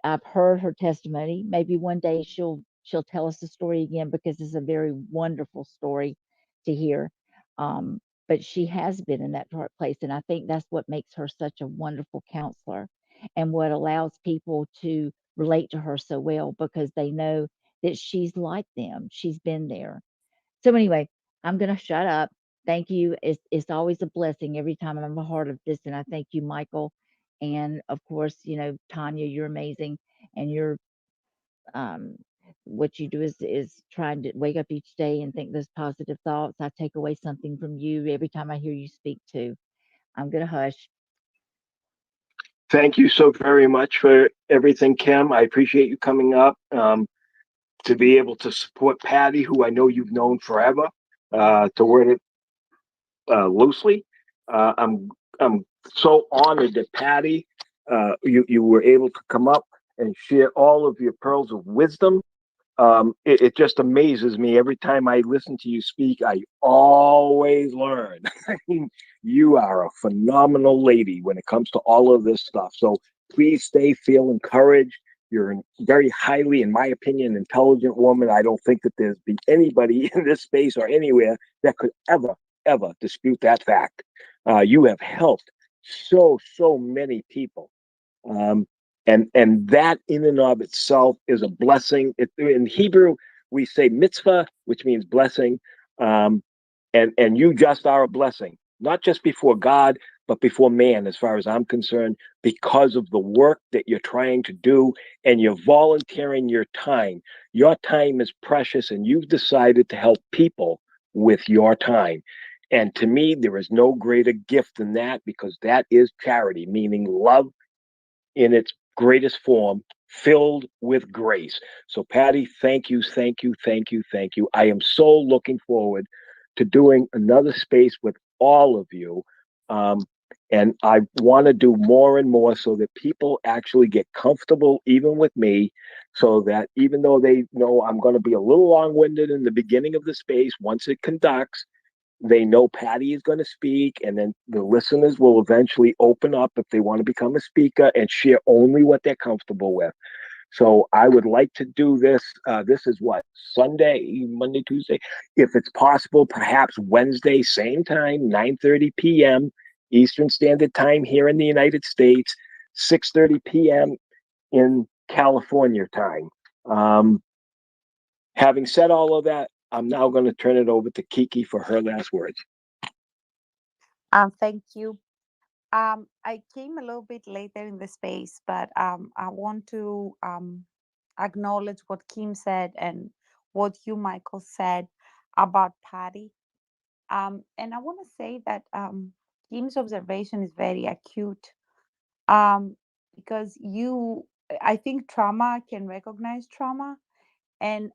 I've heard her testimony. Maybe one day she'll tell us the story again because it's a very wonderful story to hear. But she has been in that dark place, and I think that's what makes her such a wonderful counselor, and what allows people to relate to her so well because they know that she's like them. She's been there. So anyway, I'm gonna shut up. Thank you. It's always a blessing every time I'm a part of this, and I thank you, Michael, and of course, Tanya, you're amazing, and you're um, what you do is trying to wake up each day and think those positive thoughts. I take away something from you every time I hear you speak too. I'm gonna hush. Thank you so very much for everything, Kim. I appreciate you coming up to be able to support Patty, who I know you've known forever. To word it loosely, I'm so honored that Patty, you were able to come up and share all of your pearls of wisdom. It just amazes me every time I listen to you speak. I always learn. I mean, you are a phenomenal lady when it comes to all of this stuff. So please feel encouraged. You're a very highly, in my opinion, intelligent woman. I don't think that there's been anybody in this space or anywhere that could ever dispute that fact. You have helped so many people. Um, and that in and of itself is a blessing. In Hebrew, we say mitzvah, which means blessing. Um, and you just are a blessing, not just before God, but before man, as far as I'm concerned, because of the work that you're trying to do, and you're volunteering your time. Your time is precious, and you've decided to help people with your time. And to me, there is no greater gift than that, because that is charity, meaning love in its greatest form, filled with grace. So, Patty, thank you, thank you, thank you, thank you. I am so looking forward to doing another space with all of you. Um, and I want to do more and more so that people actually get comfortable, even with me, so that even though they know I'm going to be a little long winded in the beginning of the space, once it conducts, they know Patty is going to speak, and then the listeners will eventually open up if they want to become a speaker and share only what they're comfortable with. So I would like to do this. This is what, Sunday, Monday, Tuesday. If it's possible, perhaps Wednesday, same time, 9:30 p.m. Eastern Standard Time here in the United States, 6:30 p.m. in California time. Um, Having said all of that, I'm now going to turn it over to Kiki for her last words. Thank you. I came a little bit later in the space, but I want to acknowledge what Kim said and what you, Michael, said about Patty. And I want to say that Kim's observation is very acute, um, because I think trauma can recognize trauma, and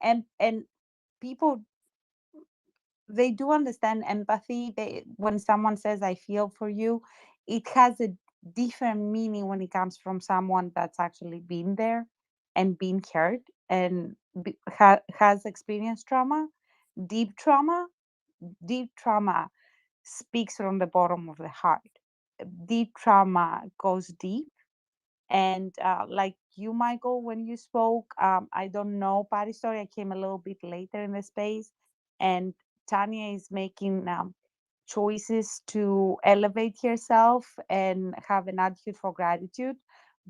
people, they do understand empathy. When someone says, "I feel for you," it has different meaning when it comes from someone that's actually been there and been hurt and has experienced trauma. Deep trauma, deep trauma speaks from the bottom of the heart. Deep trauma goes deep. And like you, Michael, when you spoke, I don't know Patty's story. I came a little bit later in the space, and Tanya is making choices to elevate herself and have an attitude for gratitude.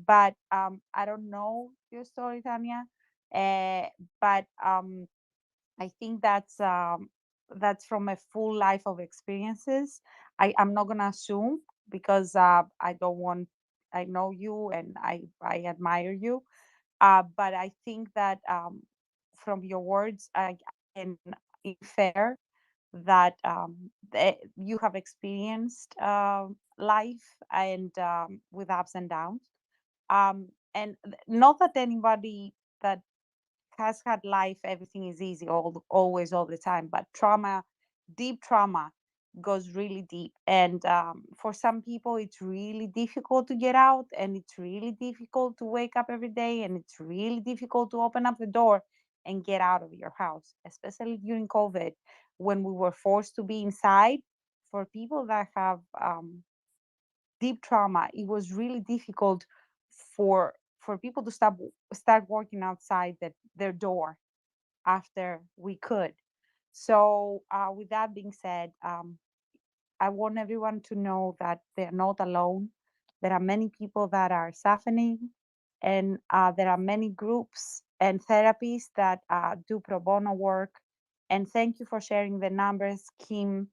But I don't know your story, Tanya. But I think that's from a full life of experiences. I'm not gonna assume because I don't want. I know you and I admire you, but I think that from your words, I can infer that you have experienced life and with ups and downs. And not that anybody that has had life, everything is easy always, all the time. But trauma, deep trauma, goes really deep. And for some people, it's really difficult to get out, and it's really difficult to wake up every day, and it's really difficult to open up the door and get out of your house, especially during COVID when we were forced to be inside. For people that have deep trauma, it was really difficult for people to start working outside their door after we could. So, with that being said, I want everyone to know that they're not alone. There are many people that are suffering, and there are many groups and therapies that do pro bono work. And thank you for sharing the numbers, Kim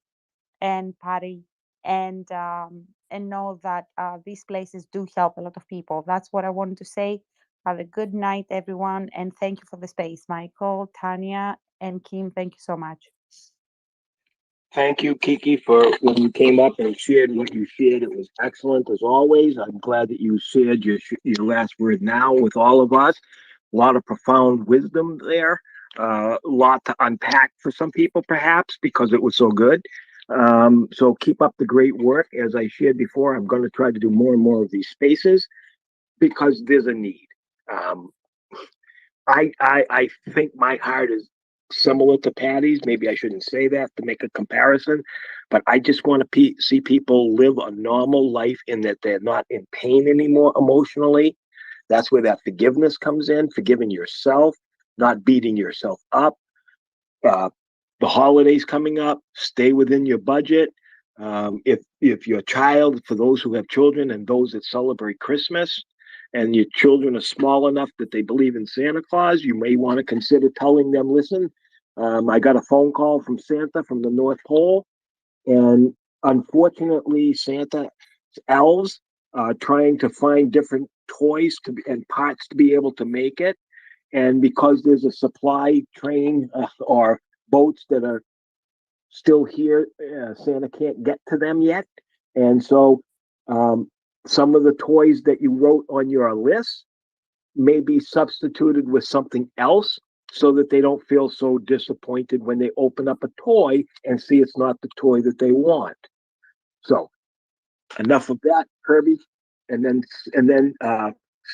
and Patty, and know that these places do help a lot of people. That's what I wanted to say. Have a good night, everyone, and thank you for the space, Michael, Tanya, and Kim. Thank you so much. Thank you, Kiki, for when you came up and shared what you shared. It was excellent as always. I'm glad that you shared your last word now with all of us. A lot of profound wisdom there. A lot to unpack for some people, perhaps, because it was so good. So keep up the great work. As I shared before, I'm going to try to do more and more of these spaces because there's a need. Um, I think my heart is similar to Patty's. Maybe I shouldn't say that to make a comparison, but I just want to see people live a normal life in that they're not in pain anymore emotionally. That's where that forgiveness comes in, forgiving yourself, not beating yourself up. Uh, the holidays coming up, stay within your budget. If your child, for those who have children and those that celebrate Christmas, and your children are small enough that they believe in Santa Claus, you may want to consider telling them, listen, I got a phone call from Santa from the North Pole, and unfortunately, Santa elves are trying to find different toys and parts to be able to make it. And because there's a supply train or boats that are still here, Santa can't get to them yet. And so some of the toys that you wrote on your list may be substituted with something else so that they don't feel so disappointed when they open up a toy and see it's not the toy that they want. So enough of that, Kirby. And then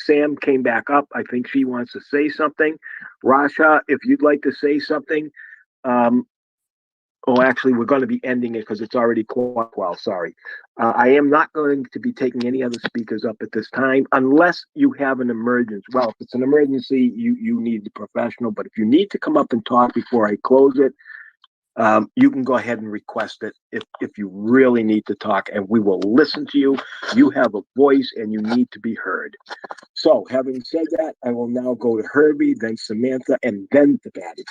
Sam came back up. I think she wants to say something. Rasha, if you'd like to say something, actually, we're going to be ending it because it's already clock. Well, sorry. I am not going to be taking any other speakers up at this time unless you have an emergency. Well, if it's an emergency, you need the professional. But if you need to come up and talk before I close it, you can go ahead and request it if you really need to talk, and we will listen to you. You have a voice, and you need to be heard. So, having said that, I will now go to Herbie, then Samantha, and then to Patty.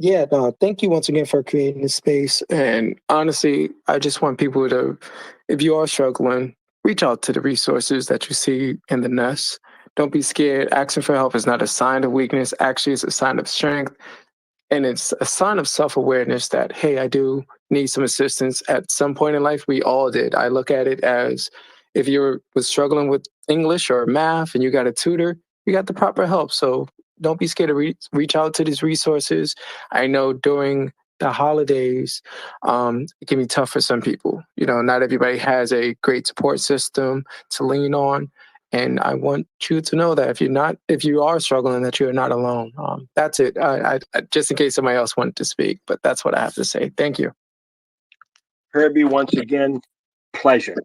Yeah, no, thank you once again for creating this space. And honestly, I just want people to, if you are struggling, reach out to the resources that you see in the nest. Don't be scared. Asking for help is not a sign of weakness. Actually, it's a sign of strength. And it's a sign of self-awareness that, hey, I do need some assistance. At some point in life, we all did. I look at it as if you was struggling with English or math and you got a tutor, you got the proper help. So don't be scared to reach out to these resources. I know during the holidays, it can be tough for some people. You know, not everybody has a great support system to lean on. And I want you to know that if you are struggling, that you're not alone. That's it. Just in case somebody else wanted to speak, but that's what I have to say. Thank you. Herbie, once again, pleasure.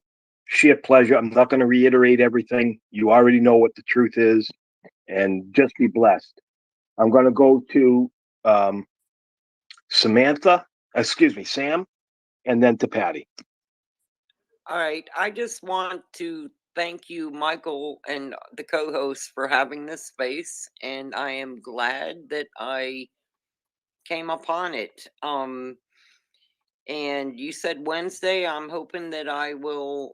Sheer pleasure. I'm not going to reiterate everything. You already know what the truth is, and just be blessed. I'm going to go to Sam, and then to Patty. All right. I just want to thank you, Michael, and the co-hosts for having this space, and I am glad that I came upon it. And you said Wednesday. I'm hoping that I will.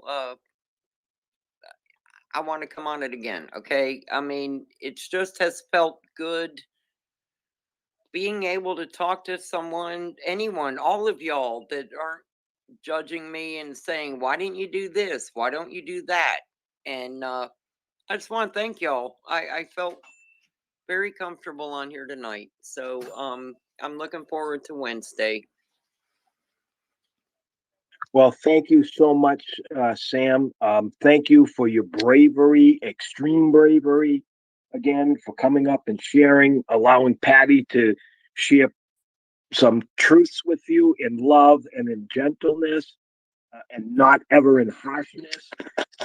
I want to come on it again. Okay. I mean, it just has felt good being able to talk to someone, anyone, all of y'all that aren't judging me and saying, why didn't you do this? Why don't you do that? And I just want to thank y'all. I felt very comfortable on here tonight. So I'm looking forward to Wednesday. Well, thank you so much, Sam. Thank you for your bravery, extreme bravery, again, for coming up and sharing, allowing Patty to share some truths with you in love and in gentleness, and not ever in harshness.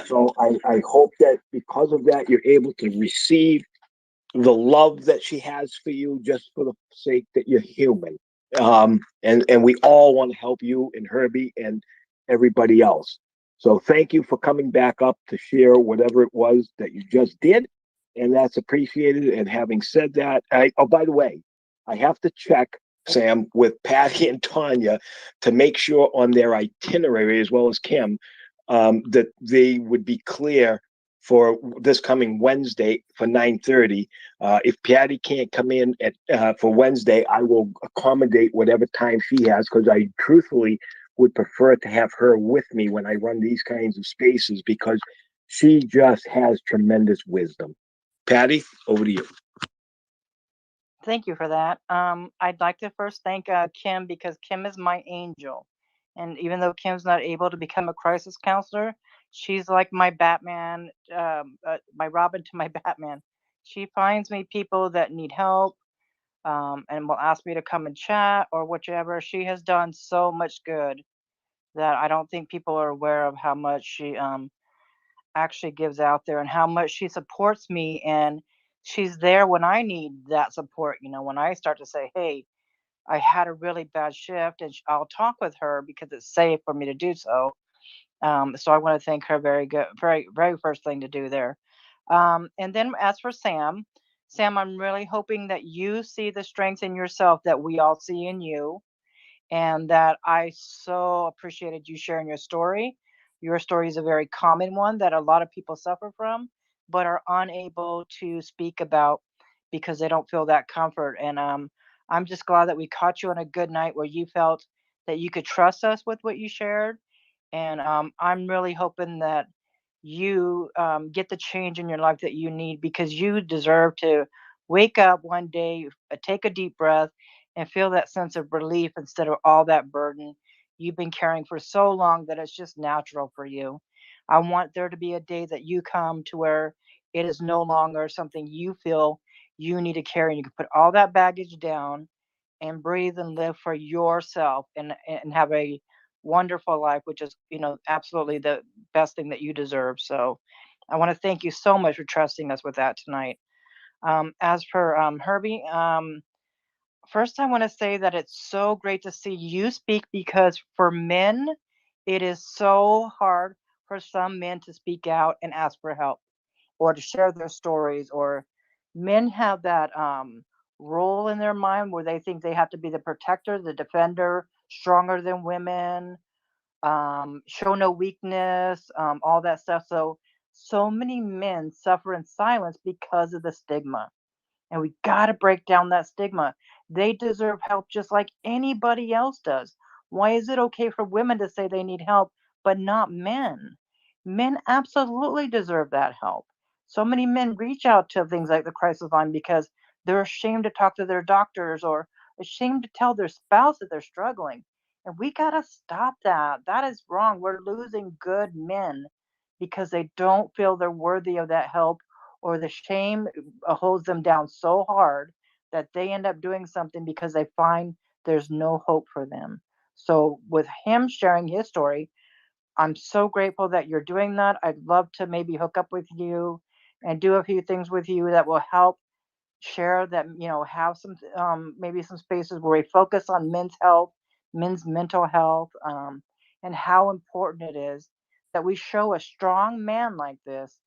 So I hope that because of that, you're able to receive the love that she has for you just for the sake that you're human. And we all want to help you and Herbie and everybody else. So thank you for coming back up to share whatever it was that you just did. And that's appreciated. And having said that, by the way, I have to check, Sam, with Patty and Tanya to make sure on their itinerary, as well as Kim, that they would be clear for this coming Wednesday for 9:30. If Patty can't come in for Wednesday, I will accommodate whatever time she has, because I truthfully would prefer to have her with me when I run these kinds of spaces, because she just has tremendous wisdom. Patty, over to you. Thank you for that. I'd like to first thank Kim, because Kim is my angel. And even though Kim's not able to become a crisis counselor, she's like my Batman, my Robin to my Batman. She finds me people that need help, and will ask me to come and chat or whichever. She has done so much good that I don't think people are aware of how much she actually gives out there and how much she supports me. And she's there when I need that support. You know, when I start to say, hey, I had a really bad shift, and I'll talk with her because it's safe for me to do so. So I want to thank her. Very good. Very, very first thing to do there. And then as for Sam, I'm really hoping that you see the strengths in yourself that we all see in you, and that I so appreciated you sharing your story. Your story is a very common one that a lot of people suffer from, but are unable to speak about because they don't feel that comfort. And I'm just glad that we caught you on a good night where you felt that you could trust us with what you shared. And I'm really hoping that you get the change in your life that you need, because you deserve to wake up one day, take a deep breath, and feel that sense of relief instead of all that burden you've been carrying for so long that it's just natural for you. I want there to be a day that you come to where it is no longer something you feel you need to carry, and you can put all that baggage down and breathe and live for yourself, and have a wonderful life, which is, absolutely the best thing that you deserve. So I want to thank you so much for trusting us with that tonight. As for Herbie, first I want to say that it's so great to see you speak, because for men, it is so hard for some men to speak out and ask for help or to share their stories. Or men have that role in their mind where they think they have to be the protector, the defender, stronger than women, show no weakness, all that stuff. So many men suffer in silence because of the stigma. And we got to break down that stigma. They deserve help just like anybody else does. Why is it okay for women to say they need help, but not men? Men absolutely deserve that help. So many men reach out to things like the crisis line because they're ashamed to talk to their doctors, or ashamed to tell their spouse that they're struggling. And we got to stop that. That is wrong. We're losing good men because they don't feel they're worthy of that help, or the shame holds them down so hard that they end up doing something because they find there's no hope for them. So, with him sharing his story, I'm so grateful that you're doing that. I'd love to maybe hook up with you and do a few things with you that will help share that, have some, maybe some spaces where we focus on men's health, men's mental health, and how important it is that we show a strong man like this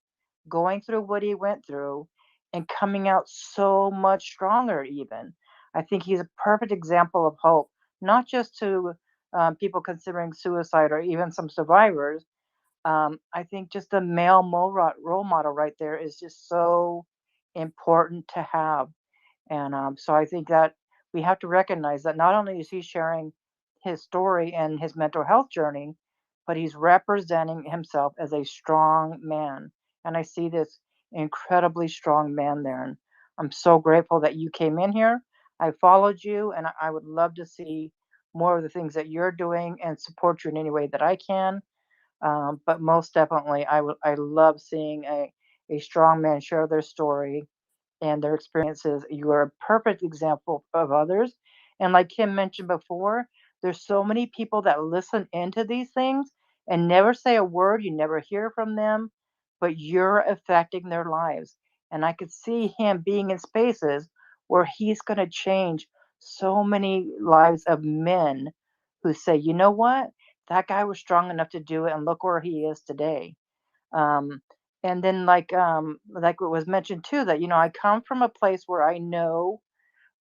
going through what he went through and coming out so much stronger even. I think he's a perfect example of hope, not just to people considering suicide or even some survivors. I think just a male role model right there is just so important to have. And so I think that we have to recognize that not only is he sharing his story and his mental health journey, but he's representing himself as a strong man. And I see this incredibly strong man there. And I'm so grateful that you came in here. I followed you, and I would love to see more of the things that you're doing and support you in any way that I can. But most definitely, I love seeing a strong man share their story and their experiences. You are a perfect example of others. And like Kim mentioned before, there's so many people that listen into these things and never say a word. You never hear from them, but you're affecting their lives. And I could see him being in spaces where he's going to change so many lives of men who say, you know what? That guy was strong enough to do it, and look where he is today. Um, and then like what was mentioned too, that I come from a place where I know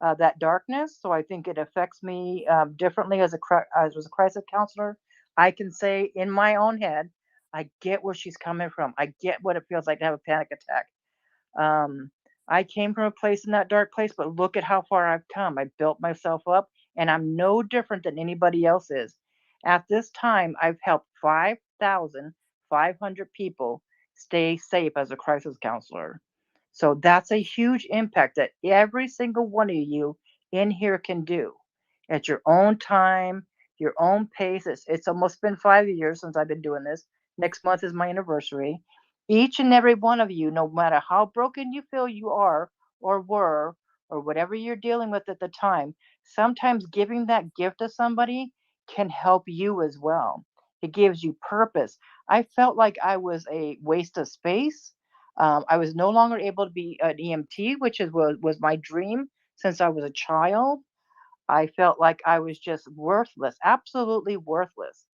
that darkness, so I think it affects me differently as a crisis counselor. I can say in my own head, I get where she's coming from. I get what it feels like to have a panic attack. Um, I came from a place in that dark place, but look at how far I've come. I built myself up, and I'm no different than anybody else is. At this time, I've helped 5,500 people stay safe as a crisis counselor. So that's a huge impact that every single one of you in here can do at your own time, your own pace. It's almost been 5 years since I've been doing this. Next month is my anniversary. Each and every one of you, no matter how broken you feel you are or were, or whatever you're dealing with at the time, sometimes giving that gift to somebody can help you as well. It gives you purpose. I felt like I was a waste of space. I was no longer able to be an EMT, which was my dream since I was a child. I felt like I was just worthless, absolutely worthless.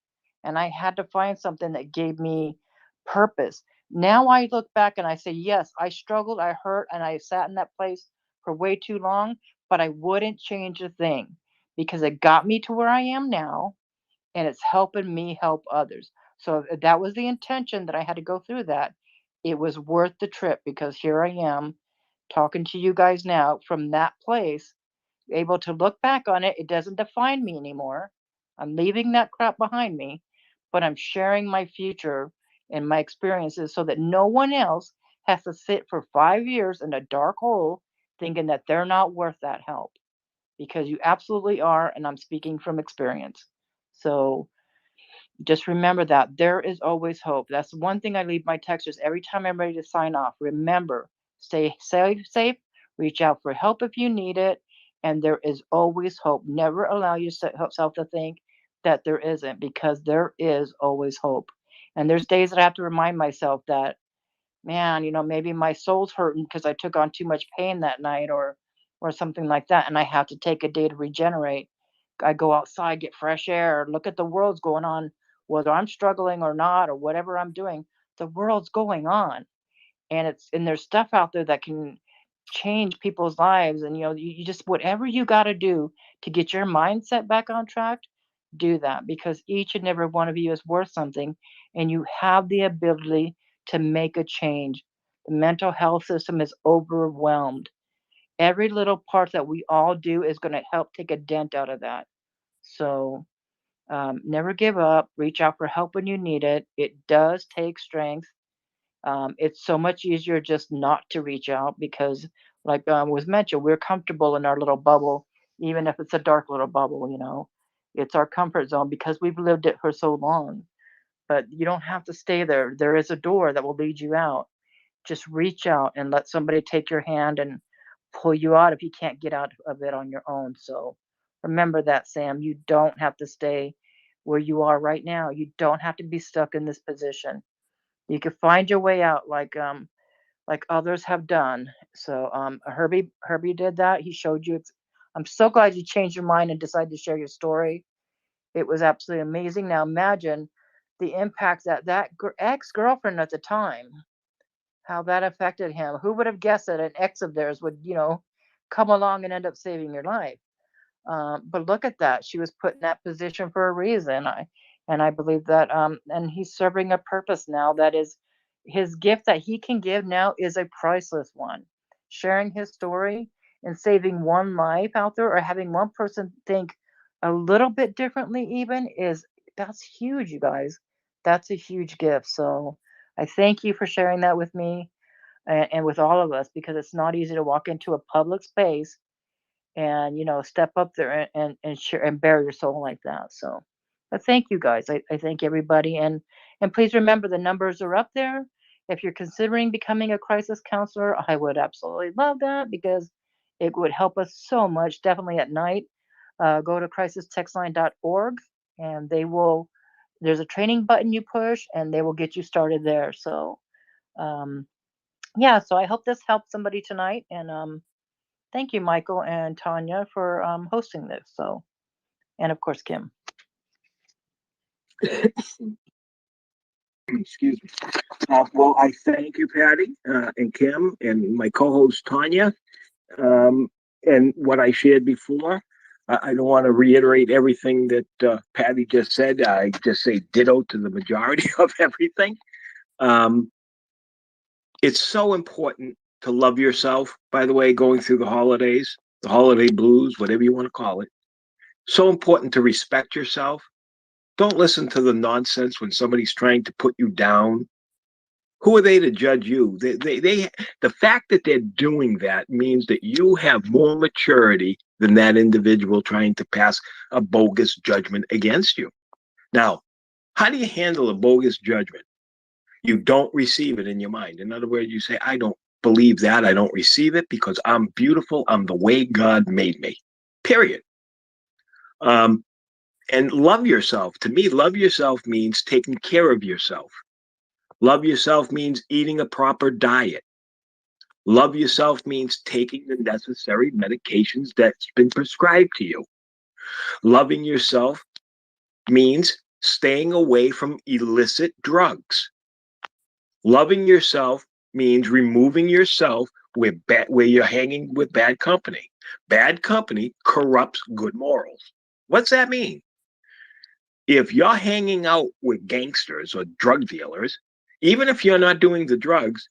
And I had to find something that gave me purpose. Now I look back and I say, yes, I struggled, I hurt, and I sat in that place for way too long, but I wouldn't change a thing because it got me to where I am now, and it's helping me help others. So if that was the intention that I had to go through that. It was worth the trip because here I am talking to you guys now from that place, able to look back on it. It doesn't define me anymore. I'm leaving that crap behind me, but I'm sharing my future and my experiences so that no one else has to sit for 5 years in a dark hole thinking that they're not worth that help, because you absolutely are. And I'm speaking from experience. So just remember that there is always hope. That's one thing I leave my texters every time I'm ready to sign off. Remember, stay safe, reach out for help if you need it, and there is always hope. Never allow yourself to think that there isn't, because there is always hope. And there's days that I have to remind myself that, man, maybe my soul's hurting because I took on too much pain that night, or something like that, and I have to take a day to regenerate. I go outside, get fresh air, look at the world's going on, whether I'm struggling or not, or whatever I'm doing, the world's going on. And there's stuff out there that can change people's lives. And you just, whatever you got to do to get your mindset back on track, do that, because each and every one of you is worth something, and you have the ability to make a change. The mental health system is overwhelmed. Every little part that we all do is going to help take a dent out of that. So never give up. Reach out for help when you need it. It does take strength. It's so much easier just not to reach out because, like was mentioned, we're comfortable in our little bubble even if it's a dark little bubble, it's our comfort zone because we've lived it for so long. But you don't have to stay there. There is a door that will lead you out. Just reach out and let somebody take your hand and pull you out if you can't get out of it on your own. So remember that, Sam. You don't have to stay where you are right now. You don't have to be stuck in this position. You can find your way out like others have done. So Herbie did that. He showed you. I'm so glad you changed your mind and decided to share your story. It was absolutely amazing. Now imagine the impact that ex-girlfriend at the time, how that affected him. Who would have guessed that an ex of theirs would, come along and end up saving your life? But look at that. She was put in that position for a reason. I believe that, and he's serving a purpose now that is his gift that he can give now is a priceless one. Sharing his story and saving one life out there or having one person think a little bit differently even that's huge, you guys. That's a huge gift. So I thank you for sharing that with me and with all of us because it's not easy to walk into a public space and step up there and share and bare your soul like that. So but thank you guys. I thank everybody and please remember the numbers are up there. If you're considering becoming a crisis counselor, I would absolutely love that because it would help us so much, definitely at night. Go to crisistextline.org and there's a training button you push and they will get you started there. So yeah, so I hope this helped somebody tonight and thank you, Michael and Tanya, for hosting this. So, and of course, Kim. Excuse me. Well, I thank you, Patty, and Kim, and my co-host Tanya, and what I shared before. I don't want to reiterate everything that Patty just said. I just say ditto to the majority of everything. It's so important to love yourself, by the way, going through the holidays, the holiday blues, whatever you want to call it. So important to respect yourself. Don't listen to the nonsense when somebody's trying to put you down. Who are they to judge you? The fact that they're doing that means that you have more maturity than that individual trying to pass a bogus judgment against you. Now, how do you handle a bogus judgment? You don't receive it in your mind. In other words, you say, I don't believe that. I don't receive it because I'm beautiful. I'm the way God made me. Period. And love yourself. To me, love yourself means taking care of yourself. Love yourself means eating a proper diet. Love yourself means taking the necessary medications that's been prescribed to you. Loving yourself means staying away from illicit drugs. Loving yourself means removing yourself where you're hanging with bad company. Bad company corrupts good morals. What's that mean? If you're hanging out with gangsters or drug dealers, even if you're not doing the drugs,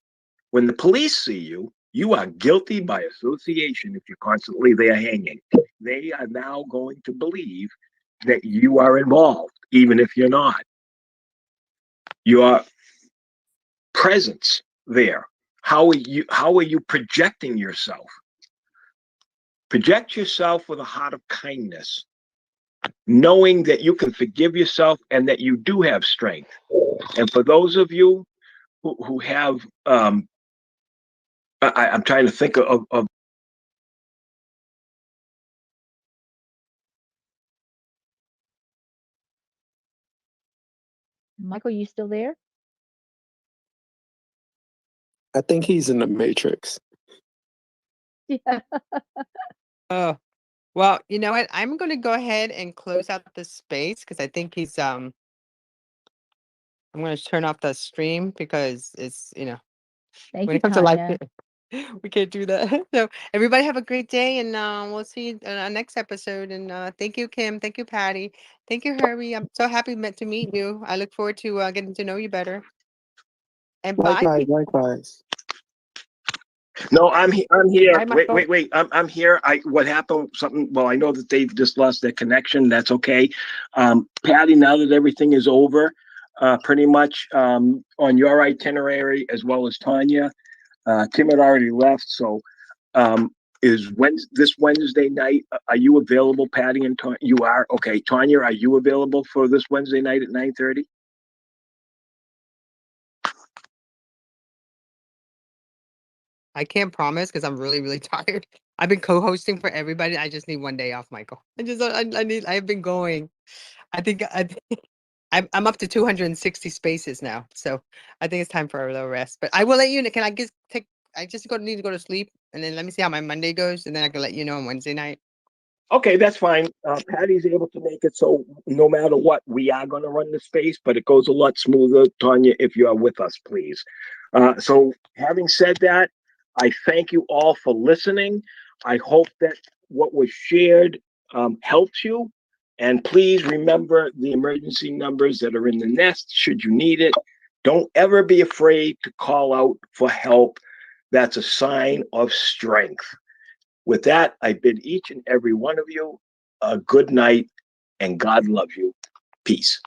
when the police see you, you are guilty by association if you're constantly there hanging. They are now going to believe that you are involved, even if you're not. Your presence there. How are you projecting yourself? Project yourself with a heart of kindness, knowing that you can forgive yourself and that you do have strength. And for those of you who have, I'm trying to think of Michael, you still there? I think he's in the Matrix. Yeah. Oh, well, you know what? I'm going to go ahead and close out the space because I think he's I'm going to turn off the stream because it's, Thank when you, it comes to life, Tanya. we can't do that. So everybody have a great day and we'll see you in our next episode. And thank you, Kim. Thank you, Patty. Thank you, Herbie. I'm so happy to meet you. I look forward to getting to know you better. And bye. Likewise. No, I'm here. Bye, Michael. Wait. I'm here. What happened? Something. Well, I know that they've just lost their connection. That's okay. Patty, now that everything is over, pretty much on your itinerary as well as Tanya, Kim had already left. So this Wednesday night? Are you available, Patty and Tanya? You are? Okay. Tanya, are you available for this Wednesday night at 9:30? I can't promise because I'm really, really tired. I've been co-hosting for everybody. I just need one day off, Michael. I've been going. I'm up to 260 spaces now. So I think it's time for a little rest. But I will let you know. Can I just take, I just need to go to sleep and then let me see how my Monday goes. And then I can let you know on Wednesday night. Okay, that's fine. Patty's able to make it, so no matter what, we are going to run the space, but it goes a lot smoother, Tanya, if you are with us, please. So having said that, I thank you all for listening. I hope that what was shared helps you. And please remember the emergency numbers that are in the nest should you need it. Don't ever be afraid to call out for help. That's a sign of strength. With that, I bid each and every one of you a good night, and God loves you. Peace.